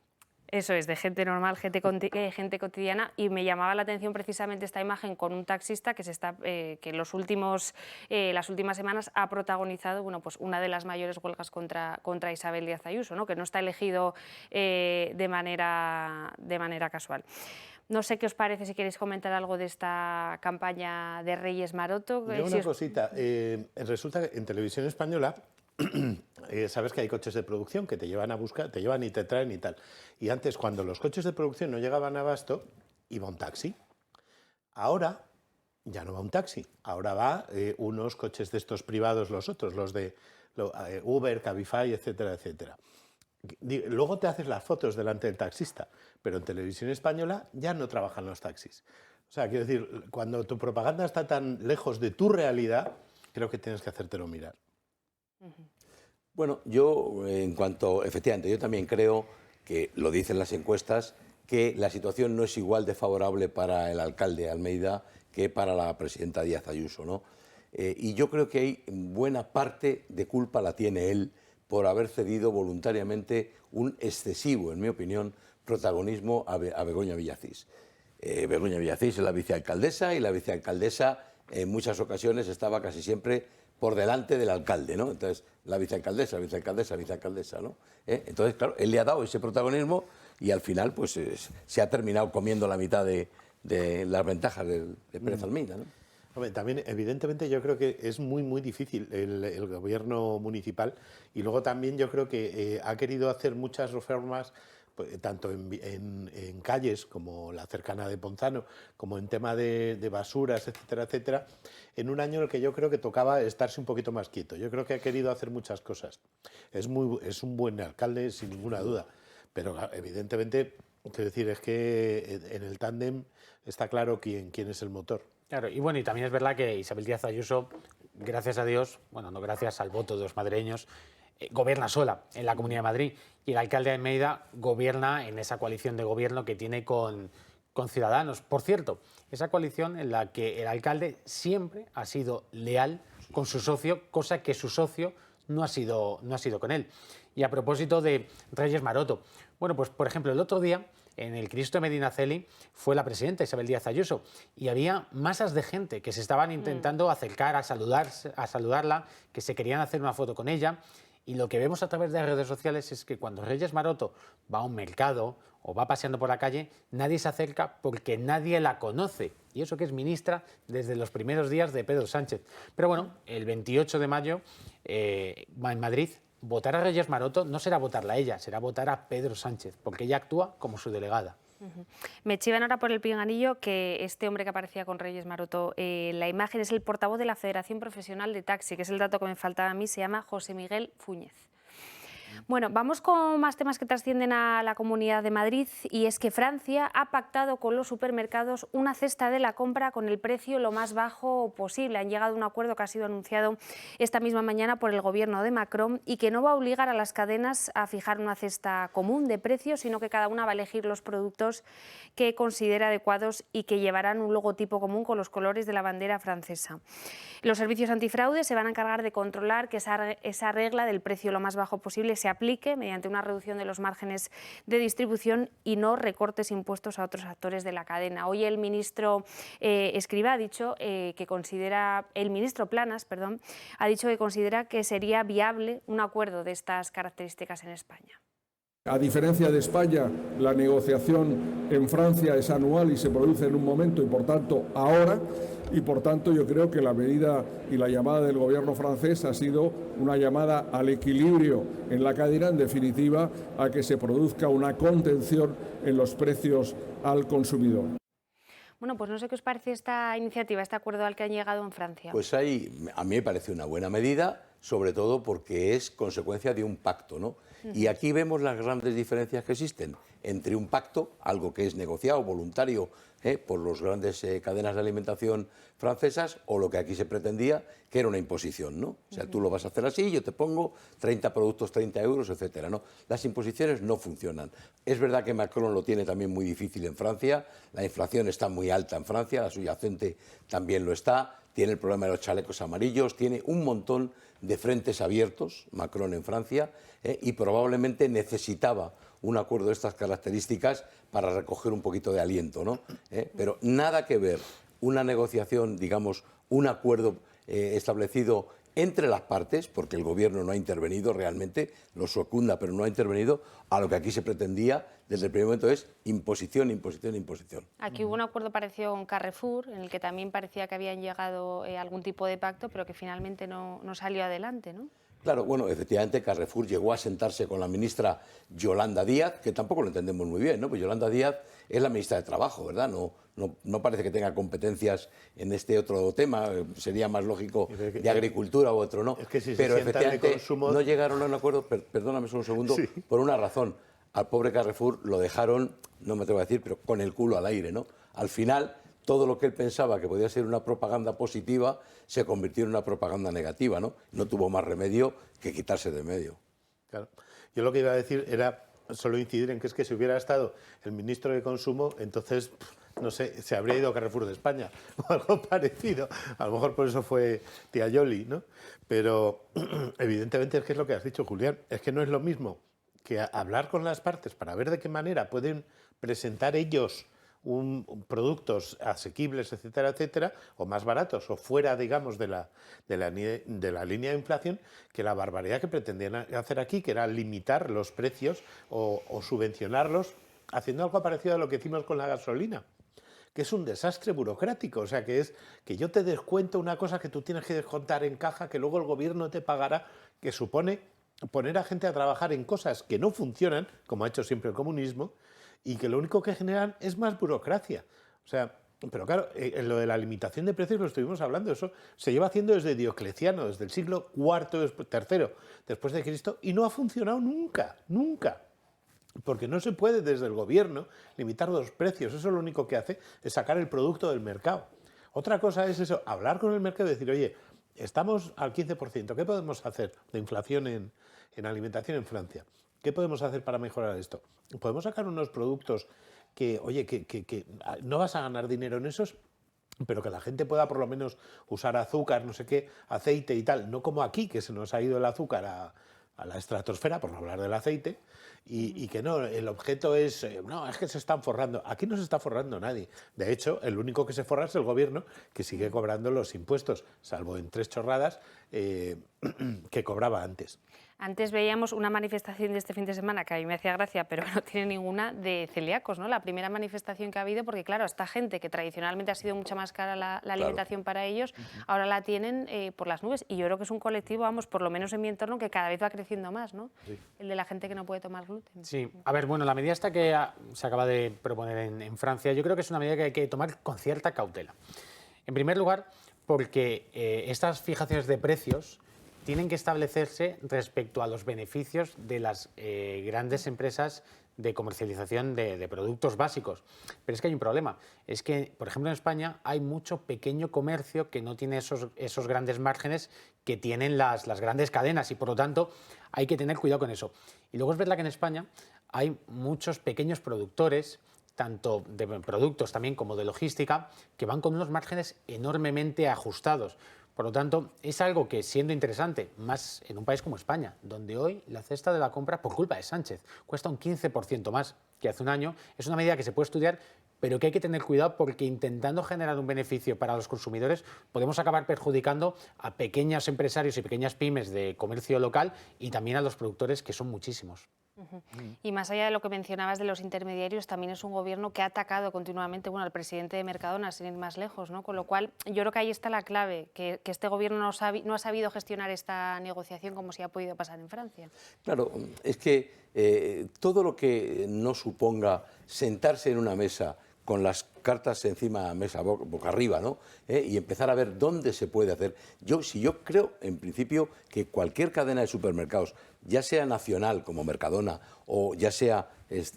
Eso es, de gente normal, gente cotidiana, y me llamaba la atención precisamente esta imagen con un taxista que en las últimas semanas ha protagonizado, bueno, pues una de las mayores huelgas contra Isabel Díaz Ayuso, ¿no? Que no está elegido de manera casual. No sé qué os parece, si queréis comentar algo de esta campaña de Reyes Maroto. Una cosita, resulta que en Televisión Española sabes que hay coches de producción que te llevan a buscar, te llevan y te traen y tal. Y antes, cuando los coches de producción no llegaban a abasto, iba un taxi. Ahora ya no va un taxi, ahora va unos coches de estos privados, los otros, los de Uber, Cabify, etcétera, etcétera. Luego te haces las fotos delante del taxista, pero en Televisión Española ya no trabajan los taxis. O sea, quiero decir, cuando tu propaganda está tan lejos de tu realidad, creo que tienes que hacértelo mirar. Bueno, yo en cuanto, efectivamente, yo también creo que, lo dicen las encuestas, que la situación no es igual de favorable para el alcalde Almeida que para la presidenta Díaz Ayuso, ¿no? Y yo creo que hay buena parte de culpa la tiene él por haber cedido voluntariamente un excesivo, en mi opinión, protagonismo a Begoña Villacís. Begoña Villacís es la vicealcaldesa y la vicealcaldesa en muchas ocasiones estaba casi siempre por delante del alcalde, ¿no? Entonces, la vicealcaldesa, ¿no? Entonces, claro, él le ha dado ese protagonismo y al final pues se ha terminado comiendo la mitad de las ventajas de Pérez Almeida, ¿no? Hombre, también, evidentemente, yo creo que es muy, muy difícil el gobierno municipal y luego también yo creo que ha querido hacer muchas reformas, pues, tanto en calles como la cercana de Ponzano, como en tema de basuras, etcétera, etcétera, en un año en el que yo creo que tocaba estarse un poquito más quieto. Yo creo que ha querido hacer muchas cosas. Es un buen alcalde, sin ninguna duda, pero evidentemente, quiero decir, es que en el tándem está claro quién es el motor. Claro, y bueno, y también es verdad que Isabel Díaz Ayuso, gracias a Dios, bueno, no gracias al voto de los madrileños, gobierna sola en la Comunidad de Madrid y el alcalde de Almeida gobierna en esa coalición de gobierno que tiene con Ciudadanos. Por cierto, esa coalición en la que el alcalde siempre ha sido leal con su socio, cosa que su socio no ha sido con él. Y a propósito de Reyes Maroto, bueno, pues por ejemplo, el otro día en el Cristo de Medinaceli fue la presidenta Isabel Díaz Ayuso y había masas de gente que se estaban intentando acercar a saludarla, que se querían hacer una foto con ella. Y lo que vemos a través de las redes sociales es que cuando Reyes Maroto va a un mercado o va paseando por la calle, nadie se acerca porque nadie la conoce. Y eso que es ministra desde los primeros días de Pedro Sánchez. Pero bueno, el 28 de mayo en Madrid, votar a Reyes Maroto no será votarla a ella, será votar a Pedro Sánchez, porque ella actúa como su delegada. Me chivan ahora por el pinganillo que este hombre que aparecía con Reyes Maroto, la imagen es el portavoz de la Federación Profesional de Taxi, que es el dato que me faltaba a mí, se llama José Miguel Fúñez. Bueno, vamos con más temas que trascienden a la Comunidad de Madrid y es que Francia ha pactado con los supermercados una cesta de la compra con el precio lo más bajo posible. Han llegado a un acuerdo que ha sido anunciado esta misma mañana por el gobierno de Macron y que no va a obligar a las cadenas a fijar una cesta común de precios, sino que cada una va a elegir los productos que considera adecuados y que llevarán un logotipo común con los colores de la bandera francesa. Los servicios antifraude se van a encargar de controlar que esa regla del precio lo más bajo posible se aplique mediante una reducción de los márgenes de distribución y no recortes impuestos a otros actores de la cadena. Hoy el ministro Escrivá ha dicho que considera, el ministro Planas, perdón, ha dicho que considera que sería viable un acuerdo de estas características en España. A diferencia de España, la negociación en Francia es anual y se produce en un momento y por tanto ahora, y por tanto yo creo que la medida y la llamada del gobierno francés ha sido una llamada al equilibrio en la cadena, en definitiva a que se produzca una contención en los precios al consumidor. Bueno, pues no sé qué os parece esta iniciativa, este acuerdo al que han llegado en Francia. Pues a mí me parece una buena medida, sobre todo porque es consecuencia de un pacto, ¿no? Y aquí vemos las grandes diferencias que existen entre un pacto, algo que es negociado, voluntario, por las grandes cadenas de alimentación francesas, o lo que aquí se pretendía, que era una imposición, ¿no? O sea, tú lo vas a hacer así, yo te pongo 30 productos, 30 euros, etcétera, ¿no? Las imposiciones no funcionan. Es verdad que Macron lo tiene también muy difícil en Francia, la inflación está muy alta en Francia, la subyacente también lo está, tiene el problema de los chalecos amarillos, tiene un montón de frentes abiertos, Macron en Francia, y probablemente necesitaba un acuerdo de estas características para recoger un poquito de aliento, ¿no? Pero nada que ver una negociación, digamos, un acuerdo establecido entre las partes, porque el gobierno no ha intervenido realmente, lo secunda, pero no ha intervenido, a lo que aquí se pretendía desde el primer momento es imposición, imposición, imposición. Aquí hubo un acuerdo parecido con Carrefour, en el que también parecía que habían llegado a algún tipo de pacto, pero que finalmente no salió adelante, ¿no? Claro, bueno, efectivamente Carrefour llegó a sentarse con la ministra Yolanda Díaz, que tampoco lo entendemos muy bien, ¿no? Pues Yolanda Díaz es la ministra de Trabajo, ¿verdad? No parece que tenga competencias en este otro tema, sería más lógico de agricultura u otro, ¿no? Es que si pero se sientan de efectivamente consumo... no llegaron a un acuerdo, perdóname solo un segundo, Sí. por una razón. Al pobre Carrefour lo dejaron, no me atrevo a decir, pero con el culo al aire, ¿no? Al final, todo lo que él pensaba que podía ser una propaganda positiva se convirtió en una propaganda negativa, ¿no? No tuvo más remedio que quitarse de medio. Claro. Yo lo que iba a decir era solo incidir en que es que si hubiera estado el ministro de Consumo, entonces, no sé, se habría ido a Carrefour de España o algo parecido. A lo mejor por eso fue tía Yoli, ¿no? Pero evidentemente es que es lo que has dicho, Julián, es que no es lo mismo que hablar con las partes para ver de qué manera pueden presentar ellos productos asequibles, etcétera, etcétera, o más baratos, o fuera, digamos, de la línea de inflación, que la barbaridad que pretendían hacer aquí, que era limitar los precios o subvencionarlos, haciendo algo parecido a lo que hicimos con la gasolina, que es un desastre burocrático. O sea, que es que yo te descuento una cosa que tú tienes que descontar en caja, que luego el gobierno te pagará, que supone poner a gente a trabajar en cosas que no funcionan, como ha hecho siempre el comunismo, y que lo único que generan es más burocracia. O sea, pero claro, en lo de la limitación de precios lo estuvimos hablando, eso se lleva haciendo desde Diocleciano, desde el siglo IV, III después de Cristo, y no ha funcionado nunca, nunca. Porque no se puede desde el gobierno limitar los precios, eso lo único que hace es sacar el producto del mercado. Otra cosa es eso, hablar con el mercado y decir, oye, estamos al 15%, ¿qué podemos hacer de inflación en alimentación en Francia? ¿Qué podemos hacer para mejorar esto? Podemos sacar unos productos que, oye, que no vas a ganar dinero en esos, pero que la gente pueda por lo menos usar azúcar, no sé qué, aceite y tal, no como aquí, que se nos ha ido el azúcar a la estratosfera, por no hablar del aceite, y que no, el objeto es, no, es que se están forrando. Aquí no se está forrando nadie. De hecho, el único que se forra es el gobierno, que sigue cobrando los impuestos, salvo en 3 chorradas que cobraba antes. Antes veíamos una manifestación de este fin de semana que a mí me hacía gracia, pero no tiene ninguna, de celíacos, ¿no? La primera manifestación que ha habido, porque claro, esta gente que tradicionalmente ha sido mucho más cara la alimentación para ellos, ahora la tienen por las nubes. Y yo creo que es un colectivo, vamos, por lo menos en mi entorno, que cada vez va creciendo más, ¿no? Sí. El de la gente que no puede tomar gluten. Sí, a ver, bueno, la medida esta que se acaba de proponer en Francia, yo creo que es una medida que hay que tomar con cierta cautela. En primer lugar, porque estas fijaciones de precios tienen que establecerse respecto a los beneficios de las grandes empresas de comercialización de productos básicos. Pero es que hay un problema, es que, por ejemplo, en España hay mucho pequeño comercio que no tiene esos grandes márgenes que tienen las grandes cadenas y, por lo tanto, hay que tener cuidado con eso. Y luego es verdad que en España hay muchos pequeños productores, tanto de productos también como de logística, que van con unos márgenes enormemente ajustados. Por lo tanto, es algo que, siendo interesante, más en un país como España, donde hoy la cesta de la compra, por culpa de Sánchez, cuesta un 15% más que hace un año, es una medida que se puede estudiar, pero que hay que tener cuidado porque intentando generar un beneficio para los consumidores podemos acabar perjudicando a pequeños empresarios y pequeñas pymes de comercio local y también a los productores, que son muchísimos. Y más allá de lo que mencionabas de los intermediarios, también es un gobierno que ha atacado continuamente al presidente de Mercadona, sin ir más lejos, ¿no? Con lo cual, yo creo que ahí está la clave, que este gobierno no ha sabido gestionar esta negociación como si ha podido pasar en Francia. Claro, es que todo lo que no suponga sentarse en una mesa con las cartas encima de la mesa, boca arriba, ¿no? Y empezar a ver dónde se puede hacer. Yo creo, en principio, que cualquier cadena de supermercados, ya sea nacional, como Mercadona, o ya sea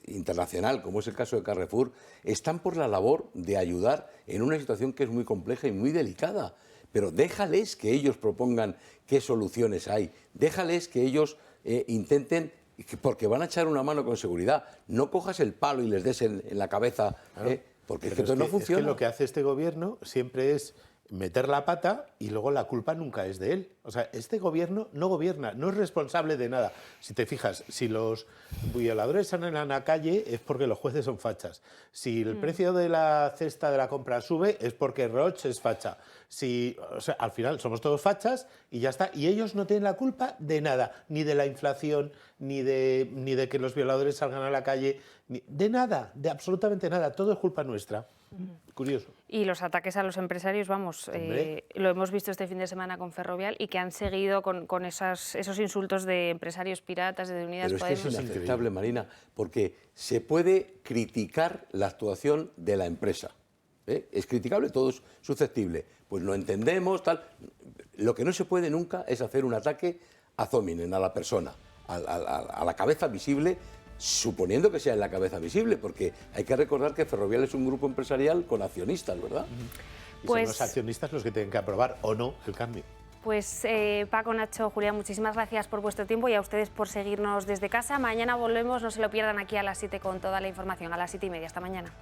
internacional, como es el caso de Carrefour, están por la labor de ayudar en una situación que es muy compleja y muy delicada. Pero déjales que ellos propongan qué soluciones hay. Déjales que ellos intenten, porque van a echar una mano con seguridad. No cojas el palo y les des en la cabeza, porque es que no funciona. Es que lo que hace este gobierno siempre es meter la pata y luego la culpa nunca es de él. O sea, este gobierno no gobierna, no es responsable de nada. Si te fijas, si los violadores salen a la calle es porque los jueces son fachas. Si el precio de la cesta de la compra sube es porque Roche es facha. O sea, al final somos todos fachas y ya está. Y ellos no tienen la culpa de nada, ni de la inflación, ni de que los violadores salgan a la calle, de nada, de absolutamente nada. Todo es culpa nuestra. Curioso. Y los ataques a los empresarios, vamos, lo hemos visto este fin de semana con Ferrovial y que han seguido con esos insultos de empresarios piratas, de Unidas Pero Podemos. es que es inaceptable, Marina, porque se puede criticar la actuación de la empresa. Es criticable, todo es susceptible. Pues lo entendemos, tal. Lo que no se puede nunca es hacer un ataque ad hominem, a la persona, a la cabeza visible, suponiendo que sea en la cabeza visible, porque hay que recordar que Ferrovial es un grupo empresarial con accionistas, ¿verdad? Y son los accionistas los que tienen que aprobar o no el cambio. Pues Paco, Nacho, Julián, muchísimas gracias por vuestro tiempo y a ustedes por seguirnos desde casa. Mañana volvemos, no se lo pierdan aquí a las 7 con toda la información, a las 7:30. Hasta mañana.